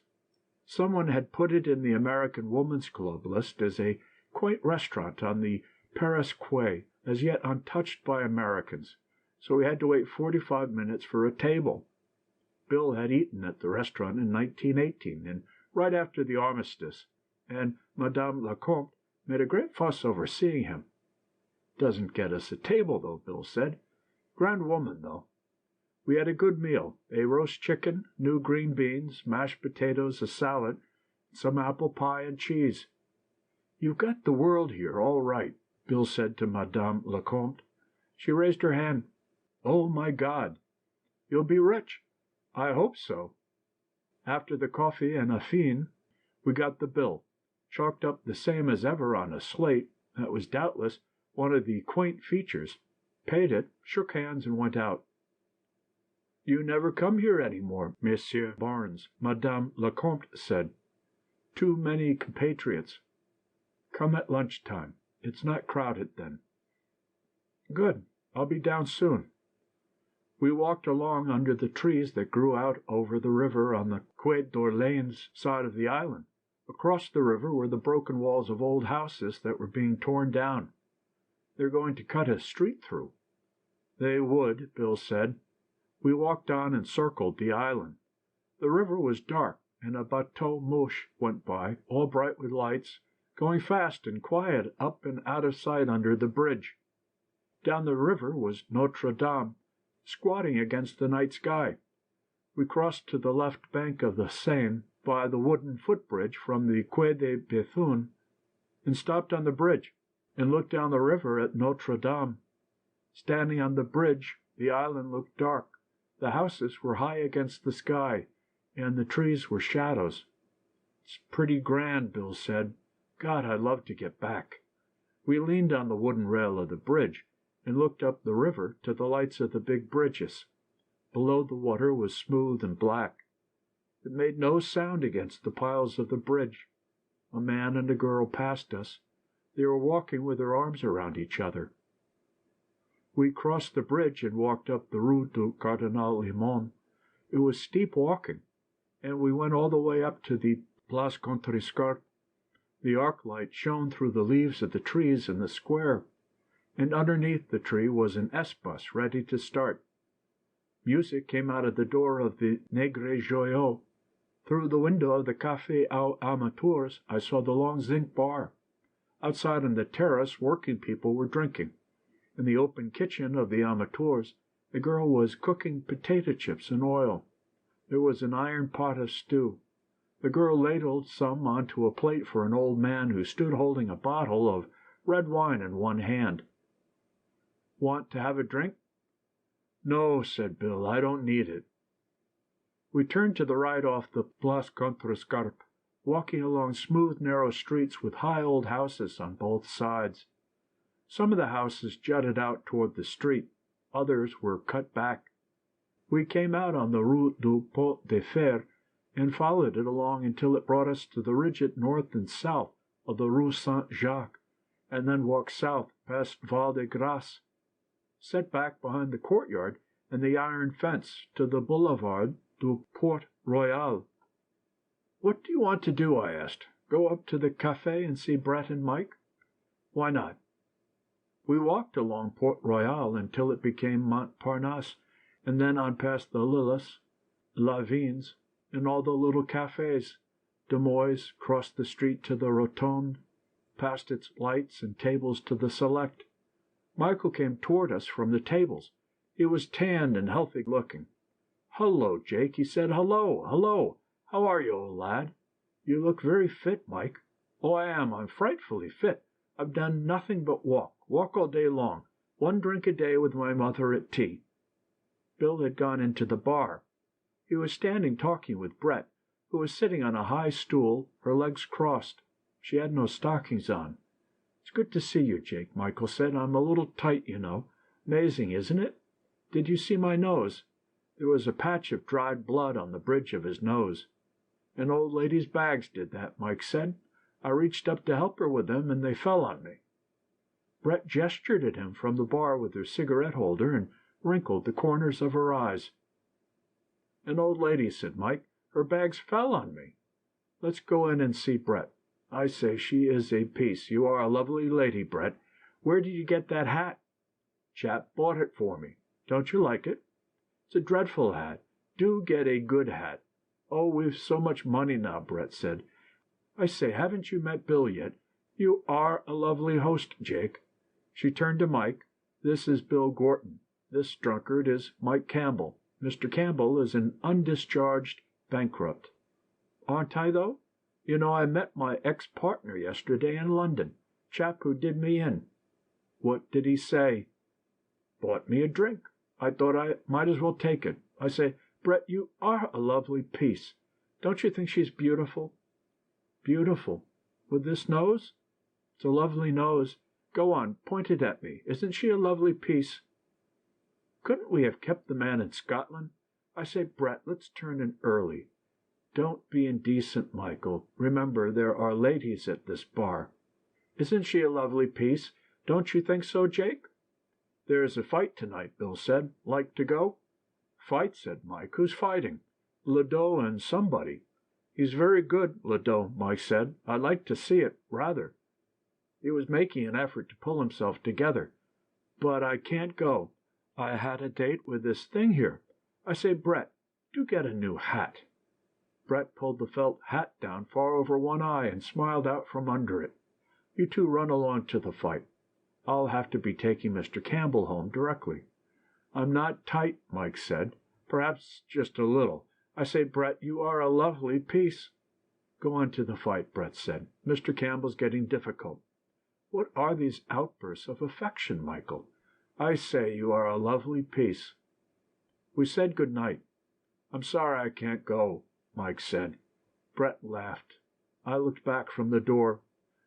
Someone had put it in the American Woman's Club list as a quaint restaurant on the Paris quay, as yet untouched by Americans, so we had to wait 45 minutes for a table. Bill had eaten at the restaurant in 1918, and right after the armistice, and Madame Lacombe made a great fuss over seeing him. Doesn't get us a table, though, Bill said. Grand woman, though. We had a good meal, a roast chicken, new green beans, mashed potatoes, a salad, some apple pie and cheese. You've got the world here, all right, Bill said to Madame Lacombe. She raised her hand. Oh, my God! You'll be rich. I hope so. After the coffee and affine, we got the bill, chalked up the same as ever on a slate. That was doubtless one of the quaint features, paid it, shook hands, and went out. You never come here any more, Monsieur Barnes, Madame Lacombe said. Too many compatriots. Come at lunch-time. It's not crowded then. Good. I'll be down soon. We walked along under the trees that grew out over the river on the Quai d'Orléans side of the island. Across the river were the broken walls of old houses that were being torn down. They're going to cut a street through. They would, Bill said. We walked on and circled the island. The river was dark, and a bateau mouche went by, all bright with lights, going fast and quiet up and out of sight under the bridge. Down the river was Notre Dame, squatting against the night sky. We crossed to the left bank of the Seine by the wooden footbridge from the Quai de Béthune, and stopped on the bridge and looked down the river at Notre Dame. Standing on the bridge, the island looked dark. The houses were high against the sky, and the trees were shadows. It's pretty grand, Bill said. God, I'd love to get back. We leaned on the wooden rail of the bridge and looked up the river to the lights of the big bridges. Below, the water was smooth and black. It made no sound against the piles of the bridge. A man and a girl passed us. They were walking with their arms around each other. We crossed the bridge and walked up the Rue du Cardinal Limon. It was steep walking, and we went all the way up to the Place Contrescarpe. The arc light shone through the leaves of the trees in the square, and underneath the tree was an S-bus ready to start. Music came out of the door of the Negre Joyeux. Through the window of the Café aux Amateurs I saw the long zinc bar. Outside on the terrace working people were drinking. In the open kitchen of the Amateurs a girl was cooking potato chips in oil. There was an iron pot of stew. The girl ladled some onto a plate for an old man who stood holding a bottle of red wine in one hand. Want to have a drink? No, said Bill, I don't need it. We turned to the right off the Place Contrescarpe, walking along smooth, narrow streets with high old houses on both sides. Some of the houses jutted out toward the street. Others were cut back. We came out on the Rue du Pot de Fer and followed it along until it brought us to the ridge at north and south, of the Rue Saint-Jacques, and then walked south past Val-de-Grace, set back behind the courtyard and the iron fence to the Boulevard du Port-Royal. "What do you want to do?" I asked. "Go up to the café and see Brett and Mike?" "Why not?" We walked along Port-Royal until it became Montparnasse, and then on past the Lillas, La Vignes, and all the little cafés. Demois crossed the street to the Rotonde, past its lights and tables to the Select. Michael came toward us from the tables. He was tanned and healthy looking. "Hullo, Jake," he said. "Hullo, hullo. How are you, old lad? You look very fit, Mike." "Oh, I am. I'm frightfully fit. I've done nothing but walk all day long. 1 drink a day with my mother at tea." Bill had gone into the bar. He was standing talking with Brett, who was sitting on a high stool, her legs crossed. She had no stockings on. "It's good to see you, Jake," Michael said. "I'm a little tight, you know. Amazing, isn't it? Did you see my nose?" There was a patch of dried blood on the bridge of his nose. "An old lady's bags did that," Mike said. "I reached up to help her with them, and they fell on me." Brett gestured at him from the bar with her cigarette holder and wrinkled the corners of her eyes. "An old lady," said Mike. "Her bags fell on me. Let's go in and see Brett. I say, she is a piece. You are a lovely lady, Brett. Where did you get that hat?" "Chap bought it for me. Don't you like it?" "It's a dreadful hat. Do get a good hat." "Oh, we've so much money now," Brett said. "I say, haven't you met Bill yet? You are a lovely host, Jake." She turned to Mike. "This is Bill Gorton. This drunkard is Mike Campbell. Mr. Campbell is an undischarged bankrupt." "Aren't I, though? You know, I met my ex-partner yesterday in London. Chap who did me in." "What did he say?" "Bought me a drink. I thought I might as well take it. I say, Brett, you are a lovely piece. Don't you think she's beautiful?" "Beautiful? With this nose?" "It's a lovely nose. Go on, point it at me. Isn't she a lovely piece?" "Couldn't we have kept the man in Scotland? I say, Brett, let's turn in early." "Don't be indecent, Michael. Remember, there are ladies at this bar." "Isn't she a lovely piece? Don't you think so, Jake?" "There's a fight tonight," Bill said. "Like to go?" "Fight?" said Mike. "Who's fighting?" "Ledoux and somebody." "He's very good, Ledoux," Mike said. "I'd like to see it, rather." He was making an effort to pull himself together. "But I can't go. I had a date with this thing here. I say, Brett, do get a new hat." Brett pulled the felt hat down far over one eye and smiled out from under it. "You two run along to the fight. I'll have to be taking Mr. Campbell home directly." "I'm not tight," Mike said. "Perhaps just a little. I say, Brett, you are a lovely piece." "Go on to the fight," Brett said. "Mr. Campbell's getting difficult." "What are these outbursts of affection, Michael? I say, you are a lovely piece." We said good night. "I'm sorry I can't go," Mike said. Brett laughed. I looked back from the door.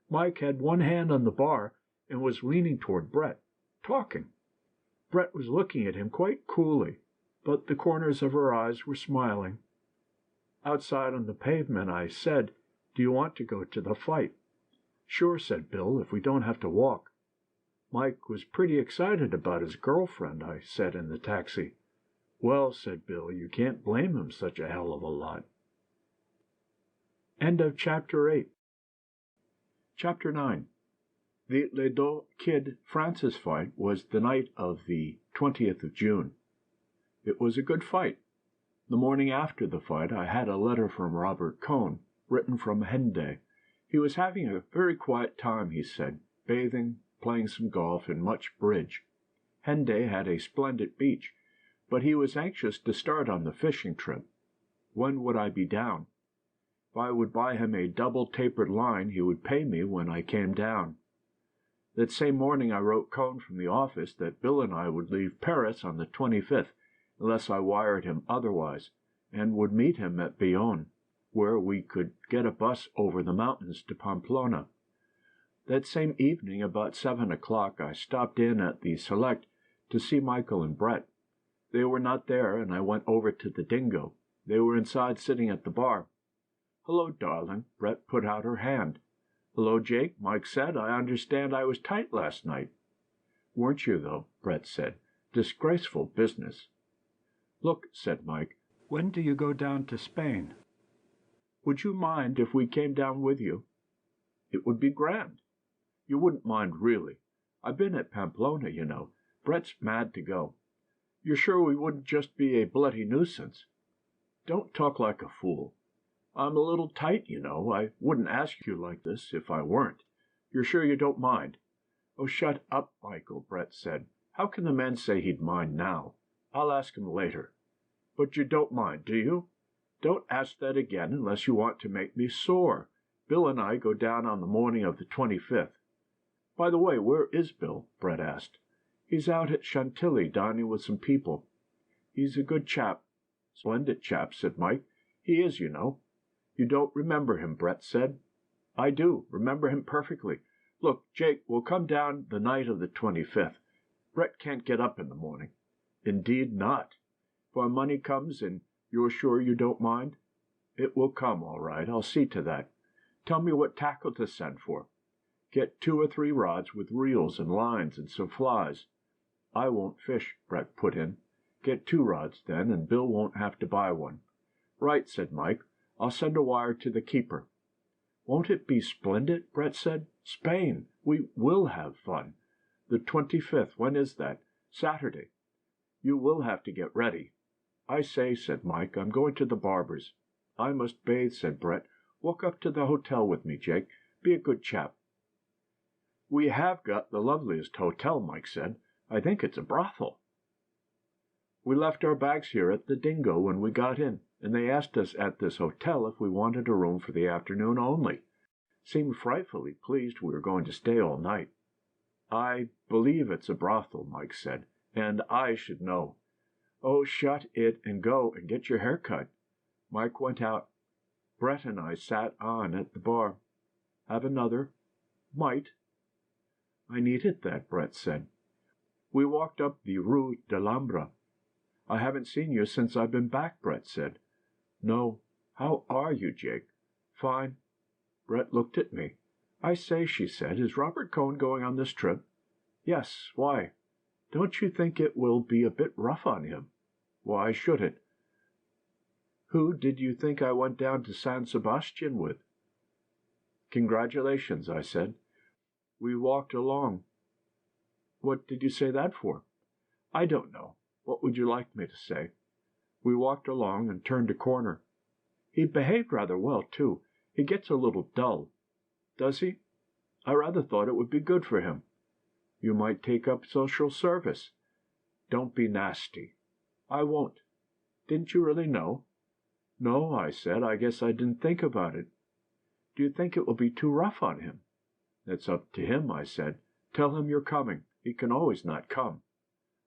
Mike had one hand on the bar and was leaning toward Brett, talking. Brett was looking at him quite coolly, but the corners of her eyes were smiling. Outside on the pavement, I said, "Do you want to go to the fight?" "Sure," said Bill, "if we don't have to walk." Mike was pretty excited about his girlfriend, I said in the taxi. "Well," said Bill, "you can't blame him such a hell of a lot." End of Chapter 8. Chapter 9. The Ledoux Kid Francis fight was the night of the 20th of June. It was a good fight. The morning after the fight I had a letter from Robert Cohn, written from Hendaye. He was having a very quiet time, he said, bathing, playing some golf, and much bridge. Hendaye had a splendid beach, but he was anxious to start on the fishing trip. When would I be down? If I would buy him a double-tapered line, he would pay me when I came down. That same morning I wrote Cohn from the office that Bill and I would leave Paris on the 25th, unless I wired him otherwise, and would meet him at Bayonne, where we could get a bus over the mountains to Pamplona. That same evening, about 7 o'clock, I stopped in at the Select to see Michael and Brett. They were not there, and I went over to the Dingo. They were inside sitting at the bar. "Hello, darling." Brett put out her hand. "Hello, Jake," Mike said. "I understand I was tight last night." "Weren't you, though?" Brett said. "Disgraceful business." "Look," said Mike, "when do you go down to Spain? Would you mind if we came down with you?" "It would be grand." "You wouldn't mind, really. I've been at Pamplona, you know. Brett's mad to go. You're sure we wouldn't just be a bloody nuisance?" "Don't talk like a fool. I'm a little tight, you know. I wouldn't ask you like this if I weren't. You're sure you don't mind?" "Oh, shut up, Michael," Brett said. "How can the man say he'd mind now? I'll ask him later." "But you don't mind, do you? Don't ask that again unless you want to make me sore. Bill and I go down on the morning of the 25th. "By the way, where is Bill?" Brett asked. "He's out at Chantilly dining with some people. He's a good chap." "Splendid chap," said Mike. "He is, you know." "You don't remember him," Brett said. "I do. Remember him perfectly. Look, Jake, we'll come down the night of the 25th. Brett can't get up in the morning." "Indeed not. If our money comes, and you're sure you don't mind?" "It will come, all right. I'll see to that. Tell me what tackle to send for." "Get 2 or 3 rods with reels and lines and some flies." "I won't fish," Brett put in. "Get 2 rods, then, and Bill won't have to buy one." "Right," said Mike. "I'll send a wire to the keeper." "Won't it be splendid?" Brett said. "Spain! We will have fun. The 25th, when is that?" "Saturday. You will have to get ready." "I say," said Mike, "I'm going to the barber's." "I must bathe," said Brett. "Walk up to the hotel with me, Jake. Be a good chap." "We have got the loveliest hotel," Mike said. "I think it's a brothel." "We left our bags here at the Dingo when we got in, and they asked us at this hotel if we wanted a room for the afternoon only. Seemed frightfully pleased we were going to stay all night." "I believe it's a brothel," Mike said, "and I should know." "Oh, shut it and go and get your hair cut." Mike went out. Brett and I sat on at the bar. "Have another?" "Might." "I needed that," Brett said. We walked up the Rue de l'Alhambra. "I haven't seen you since I've been back," Brett said. "No. How are you, Jake?" "Fine." Brett looked at me. "I say," she said, "is Robert Cohn going on this trip?" "Yes. Why?" "Don't you think it will be a bit rough on him?" "Why should it?" "Who did you think I went down to San Sebastian with?" "Congratulations," I said. "We walked along." "What did you say that for?" "I don't know. What would you like me to say?" "We walked along and turned a corner." "He behaved rather well, too. He gets a little dull." "Does he? I rather thought it would be good for him." "You might take up social service." "Don't be nasty." "I won't. Didn't you really know?" "No," I said. "I guess I didn't think about it." "Do you think it will be too rough on him?" "It's up to him," I said. "Tell him you're coming. He can always not come."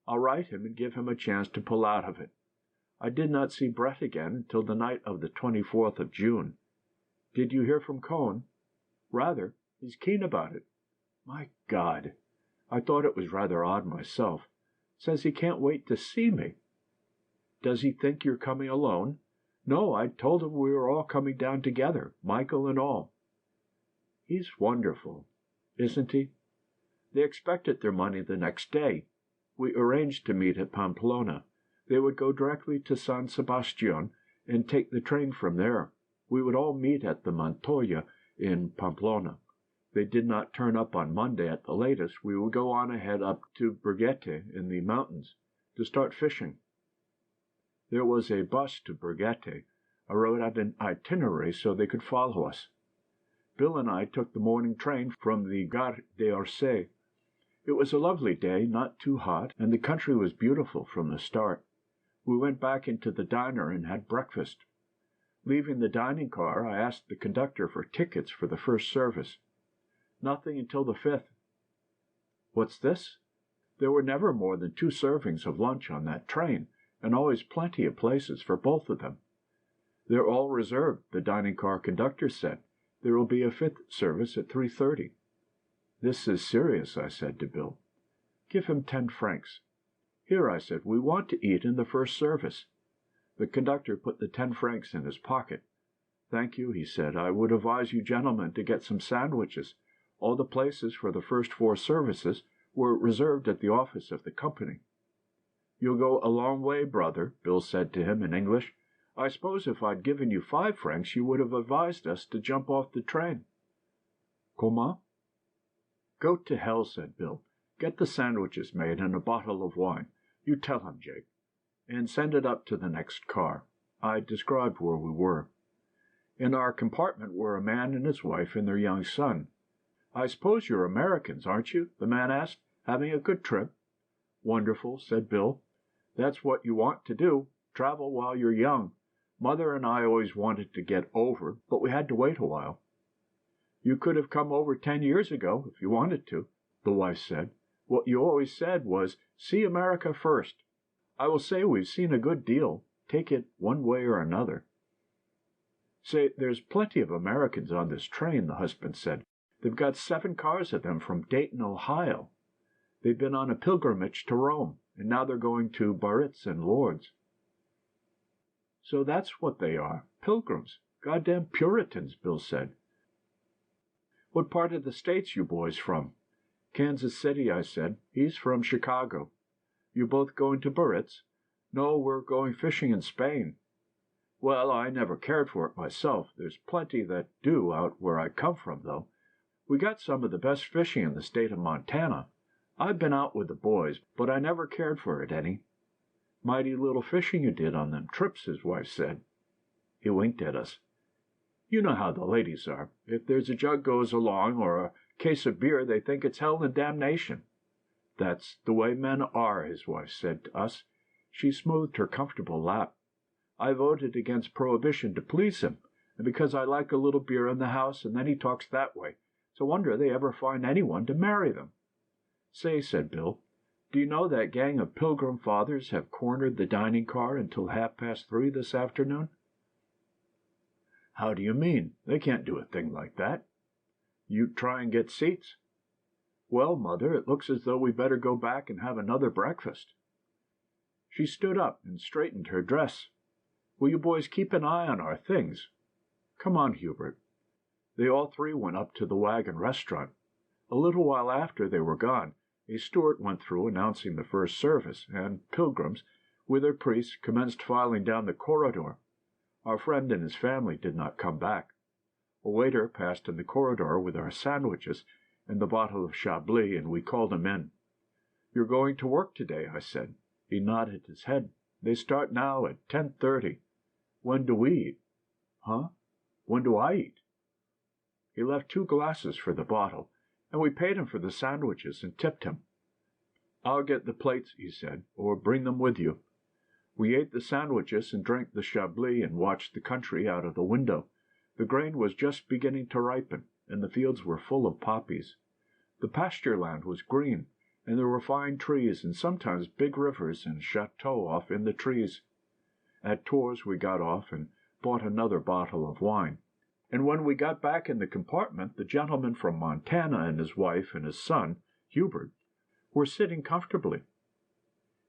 "I'll write him and give him a chance to pull out of it." I did not see Brett again until the night of the 24th of June. "Did you hear from Cohn?" "Rather. He's keen about it." "My God! I thought it was rather odd myself. Says he can't wait to see me." "Does he think you're coming alone?" "No, I told him we were all coming down together, Michael and all." "He's wonderful, isn't he?" "They expected their money the next day. We arranged to meet at Pamplona. They would go directly to San Sebastian and take the train from there. We would all meet at the Montoya in Pamplona. They did not turn up on Monday at the latest. We would go on ahead up to Burgete in the mountains to start fishing." There was a bus to Burgete. I wrote out an itinerary so they could follow us. Bill and I took the morning train from the Gare d'Orsay. It was a lovely day, not too hot, and the country was beautiful from the start. We went back into the diner and had breakfast. Leaving the dining car, I asked the conductor for tickets for the first service. "Nothing until the 5th." "What's this?" There were never more than 2 servings of lunch on that train, and always plenty of places for both of them. "They're all reserved," the dining car conductor said. "There will be a 5th service at 3:30. "This is serious," I said to Bill. "Give him 10 francs. "Here," I said, "we want to eat in the first service." The conductor put the 10 francs in his pocket. "Thank you," he said. "I would advise you gentlemen to get some sandwiches. All the places for the first 4 services were reserved at the office of the company." "You'll go a long way, brother," Bill said to him in English. "I suppose if I'd given you 5 francs you would have advised us to jump off the train." "Comment?" "Go to hell," said Bill. "Get the sandwiches made and a bottle of wine. You tell him, Jake. And send it up to the next car." I described where we were. In our compartment were a man and his wife and their young son. "I suppose you're Americans, aren't you?" the man asked. "Having a good trip?" "Wonderful," said Bill. "That's what you want to do. Travel while you're young. Mother and I always wanted to get over, but we had to wait a while." "You could have come over 10 years ago, if you wanted to," the wife said. "What you always said was, 'See America first.' I will say we've seen a good deal, take it one way or another." "Say, there's plenty of Americans on this train," the husband said. "They've got 7 cars of them from Dayton, Ohio. They've been on a pilgrimage to Rome, and now they're going to Biarritz and Lourdes." "So that's what they are, pilgrims. Goddamn Puritans," Bill said. "What part of the States you boys from?" "Kansas City," I said. "He's from Chicago." "You both going to Biarritz?" "No, we're going fishing in Spain." "Well, I never cared for it myself. There's plenty that do out where I come from, though. We got some of the best fishing in the state of Montana. I've been out with the boys, but I never cared for it any." "Mighty little fishing you did on them trips," his wife said. He winked at us. "You know how the ladies are. If there's a jug goes along, or a case of beer, they think it's hell and damnation." "That's the way men are," his wife said to us. She smoothed her comfortable lap. "I voted against prohibition to please him, and because I like a little beer in the house, and then he talks that way. It's a wonder they ever find anyone to marry them." "Say," said Bill, "do you know that gang of Pilgrim Fathers have cornered the dining car until 3:30 this afternoon?" "How do you mean? They can't do a thing like that." "You try and get seats?" "Well, Mother, it looks as though we better go back and have another breakfast." She stood up and straightened her dress. "Will you boys keep an eye on our things? Come on, Hubert." They all 3 went up to the Wagon Restaurant. A little while after they were gone, a steward went through announcing the first service, and pilgrims, with their priests, commenced filing down the corridor. Our friend and his family did not come back. A waiter passed in the corridor with our sandwiches and the bottle of Chablis, and we called him in. "You're going to work today," I said. He nodded his head. "They start now at 10:30. "When do we eat?" "Huh? When do I eat?" He left 2 glasses for the bottle, and we paid him for the sandwiches and tipped him. "I'll get the plates," he said, "or bring them with you." We ate the sandwiches and drank the Chablis and watched the country out of the window. The grain was just beginning to ripen, and the fields were full of poppies. The pasture land was green, and there were fine trees and sometimes big rivers and chateaux off in the trees. At Tours we got off and bought another bottle of wine. And when we got back in the compartment, the gentleman from Montana and his wife and his son, Hubert, were sitting comfortably.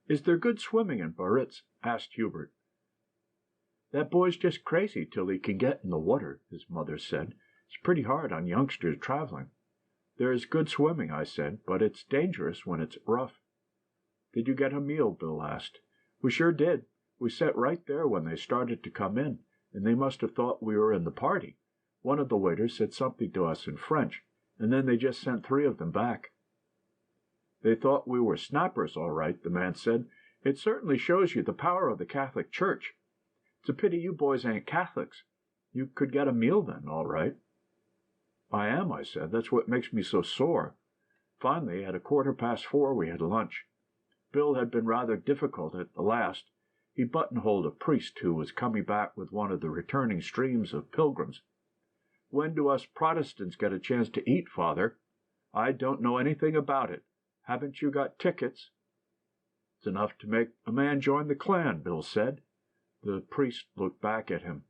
"Is there good swimming in Biarritz?" asked Hubert. "That boy's just crazy till he can get in the water," his mother said. "It's pretty hard on youngsters traveling." "There is good swimming," I said, "but it's dangerous when it's rough." "Did you get a meal?" Bill asked. "We sure did. We sat right there when they started to come in, and they must have thought we were in the party. One of the waiters said something to us in French, and then they just sent 3 of them back." "They thought we were snappers, all right," the man said. "It certainly shows you the power of the Catholic Church. It's a pity you boys ain't Catholics. You could get a meal then, all right." "I am," I said. "That's what makes me so sore." Finally, at 4:15, we had lunch. Bill had been rather difficult at the last. He buttonholed a priest who was coming back with one of the returning streams of pilgrims. "When do us Protestants get a chance to eat, Father?" "I don't know anything about it. Haven't you got tickets?" "It's enough to make a man join the clan," Bill said. The priest looked back at him.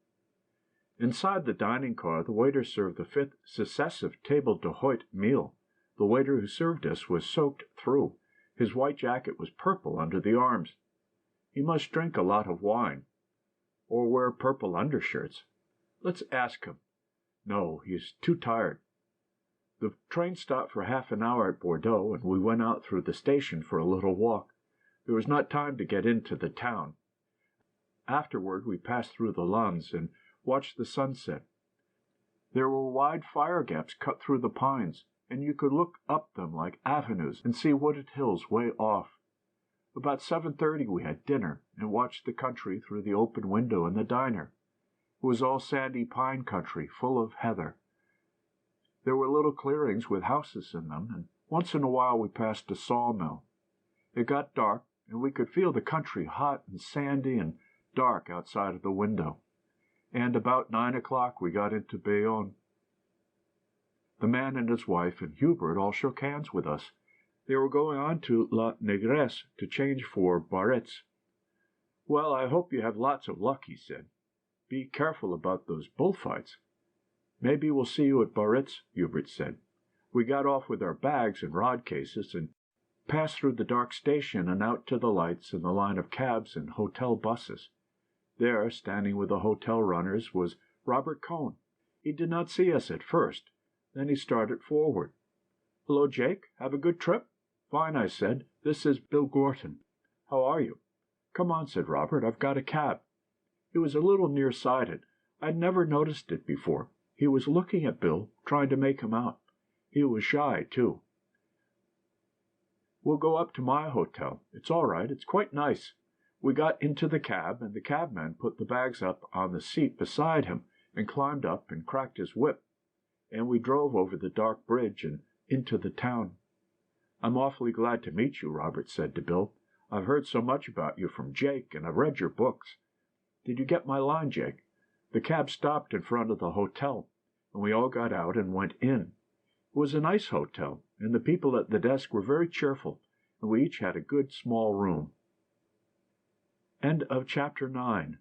Inside the dining car, the waiter served the 5th successive table d'hôte meal. The waiter who served us was soaked through. His white jacket was purple under the arms. He must drink a lot of wine, or wear purple undershirts. Let's ask him. No, he's too tired. The train stopped for half an hour at Bordeaux, and we went out through the station for a little walk. There was not time to get into the town. Afterward we passed through the Landes and watched the sunset. There were wide fire gaps cut through the pines, and you could look up them like avenues and see wooded hills way off. About 7:30 we had dinner, and watched the country through the open window in the diner. It was all sandy pine country, full of heather. There were little clearings with houses in them, and once in a while we passed a sawmill. It got dark, and we could feel the country hot and sandy and dark outside of the window. And about 9 o'clock we got into Bayonne. The man and his wife and Hubert all shook hands with us. They were going on to La Négresse to change for Barret's. "Well, I hope you have lots of luck," he said. "Be careful about those bullfights." "Maybe we'll see you at Barret's," Hubert said. We got off with our bags and rod cases, and passed through the dark station and out to the lights and the line of cabs and hotel buses. There, standing with the hotel runners, was Robert Cohn. He did not see us at first. Then he started forward. "Hello, Jake. Have a good trip?" "Fine," I said. "This is Bill Gorton." "How are you?" "Come on," said Robert. "I've got a cab." He was a little nearsighted. I'd never noticed it before. He was looking at Bill, trying to make him out. He was shy, too. "We'll go up to my hotel. It's all right. It's quite nice." We got into the cab, and the cabman put the bags up on the seat beside him, and climbed up and cracked his whip. And we drove over the dark bridge and into the town. "I'm awfully glad to meet you," Robert said to Bill. "I've heard so much about you from Jake, and I've read your books. Did you get my line, Jake?" The cab stopped in front of the hotel, and we all got out and went in. It was a nice hotel, and the people at the desk were very cheerful, and we each had a good small room. End of chapter 9.